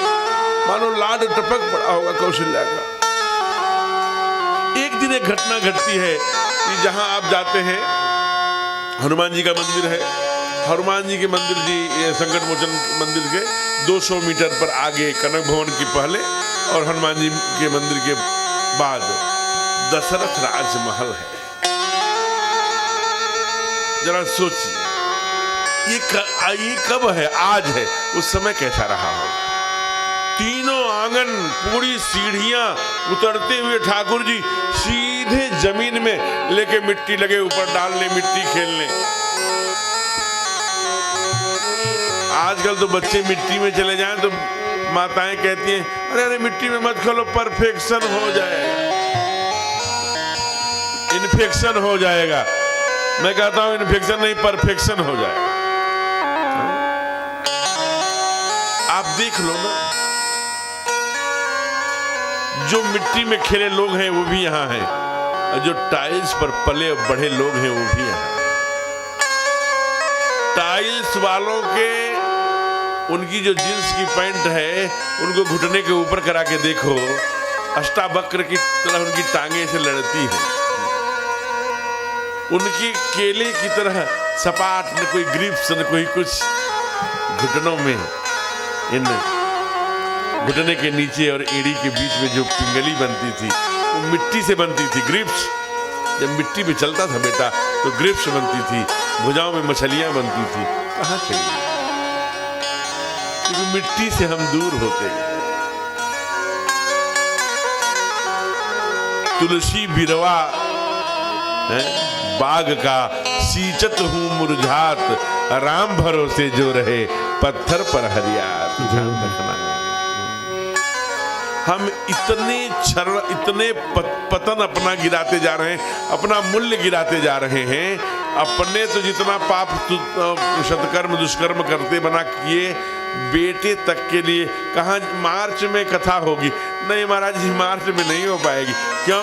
मानो लाड टपक पड़ा होगा कौशल्या का। एक दिन एक घटना घटती है कि जहां आप जाते हैं हनुमान जी का मंदिर है। हनुमान जी के मंदिर जी संकट मोचन मंदिर के 200 मीटर पर आगे कनक भवन की पहले और हनुमान जी के मंदिर के बाद दशरथ राजमहल है। जरा सोचिए ये कब है? आज है। उस समय कैसा रहा होगा? तीनों आंगन पूरी सीढ़ियां उतरते हुए ठाकुर जी सीधे जमीन में लेके मिट्टी लगे ऊपर डालने, मिट्टी खेलने। आजकल तो बच्चे मिट्टी में चले जाएं तो माताएं कहती हैं अरे अरे मिट्टी में मत खेलो, परफेक्शन हो जाएगा, इन्फेक्शन हो जाएगा। मैं कहता हूं इन्फेक्शन नहीं, परफेक्शन हो जाएगा। आप देख लो ना, जो मिट्टी में खेले लोग हैं वो भी यहाँ हैं और जो टाइल्स पर पले बढ़े लोग हैं वो भी यहाँ। टाइल्स वालों के उनकी जो जींस की पैंट है उनको घुटने के ऊपर करा के देखो, अष्टावक्र की तरह उनकी टांगे से लड़ती है। उनकी केले की तरह सपाट, न कोई ग्रिप्स न कोई कुछ। घुटनों में इन घुटने के नीचे और एड़ी के बीच में जो पिंगली बनती थी वो मिट्टी से बनती थी, ग्रिप्स। जब मिट्टी पे चलता था बेटा तो ग्रिप्स बनती थी, भुजाओं में मछलियां बनती थी। कहाँ चली? क्योंकि मिट्टी से हम दूर होते गए। तुलसी बिरवा है बाग का, सींचत हूँ मुरझात, राम भरोसे जो रहे पत्थर पर हरियात। ध्यान रखना है। हम इतने पतन अपना गिराते जा रहे हैं, अपना मूल्य गिराते जा रहे हैं। अपने तो जितना पाप सत्कर्म दुष्कर्म करते बना किए, बेटे तक के लिए कहाँ मार्च में कथा होगी? नहीं महाराज जी, मार्च में नहीं हो पाएगी। क्यों?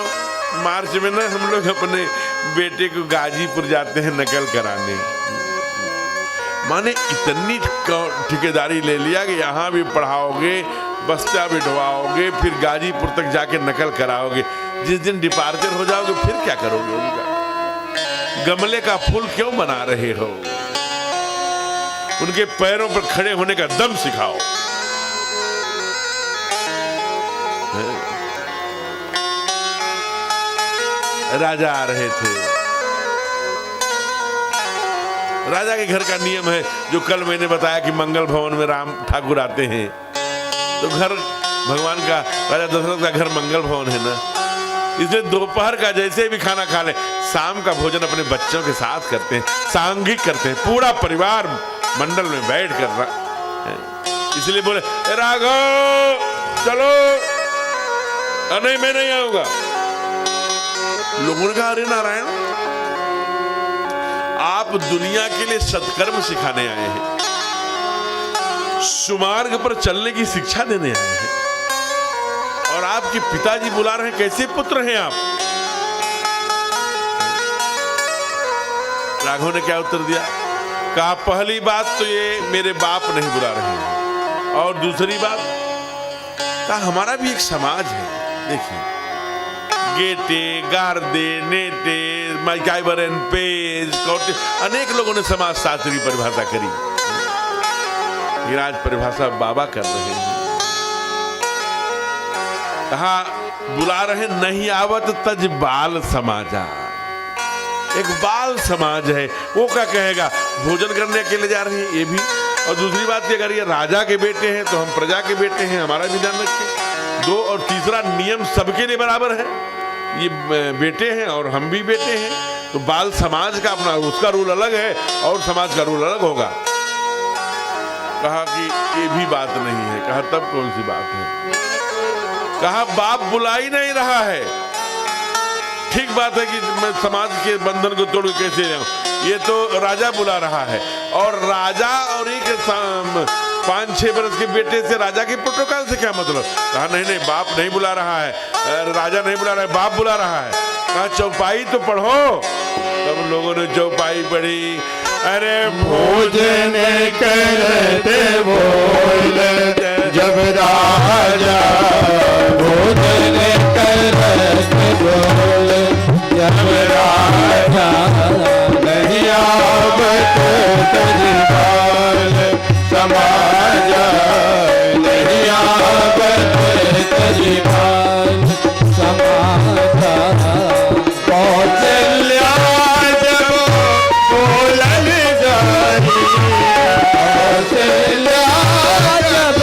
मार्च में ना हम लोग अपने बेटे को गाजीपुर जाते हैं नकल कराने। माने इतनी ठेकेदारी ले लिया कि यहाँ भी पढ़ाओगे, बस्ता बिठवाओगे, फिर गाजीपुर तक जाके नकल कराओगे। जिस दिन डिपार्चर हो जाओगे फिर क्या करोगे? उनका गमले का फूल क्यों बना रहे हो? उनके पैरों पर खड़े होने का दम सिखाओ। राजा आ रहे थे। राजा के घर का नियम है, जो कल मैंने बताया कि मंगल भवन में राम ठाकुर आते हैं, तो घर भगवान का, राजा दशरथ का घर मंगल भवन है ना, इसलिए दोपहर का जैसे भी खाना खा ले, शाम का भोजन अपने बच्चों के साथ करते हैं, सांघिक करते हैं, पूरा परिवार मंडल में बैठ कर इसलिए बोले राघव चलो, नहीं मैं नहीं आऊंगा। लोगों ने कहा अरे नारायण, आप दुनिया के लिए सत्कर्म सिखाने आए हैं, सुमार्ग पर चलने की शिक्षा देने आए हैं, और आपके पिताजी बुला रहे हैं, कैसे पुत्र हैं आप? राघव ने क्या उत्तर दिया? कहा पहली बात तो ये मेरे बाप नहीं बुला रहे हैं, और दूसरी बात कहा हमारा भी एक समाज है, देखिए गेटे, गार्दे, नेटे, माइकाइबरन, पेज, कौटे, अनेक लोगों ने समाज शास्त्र की परिभाषा करी, ये आज परिभाषा बाबा कर रहे हैं। कहा बुला रहे नहीं आवत तज बाल समाजा, एक बाल समाज है, वो क्या कहेगा, भोजन करने के लिए जा रहे हैं ये भी, और दूसरी बात कि अगर ये राजा के बेटे हैं तो हम प्रजा के बेटे हैं, हमारा भी ध्यान रखें। दो, और तीसरा नियम सबके लिए बराबर है, ये बेटे हैं और हम भी बेटे हैं, तो बाल समाज का अपना उसका रूल अलग है और समाज का रूल अलग होगा। कहा कि ये भी बात नहीं है। कहा तब कौन सी बात है? कहा बाप बुला ही नहीं रहा है। ठीक बात है कि मैं समाज के बंधन को तोड़ कैसे जाऊं, ये तो राजा बुला रहा है, और राजा और एक 5-6 वर्ष के बेटे से राजा के प्रोटोकॉल से क्या मतलब? कहा नहीं नहीं बाप नहीं बुला रहा है, राजा नहीं बुला रहा है, बाप बुला रहा है। कहा चौपाई तो पढ़ो। तब लोगों ने चौपाई पढ़ी। अरे भोजन करते बोल जब राजा, भोजन करते बोल जब राजा, नहीं आवत तजबाल समाजा, नहीं आवत तजबाल समाजा। कौशल्या जब बोलन जारी, कौशल्या जब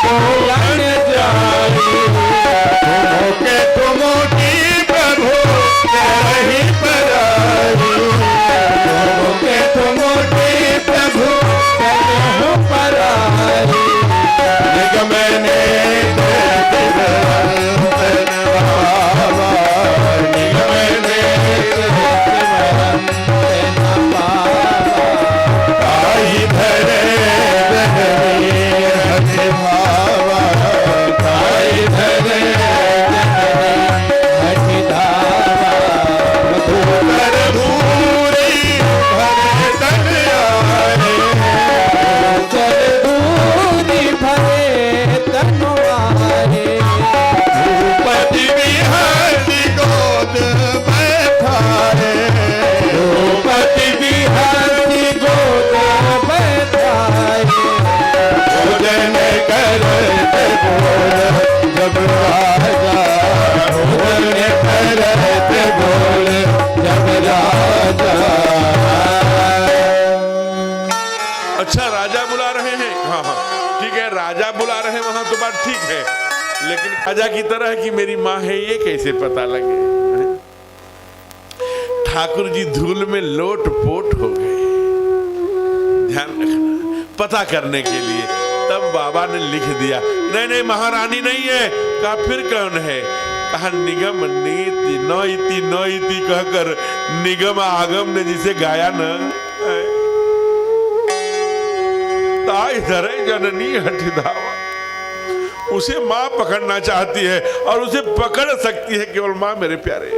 बोलन जारी, ठुमके ठुमकी प्रभु रही परारी, ठुमके ठुमकी प्रभु रही परारी। निगम ने राजा की तरह कि मेरी माँ है ये कैसे पता लगे? ठाकुर जी धूल में लोट पोट हो गए। ध्यान रखना पता करने के लिए। तब बाबा ने लिख दिया नहीं नहीं महारानी नहीं है। कहा फिर कौन है? कहा निगम नीति नौइति नौइति कहकर निगम आगम ने जिसे गाया न, ताई धरे जननी हठिधावा, उसे मां पकड़ना चाहती है और उसे पकड़ सकती है केवल मां। मेरे प्यारे,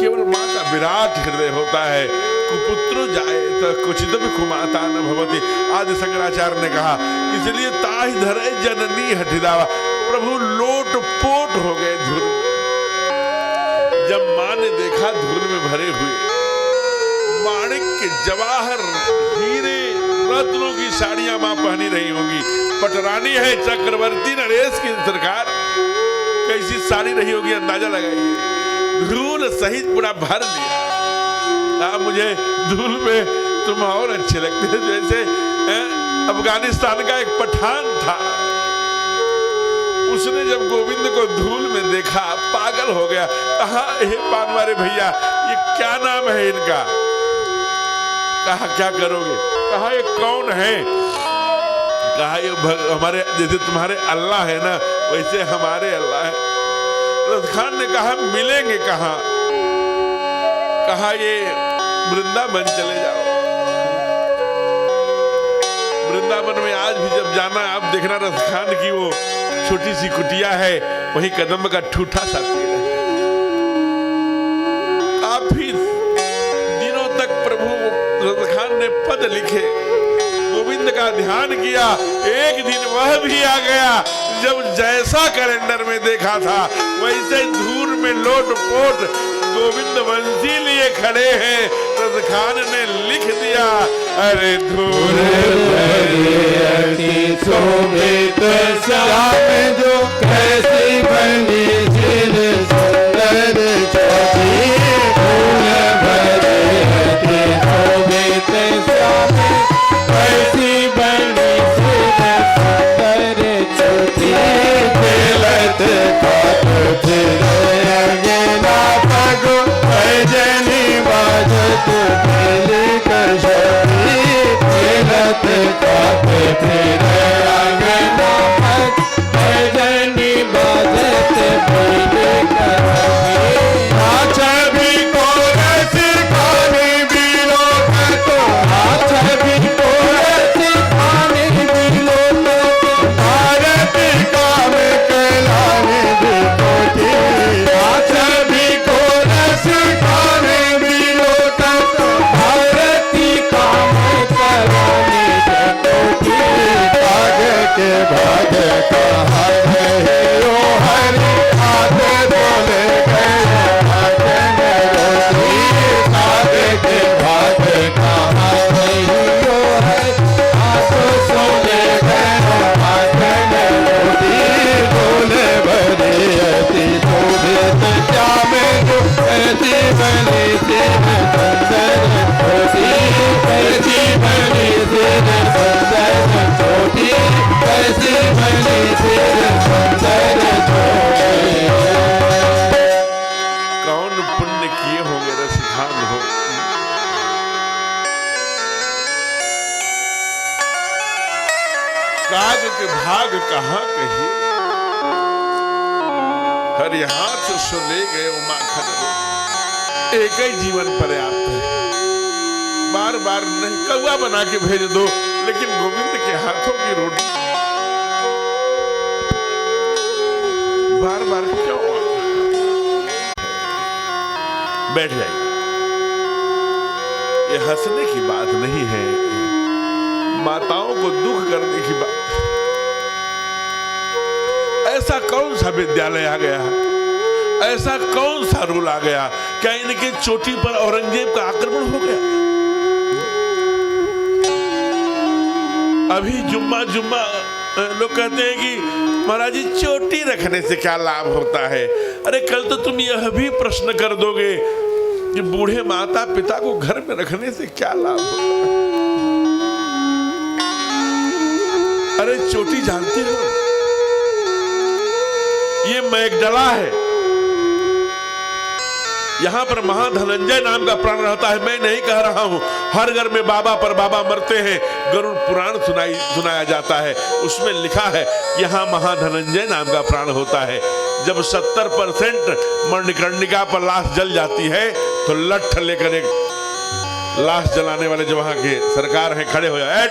केवल मां का विराट हृदय होता है। कुपुत्र जाए तो कुचित भी कुमाता न भवती, आदि शंकराचार्य ने कहा। इसलिए ताहि धरे जननी हठिदावा, प्रभु लोट पोट हो गए धूल में। जब मां ने देखा धूल में भरे हुए माणिक के जवाहर हीरे रत्नों की साड़ियां मां पहनी रही होंगी। पटरानी है चक्रवर्ती नरेश की सरकार, कैसी साड़ी रही होगी अंदाजा लगाइए। धूल सहित पूरा भर दिया। मुझे धूल में तुम और अच्छे लगते हैं, जैसे अफगानिस्तान का एक पठान था, उसने जब गोविंद को धूल में देखा पागल हो गया। कहा हे पानवारे भैया, ये क्या नाम है इनका? कहा क्या करोगे? कहा ये कौन है? कहा ये हमारे, जैसे तुम्हारे अल्लाह है ना वैसे हमारे अल्लाह है। रथ खान ने कहा मिलेंगे कहाँ? कहा ये वृंदावन चले जाओ। वृंदावन में आज भी जब जाना आप देखना, रथ खान की वो छोटी सी कुटिया है, वही कदम का ठूठा सा पेड़ है। काफी दिनों तक प्रभु रथ खान ने पद लिखे, गोविंद का ध्यान किया। एक दिन वह भी आ गया जब जैसा कैलेंडर में देखा था वैसे धूल में लोट पोट गोविंद वंशी लिए खड़े हैं। रथ खान ने लिख दिया, अरे धूल शोभित श्याम जो कैसी बनी जिन सुंदर छोटी, फूल भरे अति शोभित श्याम कैसी बनी जिन सुंदर छोटी, खेलत खात फिरे अंगना पगो भजनी बाजत खेली कशोरी, खेलत खात फिरे अंगना भजनी बाजत खेली कशोरी, नाच भी कोरस खाने बिलो तो, नाच भी कोरस खाने बिलो तो, भारत काम कहलाने भी कोठी, नाच भी कोरस खाने बिलो तो, भारती काम कहलाने भी कोठी, भाग के भाग कहा है ओ हरि, हाथ बोले गए भागन रोटी, भाग के भाग कहा है ओ हरि, हाथ सोले गए भागन रोटी, बोले भरे अति शोभित श्याम जो कैसी बनी जिन सुंदर छोटी, कैसी बनी जिन सुंदर छोटी, कैसी बनी जिन सुंदर छोटी। कौन पुण्य किए होंगे रस खान हो। काग के भाग कहाँ कहिए, हरि हाथ सो ले गए माखन रे। एक ही जीवन पर्याप्त है, बार बार नहीं, कौवा बना के भेज दो लेकिन गोविंद के हाथों की रोटी बार बार क्यों? बैठ जाइए, ये हंसने की बात नहीं है, माताओं को दुख करने की बात। ऐसा कौन सा विद्यालय आ गया, ऐसा कौन सा रूल आ गया? क्या इनके चोटी पर औरंगजेब का आक्रमण हो गया? अभी जुम्मा जुम्मा लोग कहते हैं कि महाराज जी चोटी रखने से क्या लाभ होता है। अरे कल तो तुम यह भी प्रश्न कर दोगे कि बूढ़े माता पिता को घर में रखने से क्या लाभ होता है। अरे चोटी जानते हो, ये मैगडला है, यहां पर महाधनंजय नाम का प्राण रहता है। मैं नहीं कह रहा हूं, हर घर में बाबा पर बाबा मरते हैं, गरुड़ पुराण सुनाया जाता है, उसमें लिखा है यहां महाधनंजय नाम का प्राण होता है। जब 70% मणिकर्णिका पर लाश जल जाती है तो लठ लेकर एक लाश जलाने वाले जो वहां के सरकार है खड़े हो जाए,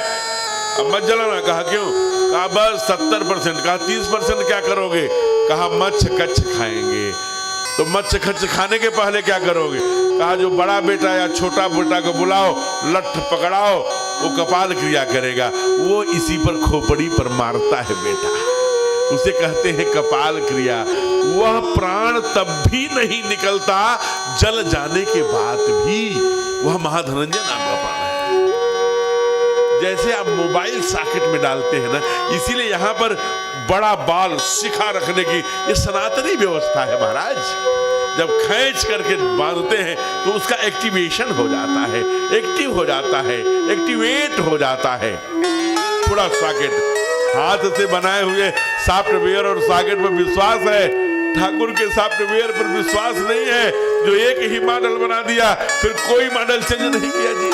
अब मत जलाना। कहा क्यों? कहा बस 70%। कहा 30% क्या करोगे? कहा मच्छ कच्छ खाएंगे। तो मच्छ कच्छ खाने के पहले क्या करोगे? कहा जो बड़ा बेटा या छोटा बेटा को बुलाओ, लठ पकड़ाओ, वो कपाल क्रिया करेगा, वो इसी पर खोपड़ी पर मारता है बेटा, उसे कहते हैं कपाल क्रिया। वह प्राण तब भी नहीं निकलता, जल जाने के बाद भी। वह महाधनंजय नाम का प्राण है। जैसे आप मोबाइल सॉकेट में डालते हैं ना, इसीलिए यहां पर बड़ा बाल शिखा रखने की ये सनातनी व्यवस्था है महाराज। जब खींच करके बांधते हैं तो उसका एक्टिवेशन हो जाता है, एक्टिव हो जाता है, एक्टिवेट हो जाता है। थोड़ा सॉकेट हाथ से बनाए हुए सॉफ्टवेयर और सॉकेट पर विश्वास है, ठाकुर के सॉफ्टवेयर पर विश्वास नहीं है, जो एक ही मॉडल बना दिया फिर कोई मॉडल चेंज नहीं किया जी।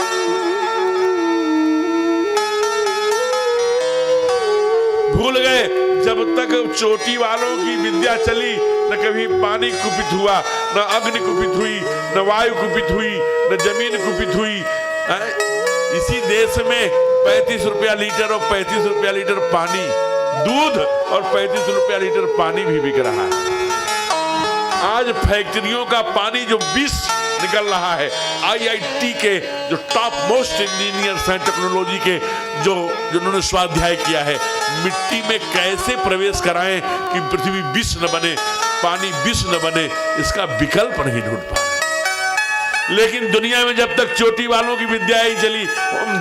भूल गए जब तक चोटी वालों की विद्या चली, न कभी पानी कुपित हुआ, न अग्नि कुपित हुई, न वायु कुपित हुई, न जमीन कुपित हुई। इसी देश में 35 रुपया लीटर और 35 रुपया लीटर पानी, दूध और 35 रुपया लीटर पानी भी बिक रहा है। आज फैक्ट्रियों का पानी जो विष निकल रहा है, IIT के जो टॉप मोस्ट इंजीनियर्स हैं टेक्नोलॉजी के, जो जिन्होंने स्वाध्याय किया है, मिट्टी में कैसे प्रवेश कराएं कि पृथ्वी विष न बने, पानी विष न बने, इसका विकल्प नहीं ढूंढ पा रहे। लेकिन दुनिया में जब तक चोटी वालों की विद्याएं चली,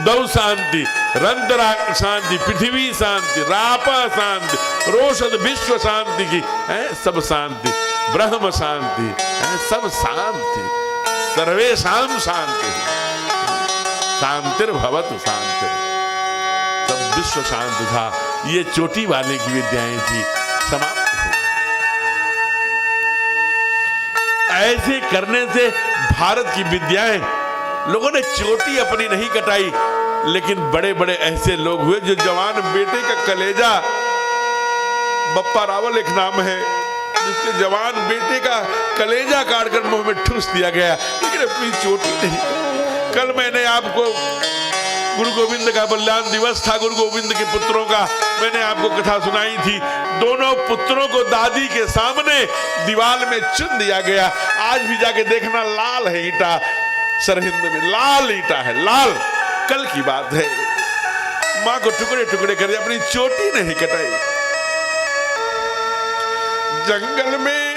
दौ शांति, रंतरा शांति, पृथ्वी शांति, रापा शांति, रोषद विश्व शांति की सब शांति, ब्रह्म शांति, सब शांति, सर्वेशाम शांति, शांतिर्भवतु शांति, सब विश्व शांति था। ये चोटी वाले की विद्याएं थी, समाप्त हो। ऐसे करने से भारत की विद्याएं, लोगों ने चोटी अपनी नहीं कटाई, लेकिन बड़े बड़े ऐसे लोग हुए जो जवान बेटे का कलेजा, बप्पा रावल एक नाम है, जिसके जवान बेटे का कलेजा काटकर मुंह में ठूस दिया गया, लेकिन अपनी चोटी नहीं। कल मैंने आपको गुरु गोविंद का बलिदान दिवस था, गुरु गोविंद के पुत्रों का, मैंने आपको कथा सुनाई थी। दोनों पुत्रों को दादी के सामने दीवार में चुन दिया गया। आज भी जाके देखना, लाल है ईंटा, सरहिंद में लाल ईंटा है, लाल। कल की बात है, मां को टुकड़े टुकड़े कर दिया, अपनी चोटी नहीं कटाई। जंगल में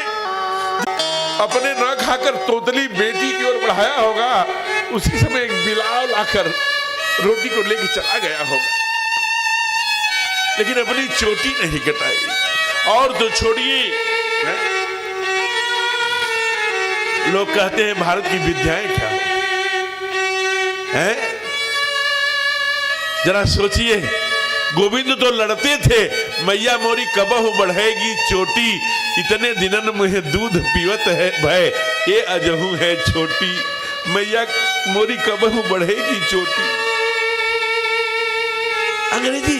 अपने न खाकर तोतली बेटी की ओर बढ़ाया होगा, उसी समय एक बिलाव आकर रोटी को लेकर चला गया होगा, लेकिन अपनी चोटी नहीं कटाई। और तो छोड़िए, लोग कहते हैं भारत की विद्याएं क्या हैं? जरा सोचिए, गोविंद तो लड़ते थे, मैया मोरी कबहु बढ़ेगी चोटी, इतने दिनन मुहे दूध पीवत है भय, ये अजहू है छोटी, मैया मोरी कबहु बढ़ेगी चोटी। अंग्रेजी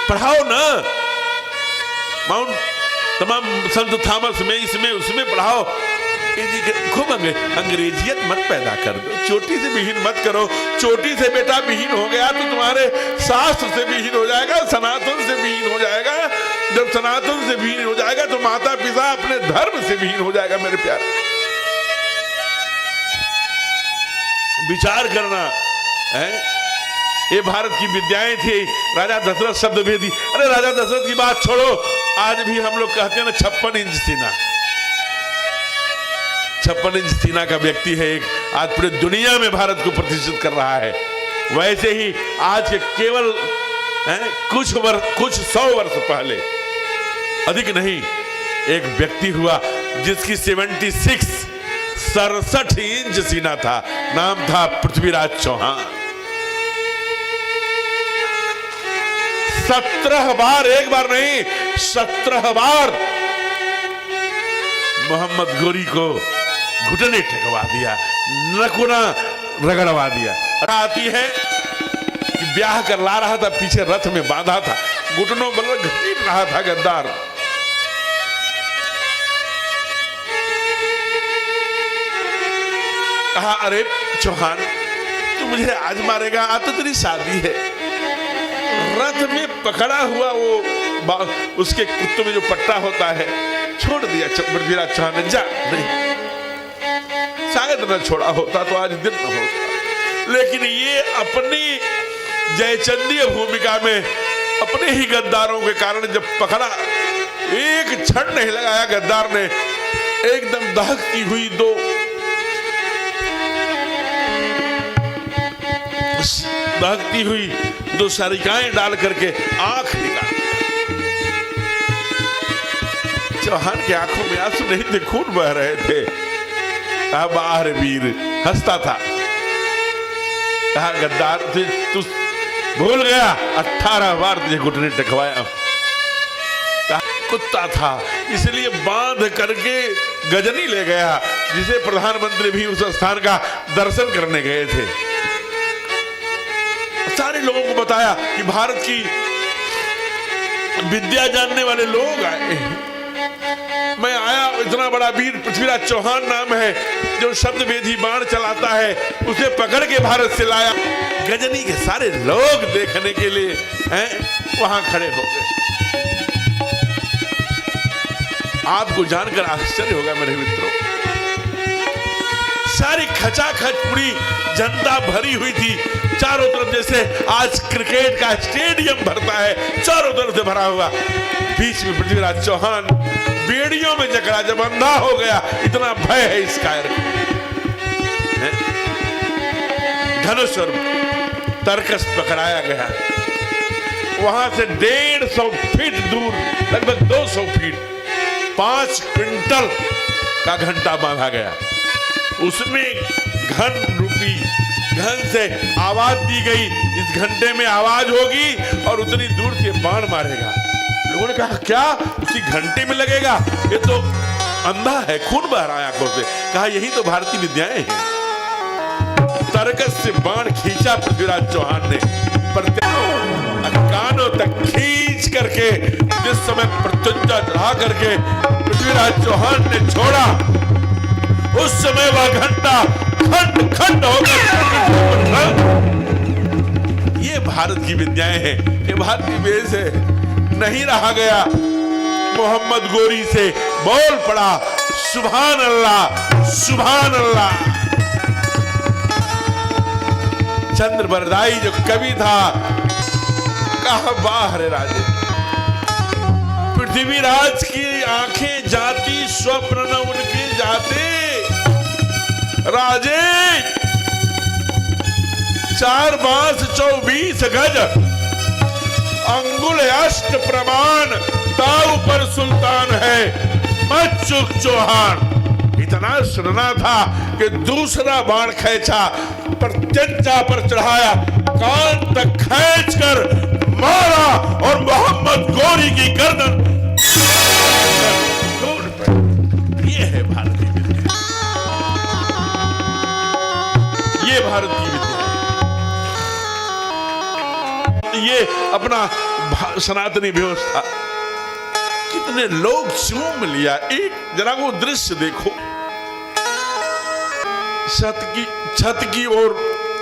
पढ़ाओ ना, माउंट तमाम संत थॉमस में, इसमें उसमें पढ़ाओ, खूब अंग्रेजियत मत पैदा कर दो, चोटी से विहीन मत करो। चोटी से बेटा विहीन हो गया तो तुम्हारे शास्त्र से विहीन हो जाएगा, सनातन से विहीन हो जाएगा। जब सनातन से विहीन हो जाएगा तो माता पिता अपने धर्म से विहीन हो जाएगा। मेरे प्यारे, विचार करना है। ये भारत की विद्याएं थी। राजा दशरथ शब्द भेदी, अरे राजा दशरथ की बात छोड़ो, आज भी हम लोग कहते हैं ना 56 इंच सीना, 56 इंच सीना का व्यक्ति है एक, आज पूरे दुनिया में भारत को प्रतिष्ठित कर रहा है। वैसे ही आज के केवल कुछ 100 वर्ष पहले, अधिक नहीं, एक व्यक्ति हुआ जिसकी 67 इंच सीना था, नाम था पृथ्वीराज चौहान। 17 बार, एक बार नहीं 17 बार मोहम्मद गोरी को घुटने टेकवा दिया, नकुना रगड़वा दिया। आती है कि ब्याह कर ला रहा था, पीछे रथ में बांधा था, घुटनों पर घसीट रहा था गद्दार। कहा, अरे चौहान तू मुझे आज मारेगा, आज तो तेरी शादी है। रथ में पकड़ा हुआ वो उसके कुत्तों में जो पट्टा होता है, छोड़ दिया पृथ्वीराज चौहान ने। जा नहीं, शायद न छोड़ा होता तो आज दिन न होता। लेकिन ये अपनी जयचंदीय भूमिका में अपने ही गद्दारों के कारण जब पकड़ा, एक क्षण नहीं लगाया गद्दार ने, एकदम दहकती हुई दो सरिकाएं डाल करके आंख निकाल, चौहान की आंखों में आंसू नहीं थे, खून बह रहे थे। कहा बाहर वीर, हंसता था। कहा गद्दार तू भूल गया, 18 बार तुझे घुटने टेकवाया। कहा कुत्ता था इसलिए बांध करके गजनी ले गया, जिसे प्रधानमंत्री भी उस स्थान का दर्शन करने गए थे। सारे लोगों को बताया कि भारत की विद्या जानने वाले लोग आए। मैं आया, इतना बड़ा वीर पृथ्वीराज चौहान नाम है, जो शब्द वेदी बाण चलाता है, उसे पकड़ के भारत से लाया। गजनी के सारे लोग देखने के लिए वहां खड़े हो गए। आपको जानकर आश्चर्य होगा मेरे मित्रों, सारी खचाखच पूरी जनता भरी हुई थी। चारों तरफ जैसे आज क्रिकेट का स्टेडियम भरता है, चारों तरफ से भरा हुआ। बीच में पृथ्वीराज चौहान बेड़ियों में जकड़ा, जब अंधा हो गया, इतना भय है इस कायर को। धनुष और तरकस पकड़ाया गया। वहां से 150 फीट दूर, लगभग 200 फीट, 5 क्विंटल का घंटा बांधा गया। उसमें घन रूपी घन से आवाज दी गई, इस घंटे में आवाज होगी और उतनी दूर से बाण मारेगा। लोगों ने कहा क्या उसी घंटे में लगेगा? ये तो अंधा है, खून बह रहा है आंखों से। कहा यही तो भारतीय विद्याएं हैं। तरकस से बाण खींचा पृथ्वीराज चौहान ने, कानों तक खींच करके, जिस समय प्रत्यंचा चढ़ा करके पृथ्वीराज चौहान ने छोड़ा, उस समय वह घंटा खंड खंड होकर ये भारत की विद्याएं हैं, ये भारत की वेद है। नहीं रहा गया, मोहम्मद गोरी से बोल पड़ा सुभान अल्लाह सुभान अल्लाह। चंद्र बरदाई जो कवि था, कहा वाह रे राजे, पृथ्वीराज की आंखें जाती, स्वप्न न उनके जाते। राजे 4 बांस 24 गज, अंगुल अष्ट प्रमाण, दाव पर सुल्तान है मत चुक चौहान। इतना सुनना था कि दूसरा बाण खींचा, प्रत्यंचा पर चढ़ाया, कान तक खींच कर मारा और मोहम्मद गोरी की गर्दन तोड़ पड़ी। ये है भारतीय विद्या, ये भारत की विद्या। ये अपना सनातनी व्यवस्था कितने लोग चूम लिया। एक जरा वो दृश्य देखो, छत की ओर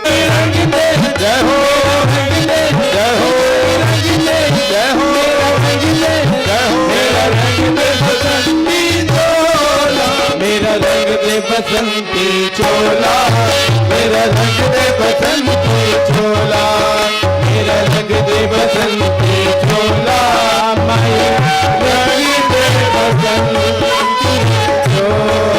जय हो जय हो जय हो जय हो। मेरा रंग दे बसंती चोला, मेरा रंग दे बसंती चोला, मेरा रंग दे बसंती चोला, मेरा रंग दे बसंती चोला, माया रंग दे बसंती चोला,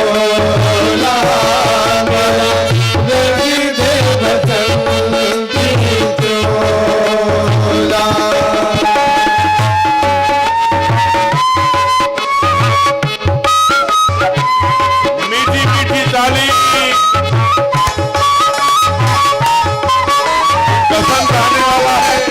मेरा रंग दे बसंती चोला। मीठी मीठी ताली पसंद आने वाला है।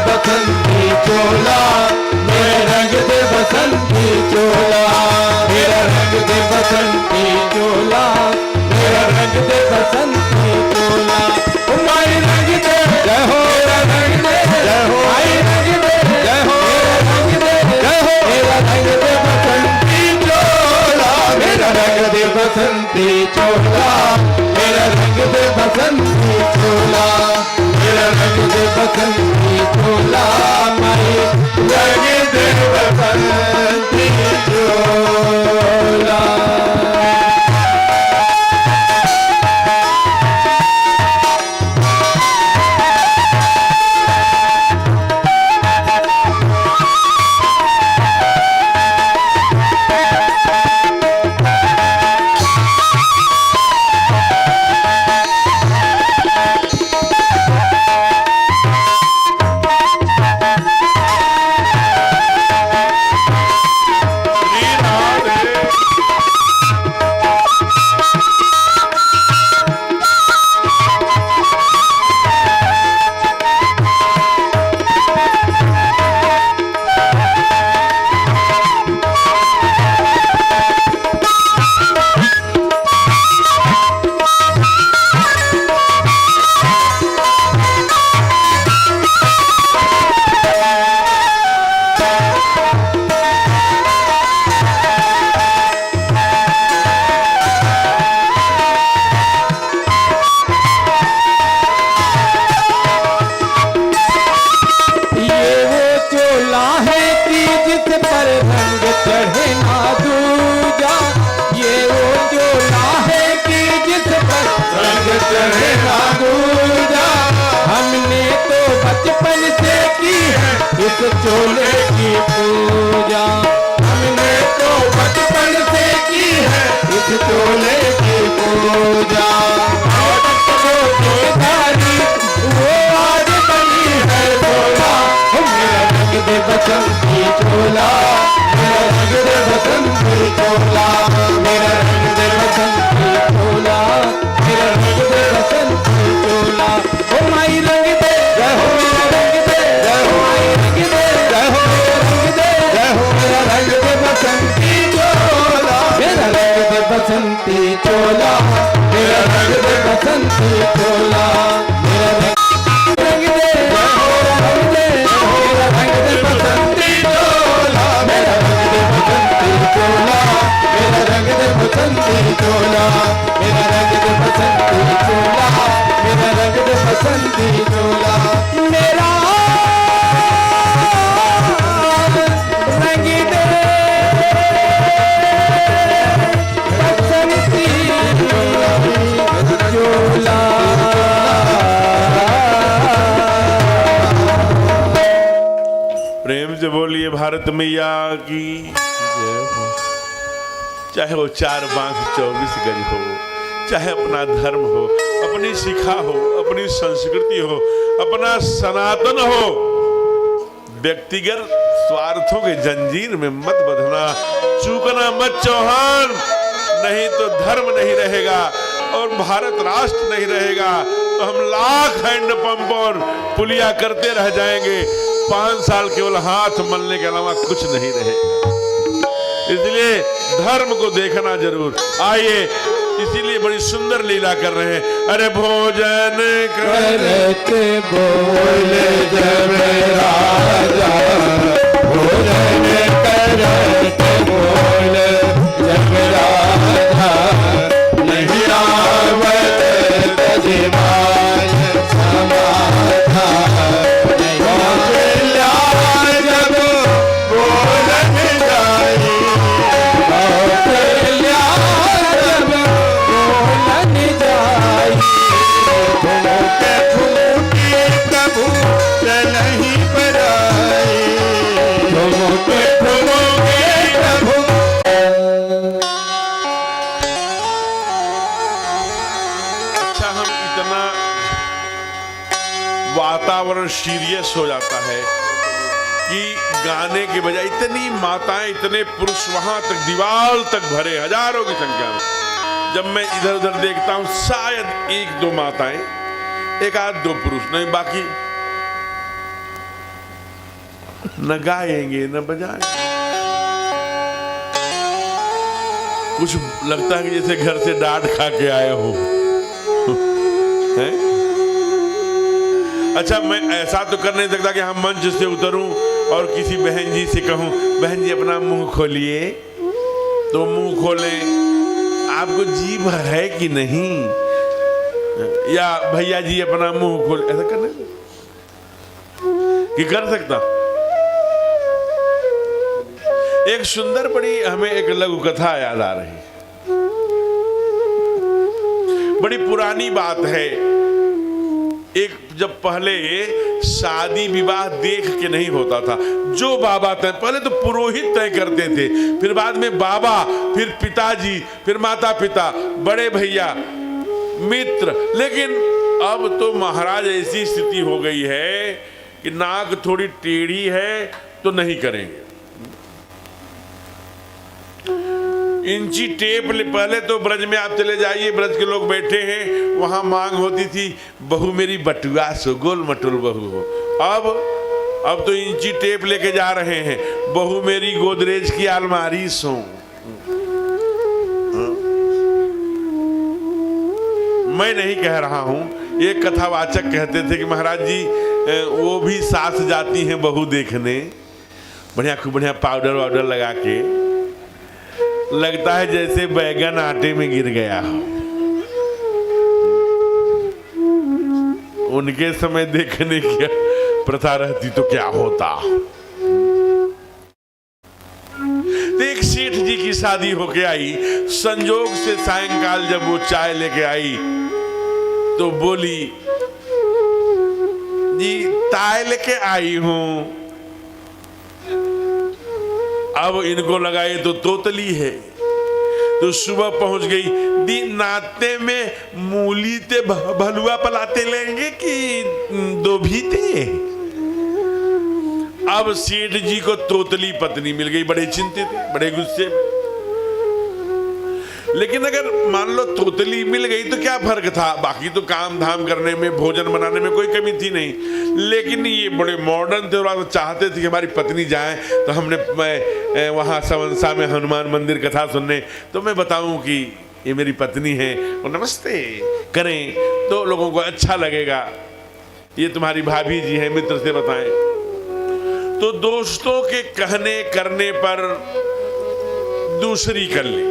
बसंती चोला, मेरे रंग दे बसंती चोला। चोला, मेरा रंग दे बसंती चोला, मेरा रंग दे बसंती चोला, माई रंग दे बसंती चोला। चोले की पूजा हमने तो बचपन से की है, इस चोले की पूजा। आज वो बेदारी वो आज बनी है चोला, मेरा रंग दे बसंती चोला, मेरा रंग दे बसंती चोला, मेरा रंग दे बसंती चोला, मेरा रंग दे बसंती चोला। ओ माई रंग दे रहो, मेरा रंग दे रहो, माई रंग दे रहो, रंग दे रहो, मेरा रंग दे बसंती चोला, मेरा रंग दे बसंती चोला, मेरा रंग दे बसंती चोला, मेरा रंग दे रहो, रंग दे रहो, मेरा रंग दे बसंती चोला, मेरा रंग दे बसंती चोला, मेरा रंग दे बसंती चोला, मेरा रंग दे बसंती चोला, मेरा रंग दे बसंती चोला, मेरा रंग दे बसंती चोला। प्रेम से बोलिए भारत मैया की जय हो। चाहे वो 4 बांस 24 गज हो, चाहे अपना धर्म हो, अपनी शिखा हो, अपनी संस्कृति हो, अपना सनातन हो, व्यक्तिगत स्वार्थों के जंजीर में मत बंधना, चूकना मत चौहान, नहीं तो धर्म नहीं रहेगा और भारत राष्ट्र नहीं रहेगा तो हम लाख हैंडपंप और पुलिया करते रह जाएंगे, 5 साल केवल हाथ मलने के अलावा कुछ नहीं रहेगा। इसलिए धर्म को देखना जरूर। आइए, इसीलिए बड़ी सुंदर लीला कर रहे हैं। अरे भोजन करते बोले जब राजा, भोजन करते बोले जब राजा, नहीं आवत तजमान समाधा, कौशल्या जब बोलन जाई, कौशल्या जब बोलन जाई, ठुमके ठुमके प्रभु नहीं बराई, ठुमके ठुमके प्रभु। अच्छा, हम इतना वातावरण सीरियस हो जाता है कि गाने के बजाय इतनी माताएं, इतने पुरुष वहां तक दीवार तक भरे, हजारों की संख्या में। जब मैं इधर उधर देखता हूं, शायद 1-2 माताएं, 1-2 पुरुष, नहीं बाकी न गाएंगे न बजाएंगे। कुछ लगता है कि जैसे घर से डांट खा के आए हो। हैं? अच्छा, मैं ऐसा तो कर नहीं सकता कि हम मंच से उतरूं और किसी बहन जी से कहूं, बहन जी अपना मुंह खोलिए, तो मुंह खोलें, आपको जीभ है कि नहीं? या भैया जी अपना मुंह खोल, ऐसा करना कि कर सकता? एक सुंदर बड़ी हमें एक लघु कथा याद आ रही, बड़ी पुरानी बात है। एक जब पहले शादी विवाह देख के नहीं होता था, जो बाबा तय, पहले तो पुरोहित तय करते थे, फिर बाद में बाबा, फिर पिताजी, फिर माता पिता, बड़े भैया, मित्र। लेकिन अब तो महाराज ऐसी स्थिति हो गई है कि नाक थोड़ी टेढ़ी है तो नहीं करेंगे। इंची टेप, पहले तो ब्रज में आप चले जाइए, ब्रज के लोग बैठे हैं, वहां मांग होती थी, बहू मेरी बटुआ सो, गोल मटोल बहू हो। अब तो इंची टेप लेके जा रहे हैं, बहू मेरी गोदरेज की अलमारी सो। मैं नहीं कह रहा हूं, एक कथावाचक कहते थे कि महाराज जी वो भी सास जाती हैं बहू देखने, बढ़िया खूब बढ़िया पाउडर वाउडर लगा के, लगता है जैसे बैगन आटे में गिर गया हो। उनके समय देखने की प्रथा रहती तो क्या होता। तो एक सेठ जी की शादी होके आई, संजोग से सायंकाल जब वो चाय लेके आई तो बोली, जी ताय लेके आई हूं। अब इनको लगा ये तो तोतली है, तो सुबह पहुंच गई, दिन नाते में मूली ते भलुआ पलाते लेंगे कि दो भीते। अब सेठ जी को तोतली पत्नी मिल गई, बड़े चिंतित, बड़े गुस्से में। लेकिन अगर मान लो तोतली मिल गई तो क्या फर्क था, बाकी तो काम धाम करने में, भोजन बनाने में कोई कमी थी नहीं। लेकिन ये बड़े मॉडर्न थे और चाहते थे कि हमारी पत्नी जाए। तो मैं वहाँ सवंसा में हनुमान मंदिर कथा सुनने, तो मैं बताऊं कि ये मेरी पत्नी है और नमस्ते करें तो लोगों को अच्छा लगेगा, ये तुम्हारी भाभी जी है, मित्र से बताएं। तो दोस्तों के कहने करने पर दूसरी कर ली।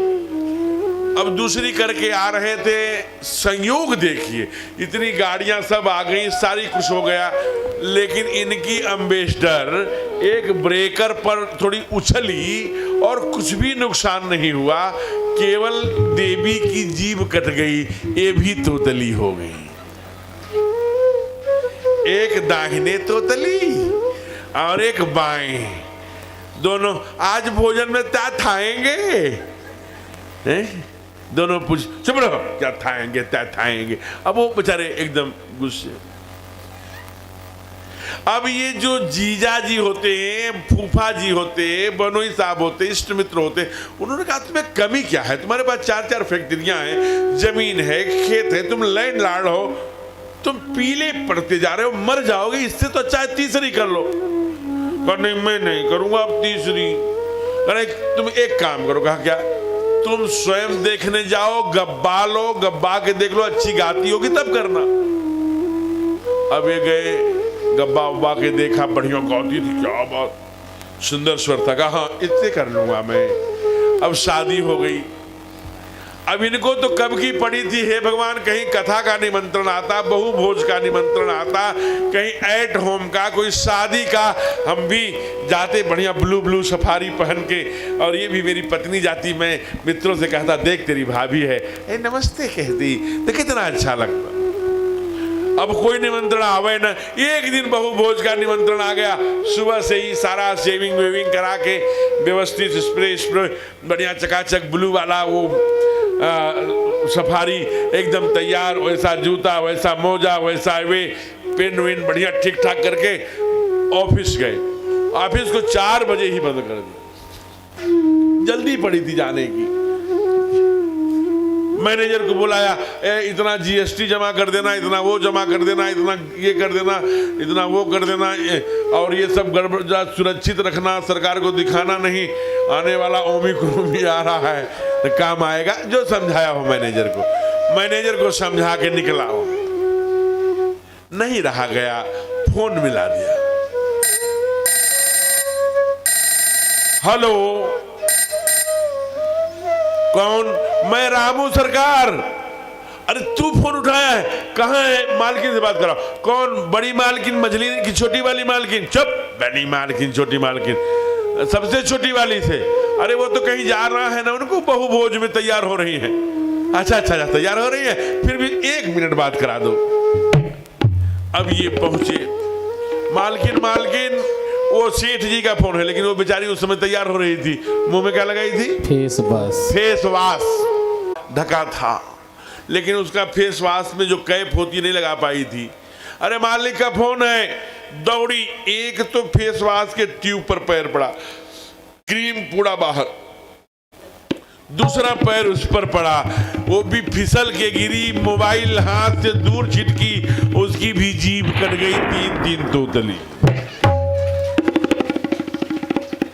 अब दूसरी करके आ रहे थे, संयोग देखिए, इतनी गाड़ियां सब आ गई, सारी खुश हो गया। लेकिन इनकी एम्बेसडर एक ब्रेकर पर थोड़ी उछली और कुछ भी नुकसान नहीं हुआ, केवल देवी की जीभ कट गई, ये भी तोतली हो गई। एक दाहिने तोतली और एक बाएं, दोनों आज भोजन में क्या खाएंगे? दोनों पूछ, चुप रहो, क्या खाएंगे क्या खाएंगे। अब वो बेचारे एकदम गुस्से। अब ये जो जीजा जी होते हैं, फूफा जी होते हैं, बनोई साहब होते, इष्ट मित्र होते, उन्होंने कहा तुम्हें कमी क्या है, तुम्हारे पास 4-4 फैक्ट्रियां हैं, जमीन है, खेत है, तुम लैंडलॉर्ड हो, तुम पीले पड़ते जा रहे हो, मर जाओगे, इससे तो अच्छा तीसरी कर लो। नहीं मैं नहीं करूंगा अब तीसरी। अरे तुम एक काम करो, कहा क्या, तुम स्वयं देखने जाओ, गब्बा लो, गब्बा के देख लो, अच्छी गाती होगी तब करना। अब ये गए, गब्बा उब्बा के देखा, बढ़िया गाती थी, क्या बात, सुंदर स्वर था, कहा हाँ इससे कर लूंगा मैं। अब शादी हो गई। अब इनको तो कब की पड़ी थी, हे भगवान, कहीं कथा का निमंत्रण आता, बहु भोज का निमंत्रण आता, कहीं एट होम का, कोई शादी का, हम भी जाते बढ़िया ब्लू सफारी पहन के, और ये भी मेरी पत्नी जाती, मैं मित्रों से कहता देख तेरी भाभी है, ए नमस्ते कहती, तो कितना अच्छा लगता। अब कोई निमंत्रण आवे ना, एक दिन बहु भोज का निमंत्रण आ गया, सुबह से ही सारा शेविंग वेविंग करा के व्यवस्थित स्प्रे बढ़िया चकाचक ब्लू वाला वो सफारी एकदम तैयार, वैसा जूता, वैसा मोजा, वैसा वे पेन वेन बढ़िया ठीक ठाक करके ऑफिस गए। ऑफिस को 4 बजे ही बंद कर दिया, जल्दी पड़ी थी जाने की। मैनेजर को बुलाया, इतना जीएसटी जमा कर देना, इतना वो जमा कर देना, इतना ये कर देना, इतना वो कर देना, और ये सब गड़बड़ सुरक्षित रखना, सरकार को दिखाना नहीं, आने वाला ओमिक्रॉन भी आ रहा है तो काम आएगा। जो समझाया हो मैनेजर को समझा के निकला हो, नहीं रहा गया, फोन मिला दिया। हेलो, कौन? मैं रामू सरकार। अरे तू फोन उठाया है? कहाँ है? मालकिन से बात कराओ। कौन? बड़ी मालकिन, मझली की छोटी वाली मालकिन? चुप। बड़ी मालकिन, छोटी मालकिन, सबसे छोटी वाली से। अरे वो तो कहीं जा रहा है ना, उनको बहु भोज में तैयार हो रही है। अच्छा तैयार हो रही है, फिर भी 1 मिनट बात करा दो। अब ये पहुंचे। मालकिन वो सेठ जी का फोन है, लेकिन वो बेचारी उस समय तैयार हो रही थी। मुंह में क्या लगाई थी? फेस वॉश ढका था, लेकिन उसका फेस वॉश में जो कैप होती नहीं लगा पाई थी। अरे मालिक का फोन है, दौड़ी। एक तो फेस वॉश के ट्यूब पर पैर पड़ा, क्रीम पूरा बाहर, दूसरा पैर उस पर पड़ा, वो भी फिसल के गिरी, मोबाइल हाथ से दूर छिटकी, उसकी भी जीभ कट गई। 3 तोतली।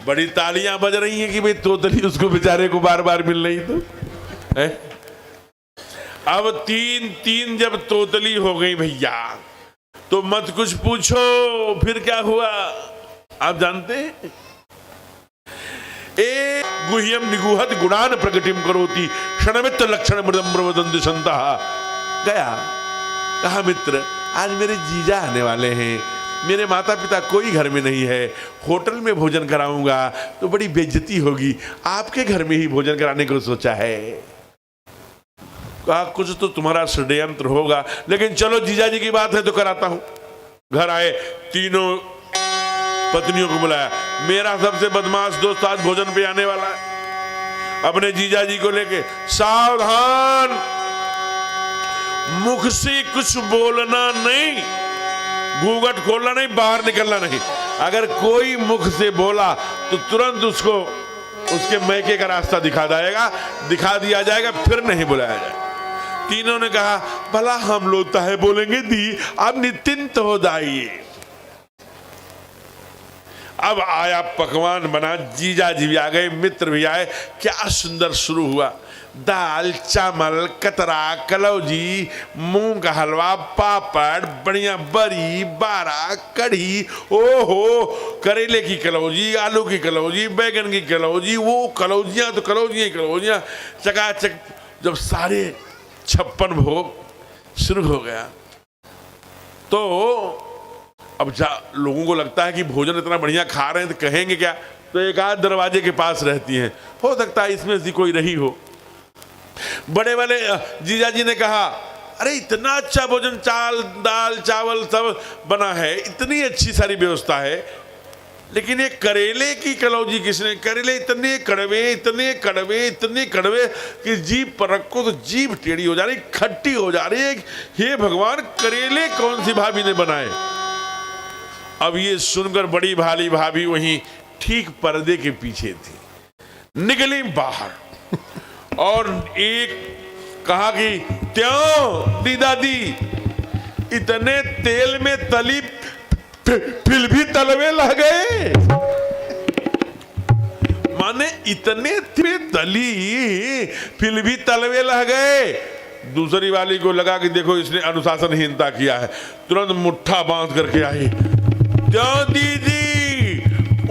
बड़ी तालियां बज रही हैं कि भाई तोतली उसको बेचारे को बार बार मिल रही तो है? अब 3 जब तोतली हो गई भैया, तो मत कुछ पूछो फिर क्या हुआ आप जानते हैं? ए गुह्यम निगुहत गुणान प्रकटिम करोति क्षणमित लक्षण मृदम प्रवदन्ति संतः। गया, कहा मित्र आज मेरे जीजा आने वाले हैं, मेरे माता पिता कोई घर में नहीं है, होटल में भोजन कराऊंगा तो बड़ी बेइज्जती होगी, आपके घर में ही भोजन कराने को सोचा है। कहा कुछ तो तुम्हारा षड्यंत्र होगा, लेकिन चलो जीजा जी की बात है तो कराता हूं। घर आए, तीनों पत्नियों को बुलाया। मेरा सबसे बदमाश दोस्त आज भोजन पे आने वाला है। अपने जीजा जी को लेके, सावधान, मुख से कुछ बोलना नहीं, घूंघट खोलना नहीं, बाहर निकलना नहीं। अगर कोई मुख से बोला तो तुरंत उसको उसके मैके का रास्ता दिखा दिया जाएगा, फिर नहीं बुलाया जाएगा। तीनों ने कहा भला हम लोग तो है बोलेंगे दी, आप निश्चिंत हो जाइए। अब आया, पकवान बना, जीजा जी भी आ गए, मित्र भी आए। क्या सुंदर शुरू हुआ। दाल चावल, कतरा, कलौजी, मूंग का हलवा, पापड़, बढ़िया बरी, बारा, कढ़ी, ओहो, करेले की कलौजी, आलू की कलौजी, बैगन की कलौजी, वो कलौजियां तो कलौजियां चकाचक। जब सारे 56 भोग शुरू हो गया तो अब लोगों को लगता है कि भोजन इतना बढ़िया खा रहे हैं तो कहेंगे क्या, तो एक आध दरवाजे के पास रहती हैं, हो सकता है इसमें से कोई रही हो। बड़े वाले जीजा जी ने कहा अरे इतना अच्छा भोजन, दाल चावल सब बना है, इतनी अच्छी सारी व्यवस्था है, लेकिन ये करेले की कलौजी किसने? करेले इतने कड़वे कि जीभ पर रखो तो जीभ टेढ़ी हो जा रही, खट्टी हो जा रही है। हे भगवान, करेले कौन सी भाभी ने बनाए? अब ये सुनकर बड़ी भाली भाभी वहीं ठीक पर्दे के पीछे थी, निकली बाहर और एक कहा कि त्यों दी दादी, इतने तेल में तली फिर भी तलवे लग गए। माने इतने तली फिर भी तलवे लग गए। दूसरी वाली को लगा कि देखो इसने अनुशासनहीनता किया है, तुरंत मुट्ठा बांध करके आई। क्यों दीदी,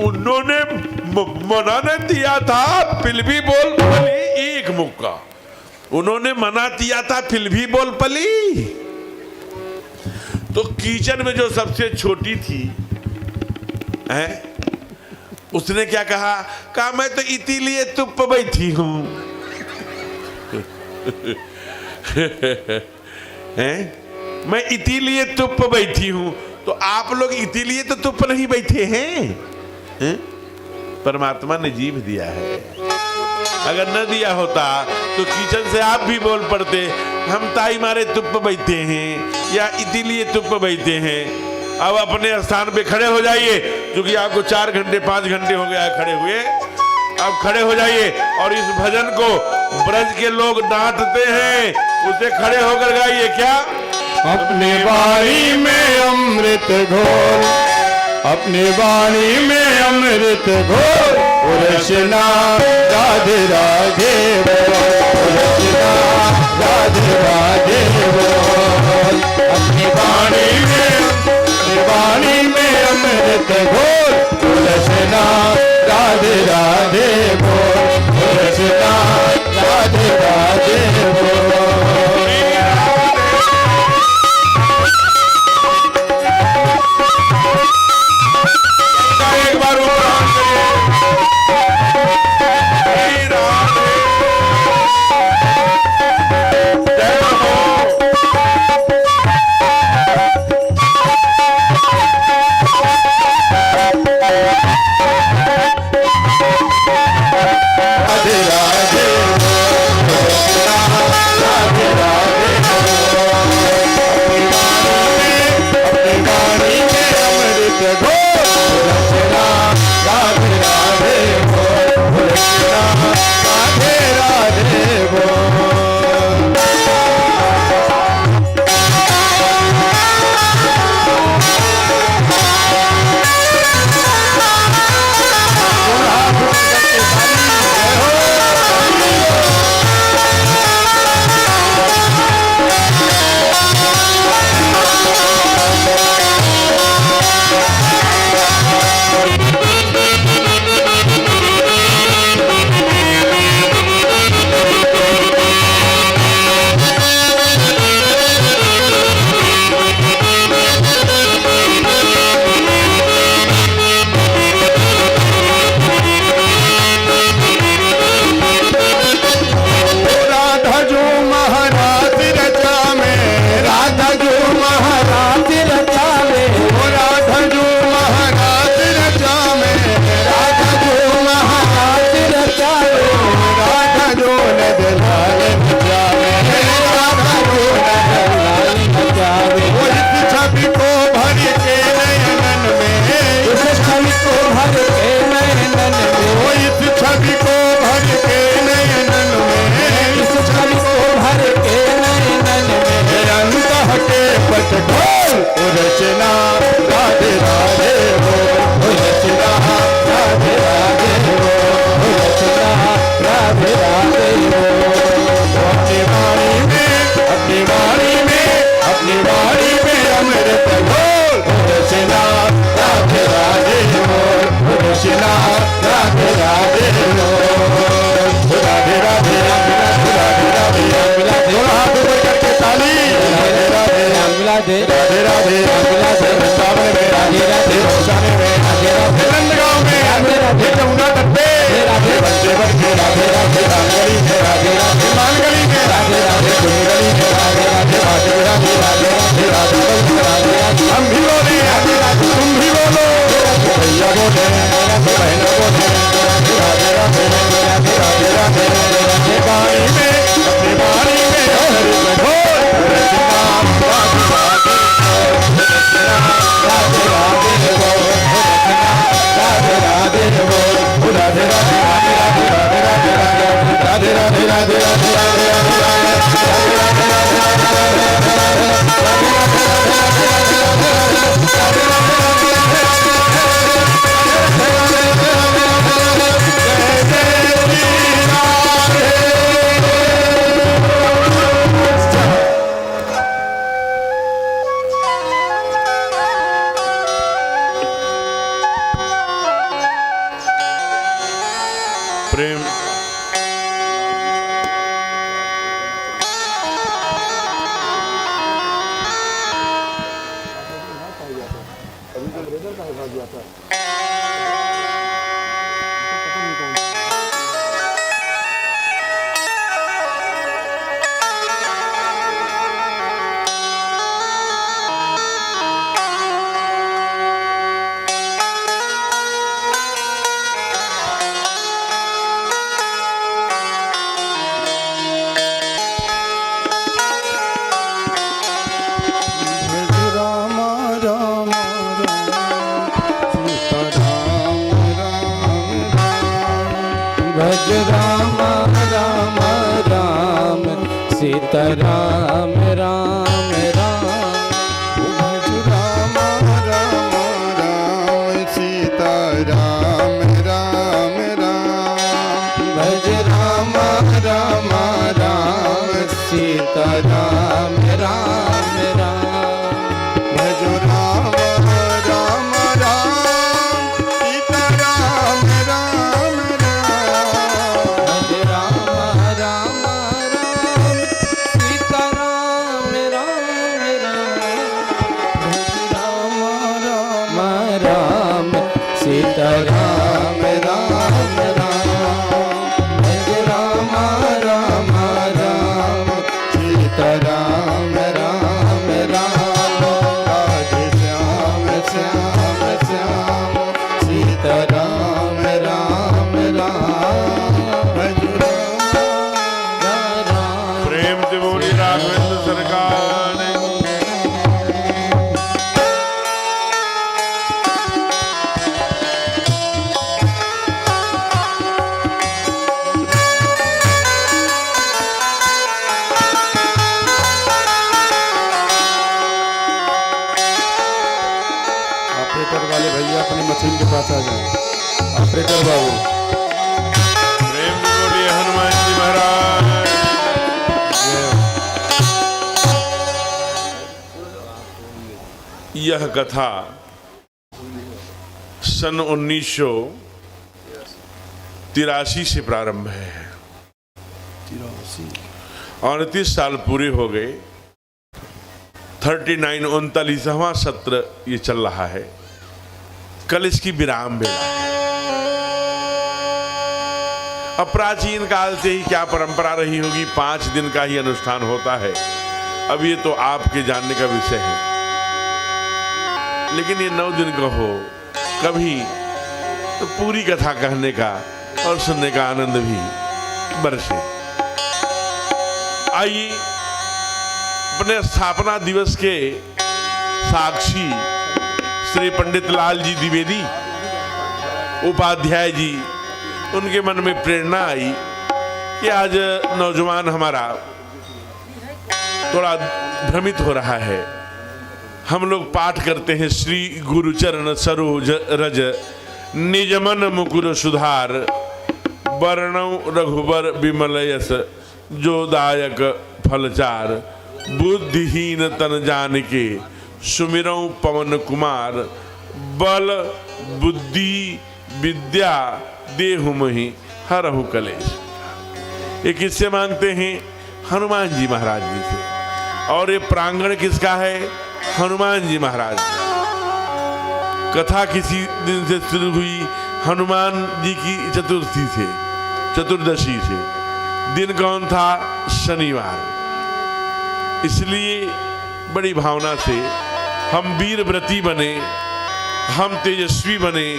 उन्होंने मना नहीं दिया था, फिर भी बोल पली। एक मुक्का, उन्होंने मना दिया था फिर भी बोल पली। तो किचन में जो सबसे छोटी थी उसने क्या कहा मैं तो इसीलिए चुप बैठी हूं। मैं इसीलिए चुप बैठी हूं, तो आप लोग इसीलिए तो चुप नहीं बैठे हैं? परमात्मा ने जीभ दिया है, अगर न दिया होता तो किचन से आप भी बोल पड़ते हम ताई मारे चुप बैठे हैं या इसीलिए चुप बैठे हैं। अब अपने स्थान पे खड़े हो जाइए, क्योंकि आपको 4 घंटे 5 घंटे हो गया खड़े हुए। अब खड़े हो जाइए और इस भजन को ब्रज के लोग डांटते हैं, उसे खड़े होकर गाइए। क्या? अपने वाणी में अमृत घोर, अपने वाणी में अमृत घोर, रचना राधे राधे बोल, रचना राधे राधे बोल। अपनी वाणी में अमृत घोर, रचना राधे राधे बोल, रचना राधे राधे राधे राधे राधे मंगला से वृंदावन में राधे राधे रोजाने में राधे राधे नंदगांव में राधे राधे यमुना तट पे राधे बच्चे बच्चे राधे राधे रामगली में राधे राधे मालगली में राधे राधे कुंडली में राधे राधे राधे राधे राधे राधे राधे राधे राधे हम भी बोले तुम भी बोलो भैया बोले बहना बोले राधे राधे राधे राधे राधे वाणी में अपनी वाणी में हरि बघोर राम राधे राधे बोल राधे राधे बोल राधे राधे राधे राधे राधे प्रेम भज राम राम राम सीता राम राम राम भज राम राम राम सीता राम राम राम भज राम राम राम सीता राम राम राम भज राम राम राम सीता राम राम राम भज राम राम राम सीता राम राम राम भज राम राम सीता राम राम राम भज राम राम राम सीता राम राम राम राधे श्याम श्याम श्याम सीता राम राम राम भज राम प्रेम से बोली राघवेंद्र सरकार ने। ऑपरेटर वाले भैया अपनी मशीन के पास आ जाए। ऑपरेटर बाबू प्रेम से बोलिए हनुमान जी महाराज। यह कथा सन 1983 से प्रारंभ है। 29 साल पूरे हो गए। 39वां सत्र ये चल रहा है। कल इसकी विराम बेला है। अब प्राचीन काल से ही क्या परंपरा रही होगी, 5 दिन का ही अनुष्ठान होता है। अब ये तो आपके जानने का विषय है, लेकिन ये 9 दिन का हो कभी तो पूरी कथा कहने का और सुनने का आनंद भी बरसे। आइए अपने स्थापना दिवस के साक्षी श्री पंडित लाल जी द्विवेदी उपाध्याय जी, उनके मन में प्रेरणा आई कि आज नौजवान हमारा थोड़ा भ्रमित हो रहा है। हम लोग पाठ करते हैं श्री गुरुचरण सरोज रज निजमन मुकुर सुधार वर्णौ रघुबर विमल यस जो दायक फलचार बुद्धिहीन तन जान के सुमिरौ पवन कुमार बल बुद्धि विद्या देहु महि हरहु कलेश। ये किससे मांगते हैं? हनुमान जी महाराज जी से। और ये प्रांगण किसका है? हनुमान जी महाराज। कथा किसी दिन से शुरू हुई, हनुमान जी की चतुर्थी से, चतुर्दशी से। दिन कौन था? शनिवार। इसलिए बड़ी भावना से हम वीर व्रती बने, हम तेजस्वी बने,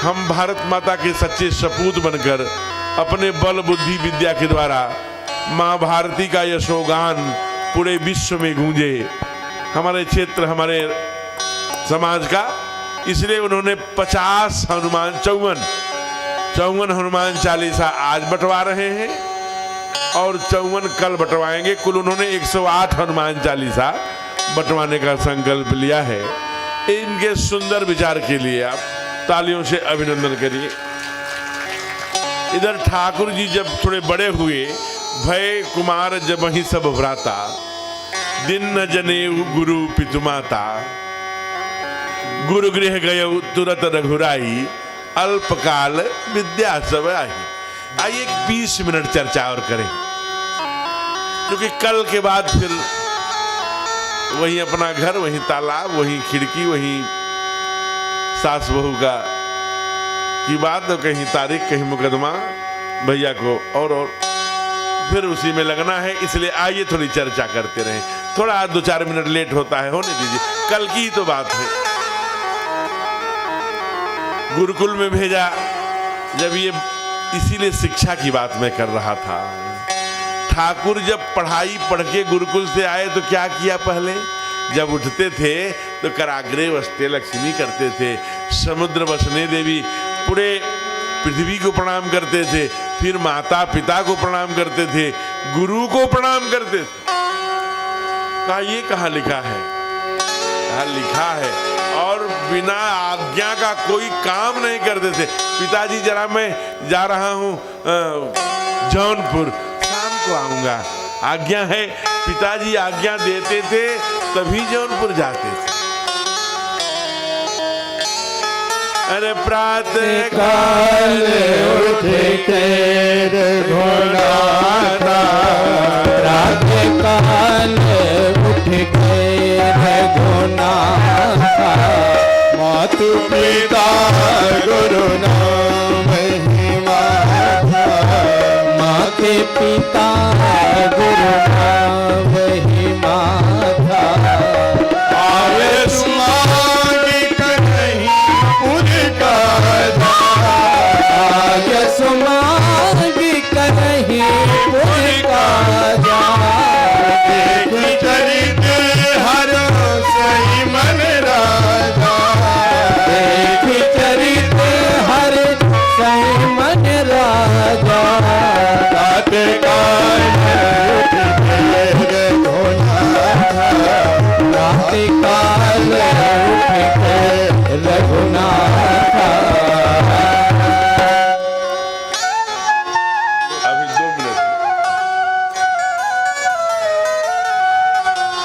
हम भारत माता के सच्चे सपूत बनकर अपने बल बुद्धि विद्या के द्वारा माँ भारती का यशोगान पूरे विश्व में गूंजे, हमारे क्षेत्र, हमारे समाज का। इसलिए उन्होंने 50 हनुमान 54 हनुमान चालीसा आज बंटवा रहे हैं और 54 कल बंटवाएंगे। कुल उन्होंने 108 हनुमान चालीसा बंटवाने का संकल्प लिया है। इनके सुंदर विचार के लिए आप तालियों से अभिनंदन करिए। इधर ठाकुर जी जब थोड़े बड़े हुए, भय कुमार जब ही सब भ्राता, दिन न जनेऊ गुरु पितुमाता, गुरु गृह गए तुरत रघुराई, अल्पकाल विद्या सब आई। आइए 20 मिनट चर्चा और करें, क्योंकि कल के बाद फिर वही अपना घर, वही तालाब, वही खिड़की, वही सास बहू का की बात, तो कहीं तारीख, कहीं मुकदमा भैया को और फिर उसी में लगना है। इसलिए आइए थोड़ी चर्चा करते रहें। थोड़ा 2-4 मिनट लेट होता है, होने दीजिए, कल की ही तो बात है। गुरुकुल में भेजा जब ये, इसीलिए शिक्षा की बात मैं कर रहा था। ठाकुर जब पढ़ाई पढ़ के गुरुकुल से आए तो क्या किया? पहले जब उठते थे तो कराग्रे वसते लक्ष्मी करते थे, समुद्र वसने देवी, पूरे पृथ्वी को प्रणाम करते थे, फिर माता पिता को प्रणाम करते थे, गुरु को प्रणाम करते थे। कहा ये कहाँ लिखा है? कहा लिखा है। और बिना आज्ञा का कोई काम नहीं करते थे। पिताजी जरा मैं जा रहा हूँ जौनपुर, शाम को आऊंगा, आज्ञा है। पिताजी आज्ञा देते थे तभी जौनपुर जाते थे। अरे प्रातः काल उठ के रघुनाथा, प्रातः काल उठ के रघुनाथा, मातु पिता गुरु नाम ही माता, माते पिता गुरु नाम ही माता। आयस मांगी कहीं उनका आयस मांगी कहीं उनका जा, देख चरित हर सही मन राजा, देख चरित हर सही मन राजा। प्रातःकाल उठ के रघुनाथा, प्रातःकाल उठ के रघुनाथा। अभी 2 मिनट।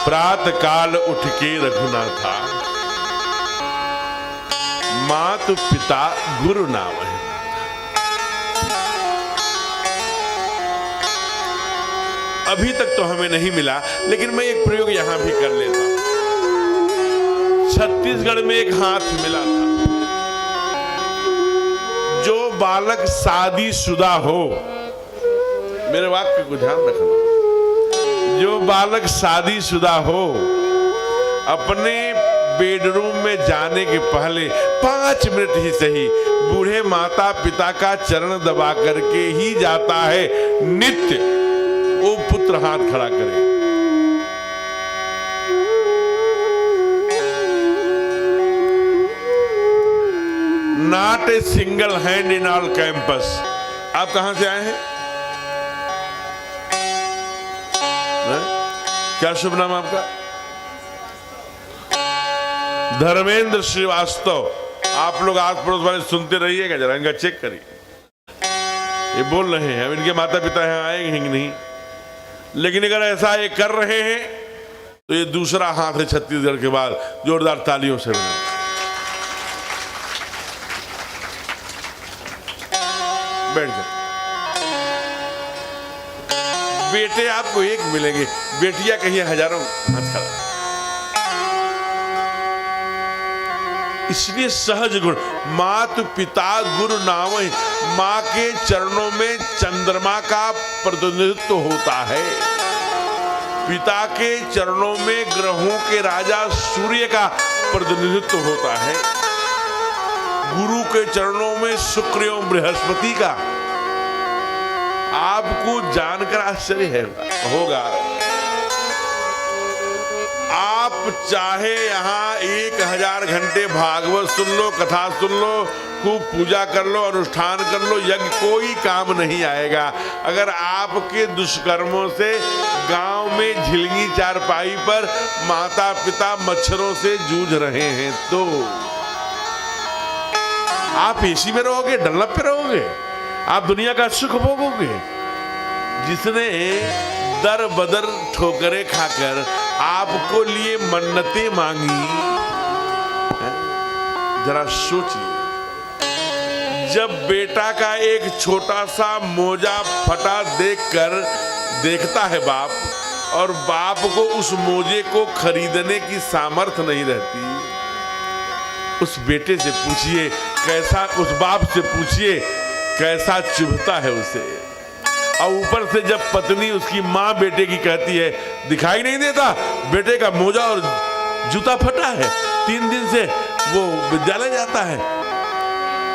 प्रातः काल उठ के रघुनाथा, मातु पिता गुरु नाम है। अभी तक तो हमें नहीं मिला, लेकिन मैं एक प्रयोग यहां भी कर लेता हूं। छत्तीसगढ़ में एक हाथ मिला था। जो बालक शादीशुदा हो, मेरे वाक्य को ध्यान रखना, जो बालक शादीशुदा हो, अपने बेडरूम में जाने के पहले 5 मिनट ही सही बूढ़े माता पिता का चरण दबा करके ही जाता है नित्य, वो पुत्र हाथ खड़ा करे। Not a single hand in all campus. आप कहां से आए हैं? क्या शुभ नाम आपका? धर्मेंद्र श्रीवास्तव। आप लोग आस पड़ोस वाले सुनते रहिएगा, जरा इनका चेक करिए। ये बोल रहे हैं, अब इनके माता पिता यहाँ आएंगे कि नहीं, लेकिन अगर ऐसा ये कर रहे हैं तो ये दूसरा हाथ है छत्तीसगढ़ के बाद। जोरदार तालियों से बैठ जाए। बेटे आपको एक मिलेंगे, बेटियां कहीं हजारों हाथ खड़ा। इसलिए सहज गुण, मातु पिता गुरु नावहि, माँ के चरणों में चंद्रमा का प्रतिनिधित्व होता है, पिता के चरणों में ग्रहों के राजा सूर्य का प्रतिनिधित्व होता है, गुरु के चरणों में शुक्र एवं बृहस्पति का। आपको जानकर आश्चर्य होगा, आप चाहे यहाँ 1000 घंटे भागवत सुन लो, कथा सुन लो, खूब पूजा कर लो, अनुष्ठान कर लो, यज्ञ, कोई काम नहीं आएगा अगर आपके दुष्कर्मों से गांव में झिलगी चारपाई पर माता पिता मच्छरों से जूझ रहे हैं तो। आप एसी में रहोगे, डल्लप पे रहोगे, आप दुनिया का सुख भोगोगे। जिसने दर बदर ठोकरें खाकर आपको लिए मन्नतें मांगी, जरा सोचिए, जब बेटा का एक छोटा सा मोजा फटा देखता है बाप, और बाप को उस मोजे को खरीदने की सामर्थ्य नहीं रहती, उस बेटे से पूछिए कैसा, उस बाप से पूछिए कैसा चुभता है उसे। और ऊपर से जब पत्नी उसकी माँ बेटे की कहती है, दिखाई नहीं देता बेटे का मोजा और जूता फटा है, 3 दिन से वो विद्यालय जाता है,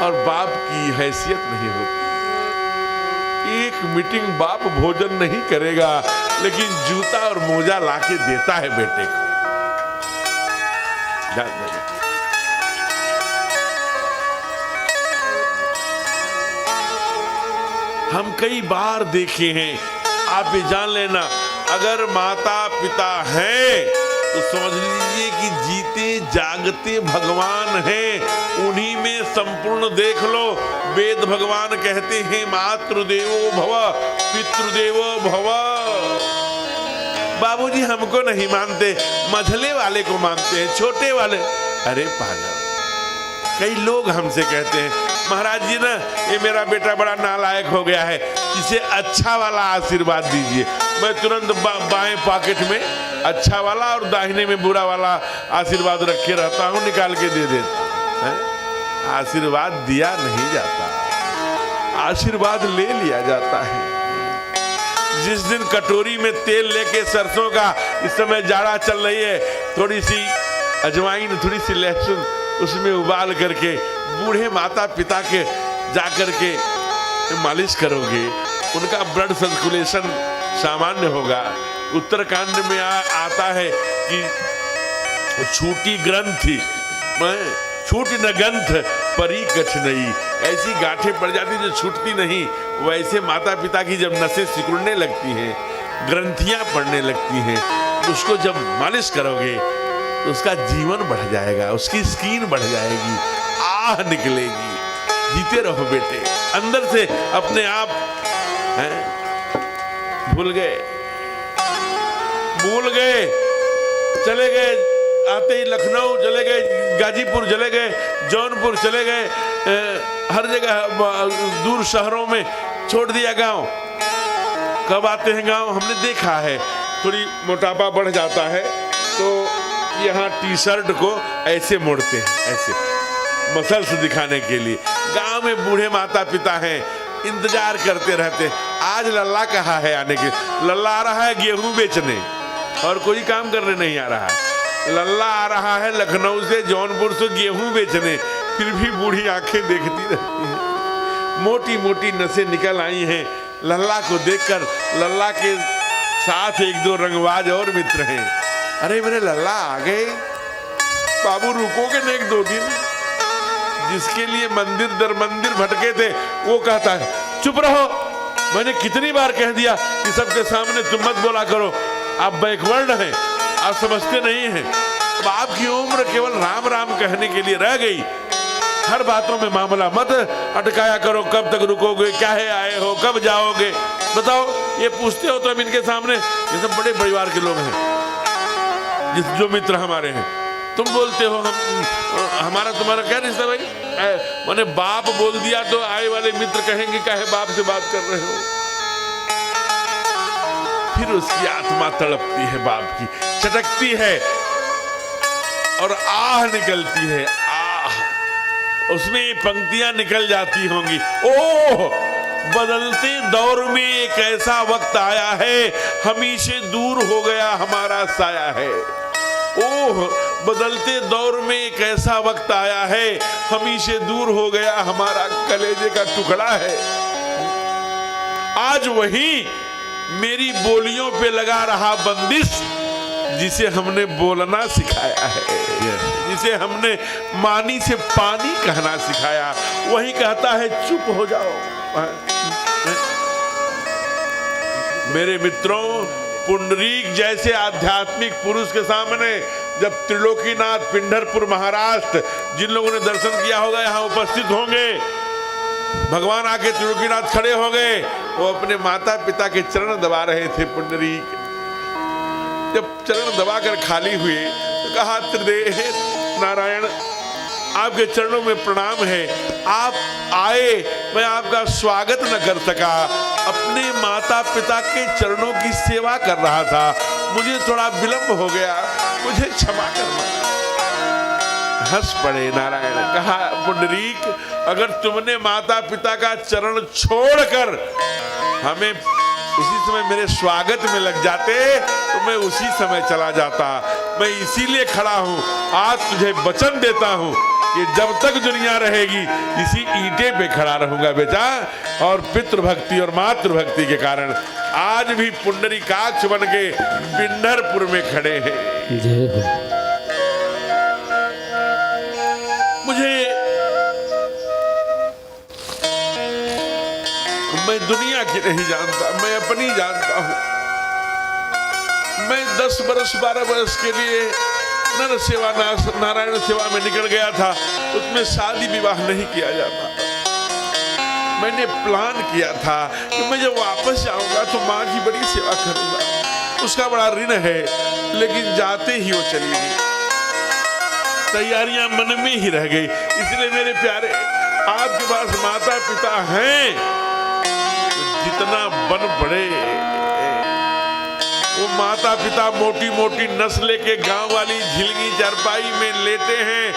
और बाप की हैसियत नहीं होती। एक मीटिंग बाप भोजन नहीं करेगा, लेकिन जूता और मोजा लाके देता है बेटे को। हम कई बार देखे हैं, आप ये जान लेना, अगर माता पिता हैं तो समझ लीजिए कि जीते जागते भगवान हैं, उन्हीं में संपूर्ण देख लो। वेद भगवान कहते हैं मातृदेवो भव पितृदेवो भव। बाबूजी हमको नहीं मानते, मझले वाले को मानते हैं, छोटे वाले। अरे पागल, कई लोग हमसे कहते हैं महाराज जी ना, ये मेरा बेटा बड़ा नालायक हो गया है, इसे अच्छा वाला आशीर्वाद दीजिए। मैं तुरंत बाएं पॉकेट में अच्छा वाला और दाहिने में बुरा वाला आशीर्वाद रखे रहता हूँ, निकाल के दे देता हूँ। आशीर्वाद दिया नहीं जाता, आशीर्वाद ले लिया जाता है। जिस दिन कटोरी में तेल लेके सरसों का, इस समय जाड़ा चल रही है, थोड़ी सी अजवाइन, थोड़ी सी लहसुन उसमें उबाल करके बूढ़े माता पिता के जाकर के मालिश करोगे, उनका ब्लड सर्कुलेशन सामान्य होगा। उत्तरकांड में आता है कि छूटी ग्रंथि छूट न ग्रंथ परी कठिनाई, ऐसी गांठें पड़ जाती जो छूटती नहीं। वैसे माता पिता की जब नसें सिकुड़ने लगती हैं, ग्रंथियां पड़ने लगती हैं, उसको जब मालिश करोगे तो उसका जीवन बढ़ जाएगा, उसकी स्किन बढ़ जाएगी, आह निकलेगी। जीते रहो बेटे, अंदर से अपने आप भूल गए, चले गए, आते ही लखनऊ चले गए, गाजीपुर चले गए, जौनपुर चले गए, हर जगह दूर शहरों में छोड़ दिया गांव। कब आते हैं गांव? हमने देखा है, थोड़ी मोटापा बढ़ जाता है तो यहाँ टी शर्ट को ऐसे मोड़ते हैं, ऐसे मसल्स दिखाने के लिए। गांव में बूढ़े माता पिता हैं, इंतजार करते रहते। आज लल्ला कहाँ है आने के? लल्ला आ रहा है गेहूं बेचने, और कोई काम करने नहीं आ रहा है। लल्ला आ रहा है लखनऊ से, जौनपुर से गेहूं बेचने, फिर भी बूढ़ी आंखें देखती रहती हैं। मोटी मोटी नसें निकल आई हैं। लल्ला को देखकर लल्ला के साथ 1-2 रंगबाज और मित्र हैं। अरे मेरे लल्ला आ गए, बाबू रुकोगे नहीं 1-2 दिन? जिसके लिए मंदिर दर मंदिर भटके थे वो कहता है चुप रहो, मैंने कितनी बार कह दिया कि सबके सामने तुम मत बोला करो, आप बैकवर्ड हैं, आप समझते नहीं हैं। अब आपकी उम्र केवल राम राम कहने के लिए रह गई। हर बातों में मामला मत अटकाया करो, कब तक रुकोगे, क्या है आए हो, कब जाओगे, बताओ। ये पूछते हो तो हम इनके सामने, ये सब बड़े परिवार के लोग हैं, जो मित्र हमारे हैं। तुम बोलते हो हमारा तुम्हारा क्या रिश्ता भाई? मैंने बाप बोल दिया तो आए वाले मित्र कहेंगे काहे बाप से बात कर रहे हो। फिर उसकी आत्मा तड़पती है, बाप की चटकती है और आह निकलती है। आह, उसमें ये पंक्तियां निकल जाती होंगी। ओह, बदलते दौर में एक ऐसा वक्त आया है, हमीशे दूर हो गया हमारा साया है। ओह, बदलते दौर में एक ऐसा वक्त आया है, हमीशे दूर हो गया हमारा कलेजे का टुकड़ा है। आज वही मेरी बोलियों पे लगा रहा बंदिश, जिसे हमने बोलना सिखाया है, जिसे हमने मानी से पानी कहना सिखाया, वही कहता है चुप हो जाओ। मेरे मित्रों, पुंडरीक जैसे आध्यात्मिक पुरुष के सामने जब त्रिलोकीनाथ पिंढरपुर महाराष्ट्र, जिन लोगों ने दर्शन किया होगा यहाँ उपस्थित होंगे, भगवान आके त्रिलोकीनाथ खड़े हो गए, वो अपने माता पिता के चरण दबा रहे थे। पुंडरीक जब चरण दबाकर खाली हुए तो कहा, त्रिदेव नारायण, आपके चरणों में प्रणाम है, आप आए, मैं आपका स्वागत न कर सका, अपने माता पिता के चरणों की सेवा कर रहा था, मुझे थोड़ा विलंब हो गया, मुझे क्षमा करना। हंस पड़े नारायण। कहा, पुंडरीक, अगर तुमने माता पिता का चरण छोड़कर हमें उसी समय मेरे स्वागत में लग जाते तो मैं उसी समय चला जाता। मैं इसीलिए खड़ा हूं, आज तुझे वचन देता हूं कि जब तक दुनिया रहेगी इसी ईंटे पे खड़ा रहूंगा बेटा। और पितृभक्ति और मातृभक्ति के कारण आज भी पुंडरीकाक्ष बन के पिंढरपुर में खड़े हैं। जय हो। मैं दुनिया की नहीं जानता, मैं अपनी जानता हूं। मैं 10 बरस 12 बरस के लिए नर सेवा नारायण सेवा में निकल गया था, उसमें शादी विवाह नहीं किया जाता। मैंने प्लान किया था कि मैं जब वापस जाऊंगा तो माँ की बड़ी सेवा करूंगा, उसका बड़ा ऋण है, लेकिन जाते ही वो चली गई। तैयारियां मन में ही रह गई। इसलिए मेरे प्यारे, आपके पास माता पिता हैं, जितना बन पड़े, वो माता पिता मोटी मोटी नस्ल के गांव वाली झिलगी चारपाई में लेटे हैं।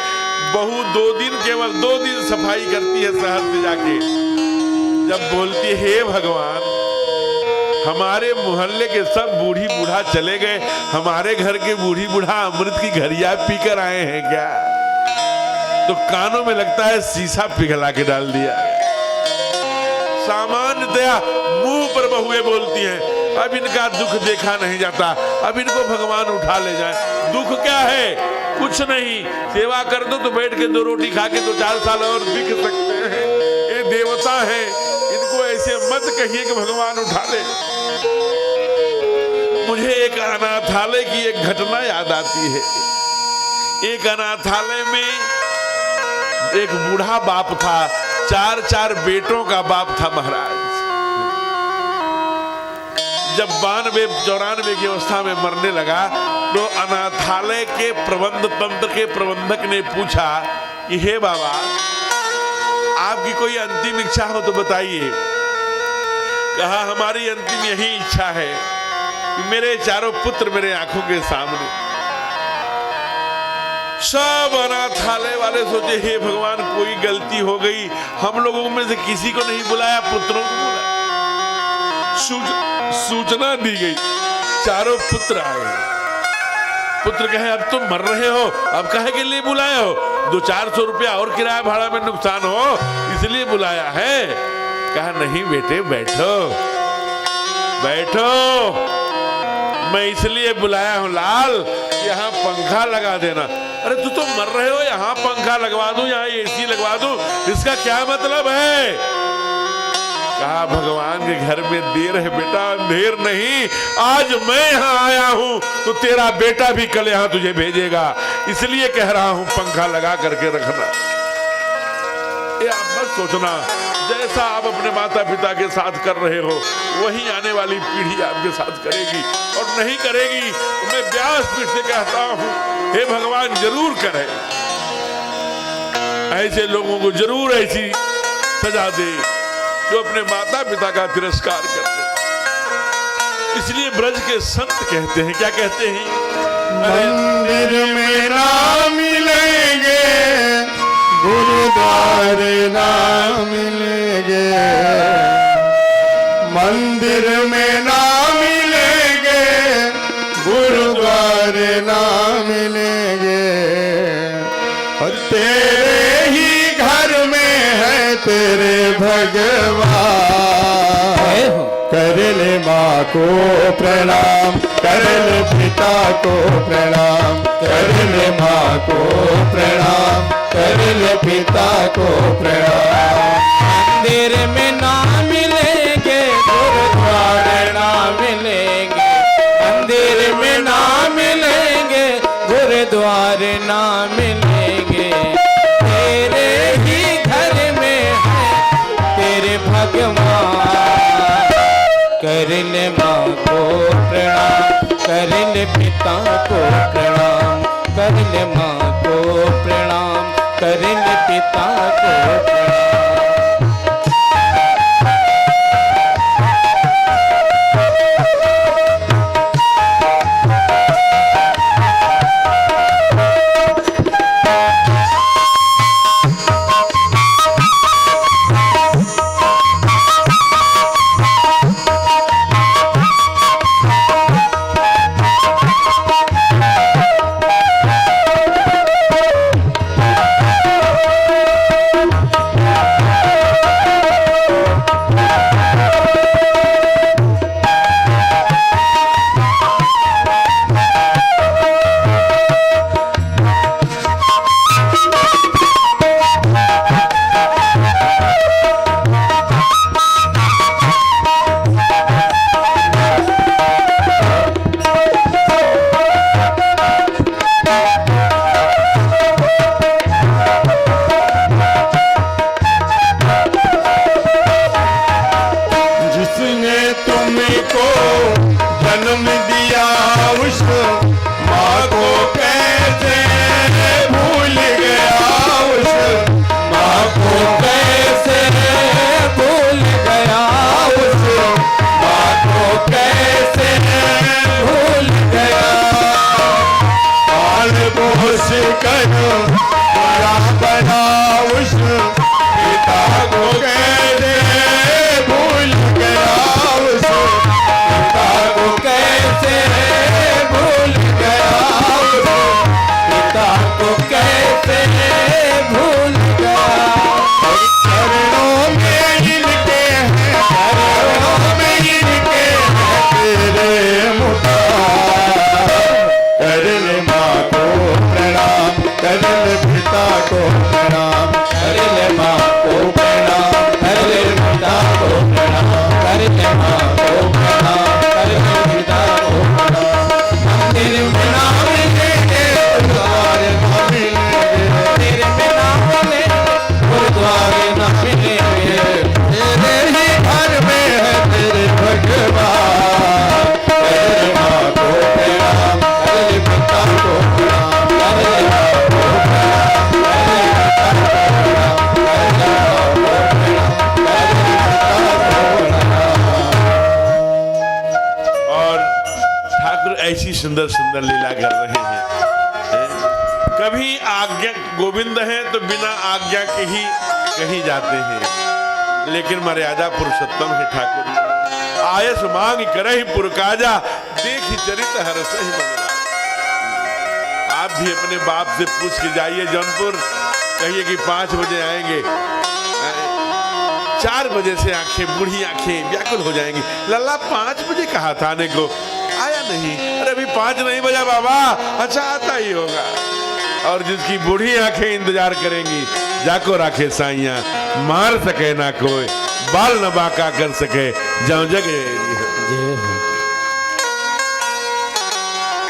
बहू 2 दिन, केवल 2 दिन सफाई करती है शहर से जाके। जब बोलती है, हे भगवान, हमारे मोहल्ले के सब बूढ़ी बूढ़ा चले गए, हमारे घर के बूढ़ी बूढ़ा अमृत की घड़ियां पीकर आए हैं क्या? तो कानों में लगता है शीशा पिघला के डाल दिया। सामान्यतया मुंह पर बहुएं बोलती हैं, अब इनका दुख देखा नहीं जाता, अब इनको भगवान उठा ले जाए। दुख क्या है? कुछ नहीं, सेवा कर दो तो बैठ के 2 रोटी खा के 2-4 साल और बिक सकते हैं। ये देवता है, इनको ऐसे मत कहिए कि भगवान उठा ले। मुझे एक अनाथालय की एक घटना याद आती है। एक अनाथालय में एक बूढ़ा बाप था, 4 बेटों का बाप था महाराज। जब 92-94 की अवस्था में मरने लगा तो अनाथालय के प्रबंध तंत्र के प्रबंधक ने पूछा कि हे बाबा, आपकी कोई अंतिम इच्छा हो तो बताइए। कहा, हमारी अंतिम यही इच्छा है कि मेरे 4 पुत्र मेरे आंखों के सामने। सब अनाथालय वाले सोचे, हे भगवान, कोई गलती हो गई, हम लोगों में से किसी को नहीं बुलाया, पुत्रों को बुलाया। सूचना दी गई, 4 पुत्र आए। पुत्र कहे, अब तुम मर रहे हो, अब काहे के लिए बुलाए हो? 200-400 रुपया और किराया भाड़ा में नुकसान हो, इसलिए बुलाया है। कहा, नहीं बेटे, बैठो बैठो, मैं इसलिए बुलाया हूं लाल, यहाँ पंखा लगा देना। अरे तू तो मर रहे हो, यहाँ पंखा लगवा दूं, यहाँ एसी लगवा दूं, इसका क्या मतलब है? कहा, भगवान के घर में देर है बेटा, अंधेर नहीं। आज मैं यहाँ आया हूँ तो तेरा बेटा भी कल यहाँ तुझे भेजेगा, इसलिए कह रहा हूँ पंखा लगा करके रखना। ये आप मत सोचना, जैसा आप अपने माता पिता के साथ कर रहे हो वही आने वाली पीढ़ी आपके साथ करेगी, और नहीं करेगी तो मैं व्यासपीठ से कहता हूँ, हे भगवान जरूर करे, ऐसे लोगों को जरूर ऐसी सजा दे जो अपने माता पिता का तिरस्कार करते। इसलिए ब्रज के संत कहते हैं, क्या कहते हैं? मंदिर में ना मिलेंगे गुरुद्वारा गुरुद्वारे ना मिलेंगे, मंदिर में ना मिलेंगे, गुरुद्वारे ना मिलेंगे। और तेरे ही घर में है तेरे भगवान। कर ले माँ को प्रणाम, कर ले पिता को प्रणाम, कर ले माँ को प्रणाम, कर ले पिता को प्रणाम। मंदिर में ना मिलेंगे, गुरुद्वारे ना मिलेंगे, मंदिर में ना मिलेंगे, गुरुद्वारे ना मिलेंगे। तेरे ही घर में है तेरे भगवान। कर ले माँ को प्रणाम, कर ले पिता को प्रणाम, कर ले माँ को प्रणाम, कर ले पिता को प्रणाम। जन्म दिया उस माँ को कैसे भूल गया, उस माँ को कैसे भूल गया, उस माँ को कैसे भूल गया। पाल पोस कर बड़ा बना उस पिता को कैसे भूल गया, उस पिता को कैसे भूल गया, उस पिता को कैसे भूल गया। चरणों में इनके हैं, चरणों में इनके हैं तेरे मुताबिक। कर ले माँ को प्रणाम, कर ले पिता को प्रणाम, कर ले माँ को प्रणाम, कर ले पिता को प्रणाम, कर ले माँ को प्रणाम, कर ले पिता को प्रणाम। मंदिर में ना मिलेंगे, गुरुद्वारे ना मिलेंगे, मंदिर में ना मिलेंगे, गुरुद्वारे ना मिलेंगे। तेरे ही घर में है तेरे भगवान। कर ले माँ को प्रणाम, कर ले पिता को प्रणाम, कर ले माँ को प्रणाम, कर ले पिता को प्रणाम, कर ले माँ को प्रणाम, कर ले पिता को प्रणाम। और ठाकुर ऐसी सुंदर सुंदर लीला कर रहे हैं। कभी आज्ञा गोविंद हैं तो बिना आज्ञा के ही कहीं जाते हैं, लेकिन मर्यादा पुरुषोत्तम है ठाकुर। आयस मांग करहि पुरकाजा, देखि चरित हरस ही मन। आप भी अपने बाप से पूछ के जाइए जौनपुर, कहिए कि 5 बजे आएंगे। 4 बजे से आंखें, बूढ़ी आंखें व्याकुल हो जाएंगी। लल्ला 5 बजे कहा था आने को, आया नहीं। अरे अभी 5 नहीं बजा बाबा, अच्छा आता ही होगा। और जिसकी बूढ़ी आंखें इंतजार करेंगी, जाको राखे साइया, मार सके ना कोई, बाल न बाका कर सके, जाऊं जगे।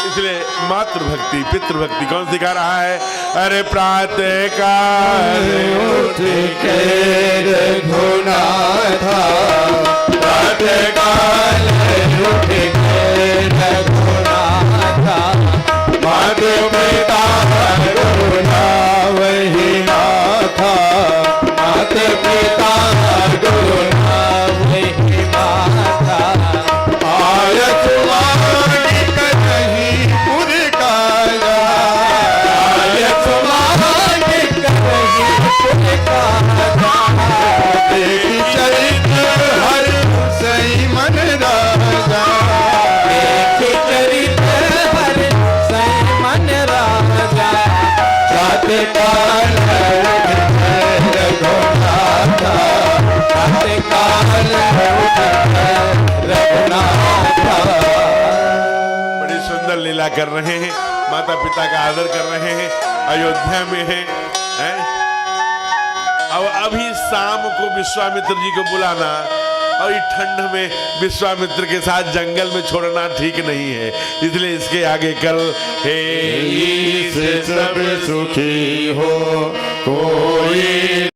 इसलिए मातृभक्ति पितृभक्ति कौन सिखा रहा है? अरे प्रातः काल उठ के रघुनाथा, प्रातः काल उठ के रघुनाथा, माता पिता गुरुना वही नाथा, माता पिता गुरुना वही नाथा। आयत मांग करहि पुरकाजा, आयत मांग करहि पुरकाजा, तत्काल रघुनाथ तत्काल रघुनाथ। बड़ी सुंदर लीला कर रहे हैं, माता पिता का आदर कर रहे हैं, अयोध्या में हैं। अब अभी शाम को विश्वामित्र जी को बुलाना और इस ठंड में विश्वामित्र के साथ जंगल में छोड़ना ठीक नहीं है, इसलिए इसके आगे कल हे ईश सब सुखी हो कोई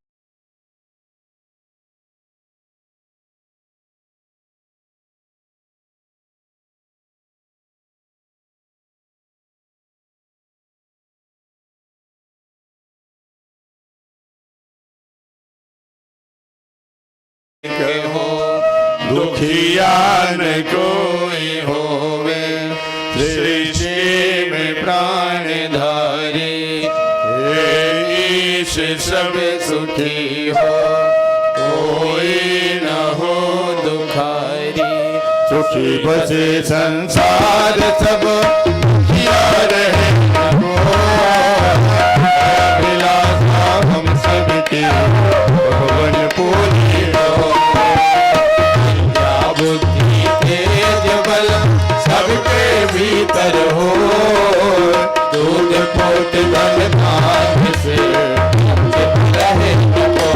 दुखिया न कोई होवे सृष्टि में प्राण धारी। हे ईश सब सुखी हो कोई न हो दुखारी। सुखी बसे संसार सब दुखिया रहे अभिलाषा हम सबके भवन पूरी हो। बुद्धि तेज बल सबके भीतर हो दूध पोट धन धान से रहे हो।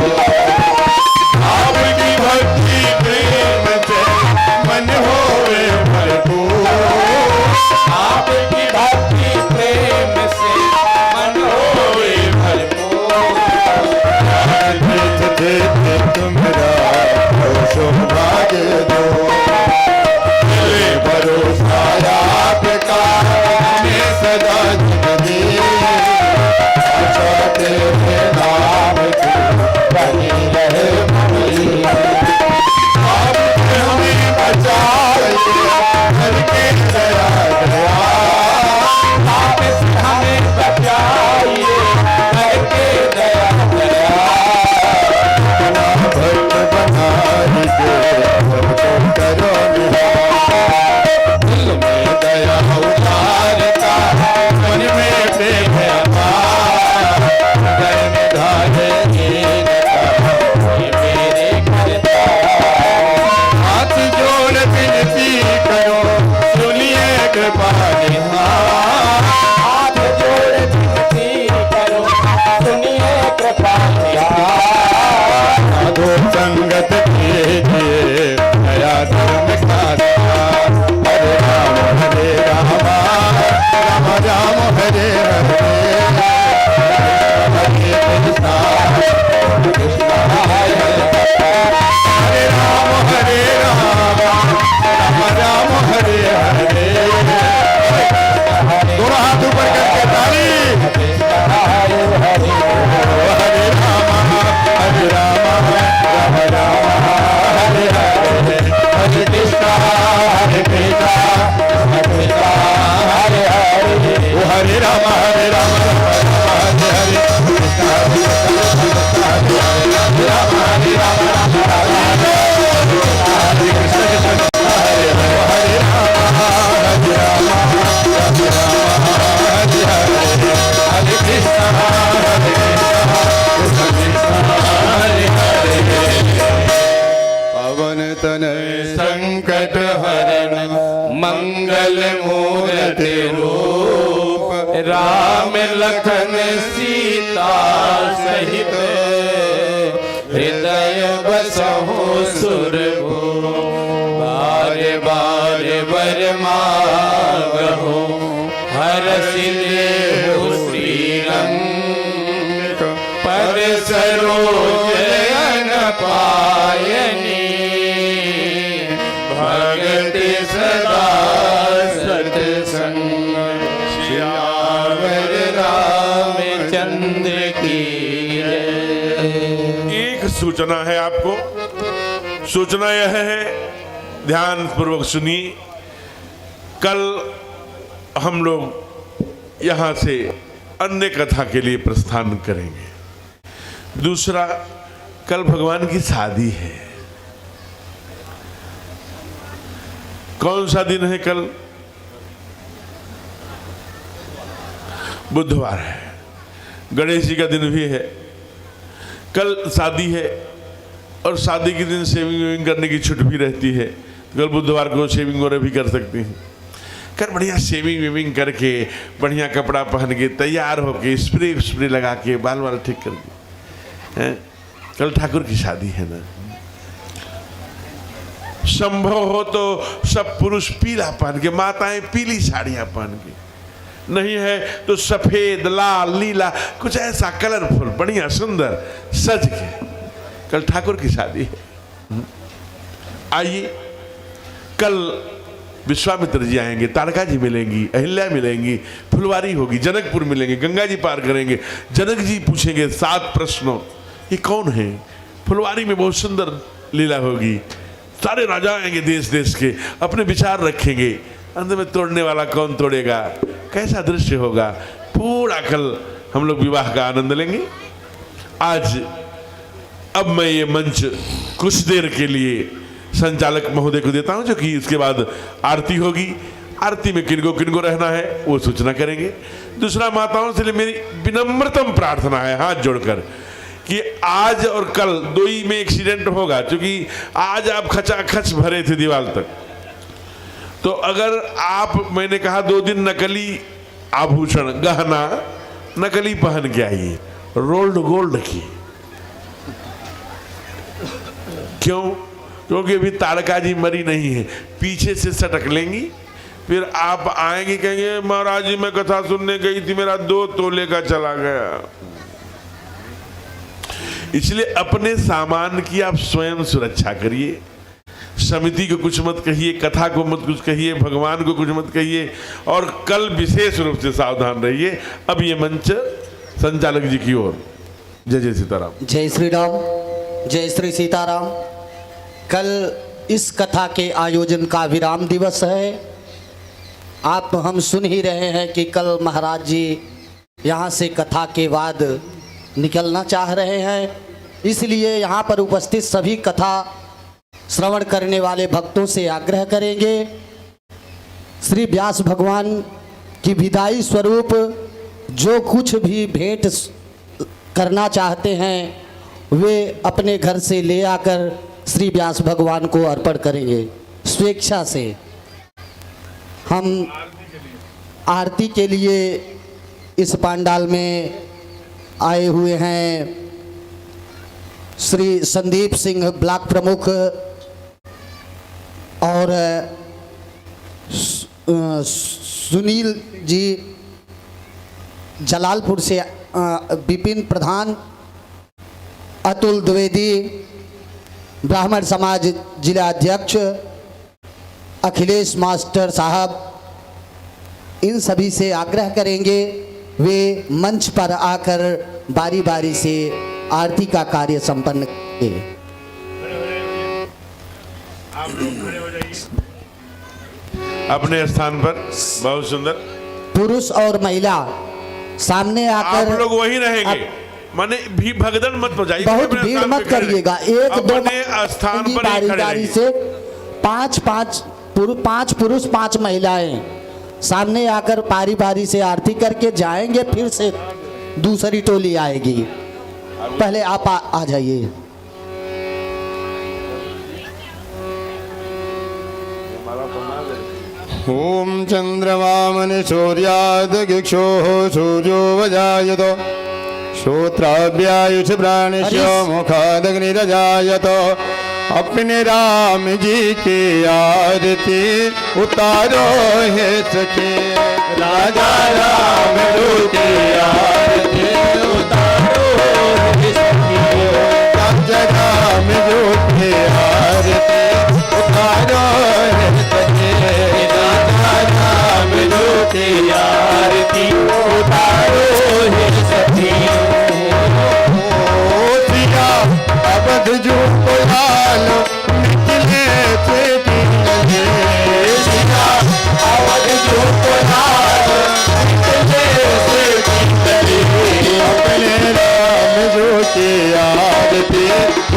आपकी भक्ति प्रेम से मन होवे भरपूर। आपकी भक्ति प्रेम से मन होवे भरपूर। तुम्हारा सौभाग्य दो भरोसा आपका हमें सदा जिंदगी तेरे नाम की बनी रहे मनी। आपने हमें बचाए करके दया दया। आपसे हमें बचाइए करके दया दया। भक्त बना करो दिल में दया उतारता मन में प्रेम अपार। धारे मेरे करता हाथ जोड़ विनती करो सुनिए कृपा निहार। हाथ जोड़ विनती करो सुनिए कृपा निहार। साधु संगत कीजिए नया धर्म का द्वार। हरे राम राम राम हरे हरे हरे कृष्णा कृष्णा हरे हरे राम राम राम हरे हरे। दोनों हाथ ऊपर करके ताली। हरे राम राम राम हरे हरे हरे कृष्णा कृष्णा हरे हरे। ओ हरे राम हरे हरे कृष्णा कृष्णा हरे राम हरे राम हरे कृष्ण कृष्ण हरे हरे राम हरे कृष्ण हरे हरे। पवन तनय संकट हरण मंगल मूर्ति रूप। राम लखन सीता सहित हृदय बसहु सुरभु। बारे बारे बर मांगहु हरषि देहु श्रीरंग। पद सरोज अन पायनी भगति सदा सत्संग। श्यावर रामचंद्र की जय। एक सूचना है आपको, सूचना यह है, ध्यान पूर्वक सुनिए। कल हम लोग यहां से अन्य कथा के लिए प्रस्थान करेंगे। दूसरा, कल भगवान की शादी है। कौन सा दिन है कल? बुधवार है। गणेश जी का दिन भी है, कल शादी है और शादी के दिन शेविंग वेविंग करने की छुट्टी भी रहती है, कल बुधवार को शेविंग वगैरह भी कर सकते हैं। कर बढ़िया शेविंग वेविंग करके बढ़िया कपड़ा पहन के तैयार होके स्प्रे लगा के बाल वाल ठीक करके हैं। कल ठाकुर की शादी है ना। संभव हो तो सब पुरुष पीला पहन के, माताएं पीली साड़ियां पहन के, नहीं है तो सफेद लाल नीला कुछ ऐसा कलरफुल बढ़िया सुंदर सज के, कल ठाकुर की शादी है। आइए, कल विश्वामित्र जी आएंगे, तारका जी मिलेंगी, अहिल्या मिलेंगी, फुलवारी होगी, जनकपुर मिलेंगे, गंगा जी पार करेंगे, जनक जी पूछेंगे 7 प्रश्नों, ये कौन है। फुलवारी में बहुत सुंदर लीला होगी, सारे राजा आएंगे देश देश के, अपने विचार रखेंगे, अंत में तोड़ने वाला कौन तोड़ेगा, कैसा दृश्य होगा, पूरा कल हम लोग विवाह का आनंद लेंगे। आज अब मैं ये मंच कुछ देर के लिए संचालक महोदय को देता हूं, जो कि उसके बाद आरती होगी। आरती में किनको रहना है वो सूचना करेंगे। दूसरा, माताओं से मेरी विनम्रतम प्रार्थना है हाथ जोड़कर कि आज और कल 2 ही में एक्सीडेंट होगा, क्योंकि आज आप खचाखच भरे थे दीवार तक, तो अगर आप, मैंने कहा 2 दिन नकली आभूषण गहना नकली पहन के आइए, रोल्ड गोल्ड की। क्यों? क्योंकि अभी तारका जी मरी नहीं है, पीछे से सटक लेंगी, फिर आप आएंगे कहेंगे महाराज जी मैं कथा सुनने गई थी, मेरा 2 तोले का चला गया। इसलिए अपने सामान की आप स्वयं सुरक्षा करिए, समिति को कुछ मत कहिए, कथा को मत कुछ कहिए, भगवान को कुछ मत कहिए, और कल विशेष रूप से सावधान रहिए। अब ये मंच संचालक जी की ओर। जय जय सीताराम। जय श्री राम, जय श्री सीताराम। कल इस कथा के आयोजन का विराम दिवस है। आप हम सुन ही रहे हैं कि कल महाराज जी यहाँ से कथा के बाद निकलना चाह रहे हैं, इसलिए यहाँ पर उपस्थित सभी कथा श्रवण करने वाले भक्तों से आग्रह करेंगे, श्री व्यास भगवान की विदाई स्वरूप जो कुछ भी भेंट करना चाहते हैं वे अपने घर से ले आकर श्री व्यास भगवान को अर्पण करेंगे। स्वेच्छा से हम आरती के लिए इस पंडाल में आए हुए हैं। श्री संदीप सिंह ब्लॉक प्रमुख और सुनील जी जलालपुर से, विपिन प्रधान, अतुल द्विवेदी ब्राह्मण समाज जिला अध्यक्ष, अखिलेश मास्टर साहब, इन सभी से आग्रह करेंगे वे मंच पर आकर बारी बारी से आरती का कार्य संपन्न करें। अपने स्थान पर। बहुत सुंदर। पुरुष और महिला सामने आकर, आप लोग वही रहेंगे, माने भी भगदड़ मत बजाइए, बहुत भीड़ मत करिएगा। 1-2 स्थान पर बारी से 5 पुरुष 5 महिलाएं सामने आकर बारी बारी से आरती करके जाएंगे, फिर से दूसरी टोली आएगी। पहले आप आ जाइए। ओम चंद्रमामन सूर्यादगिक्षो सूर्यो वजायत श्रोत्राभ्यायुष प्राणिश्य मुखादग्निरजायत। अपने राम जी की आरती उतारो है सके, राजा राम जी की आरती उतारो है सके, राजा राम जी की आरती उतारो है सके, राजा राम जी की आरती उतारो है सके। अवध जो कोलाल निकले थे निकले, अवध जो कोलाल निकले थे निकले, अपने राम जो की आरती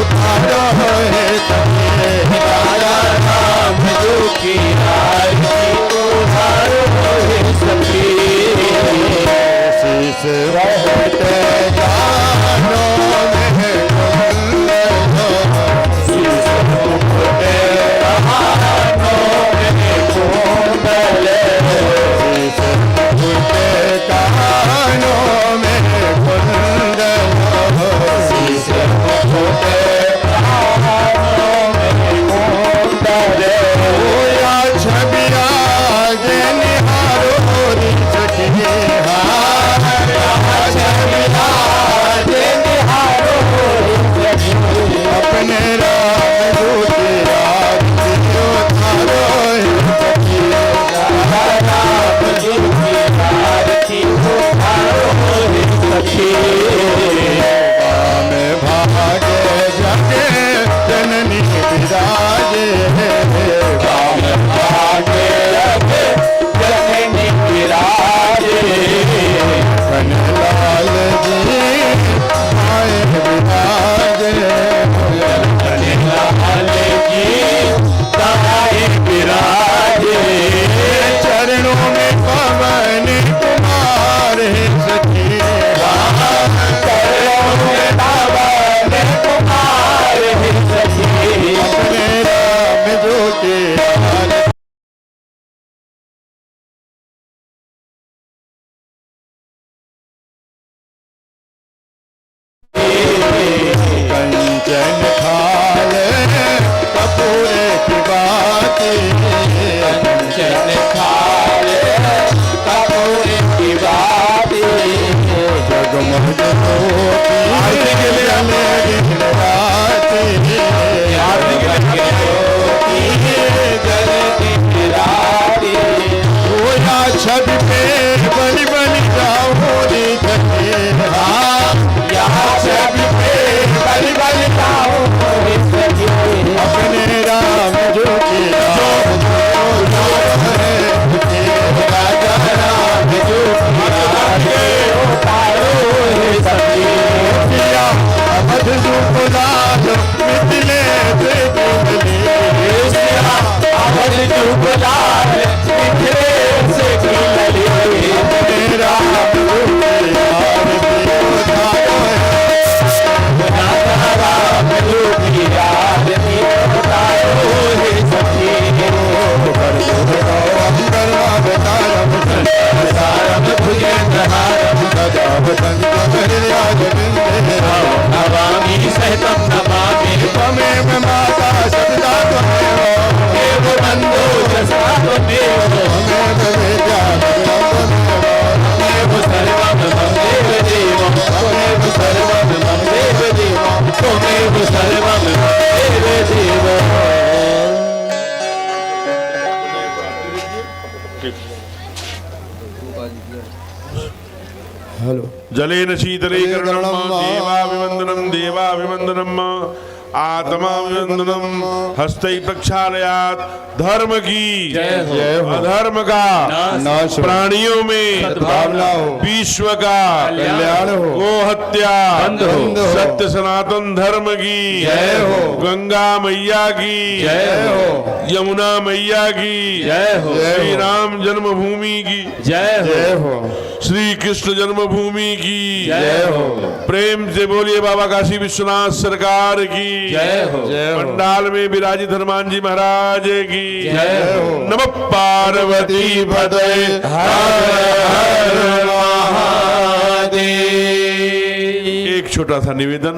उतारो है सके, राजा राम जो की आरती उतारो है सके। शीश रहते सखी में भागे जगे जननी विराजे भागे लगे जननी विराजे कन्हैया जी आए विराजे कन्हैया जी ताए विराजे चरणों में पवन कुमार है सखी अपने राम जो के कंचन थाल कपूर की बात कंचन थाल कपूर की बात जगमग छवि पे बलि बलि जाओ रे धके यहाँ छवि पे बलि बलि जाओ अपने राम जो के राजा राम जो किया अवध रूप लाल मिथिले से अवध रूप लाल मिथिले से अपने राम जो के राम जो की आरती उतारो हे सखी सारम भुजेन्द्रहारम नमामि सहितं नमामि त्वमेव माता सतता देव बन्धो जसा त्वमेव त्वमेव वेद्या त्वमेव सर्वं मम देव देव त्वमेव सर्वं मम देव देव त्वमेव सर्वं मम देव देव हेलो जलेन शीतले कर्णम देवाभिवंदनम देवाभिवंदनम आत्माभिवंदनम हस्तै प्रक्षालयात धर्म की जय हो अधर्म का नाश हो प्राणियों में सद्भावना हो विश्व का कल्याण हो गो हत्या बंद हो सत्य सनातन धर्म की जय हो गंगा मैया की जय हो यमुना मैया की जय हो श्री राम जन्मभूमि की जय हो जय हो श्री कृष्ण जन्मभूमि की जय हो प्रेम से बोलिए बाबा काशी विश्वनाथ सरकार की जय हो पंडाल में विराजित हनुमान जी महाराज की जय हो नमः पार्वती पदे हर महादेव। एक छोटा सा निवेदन,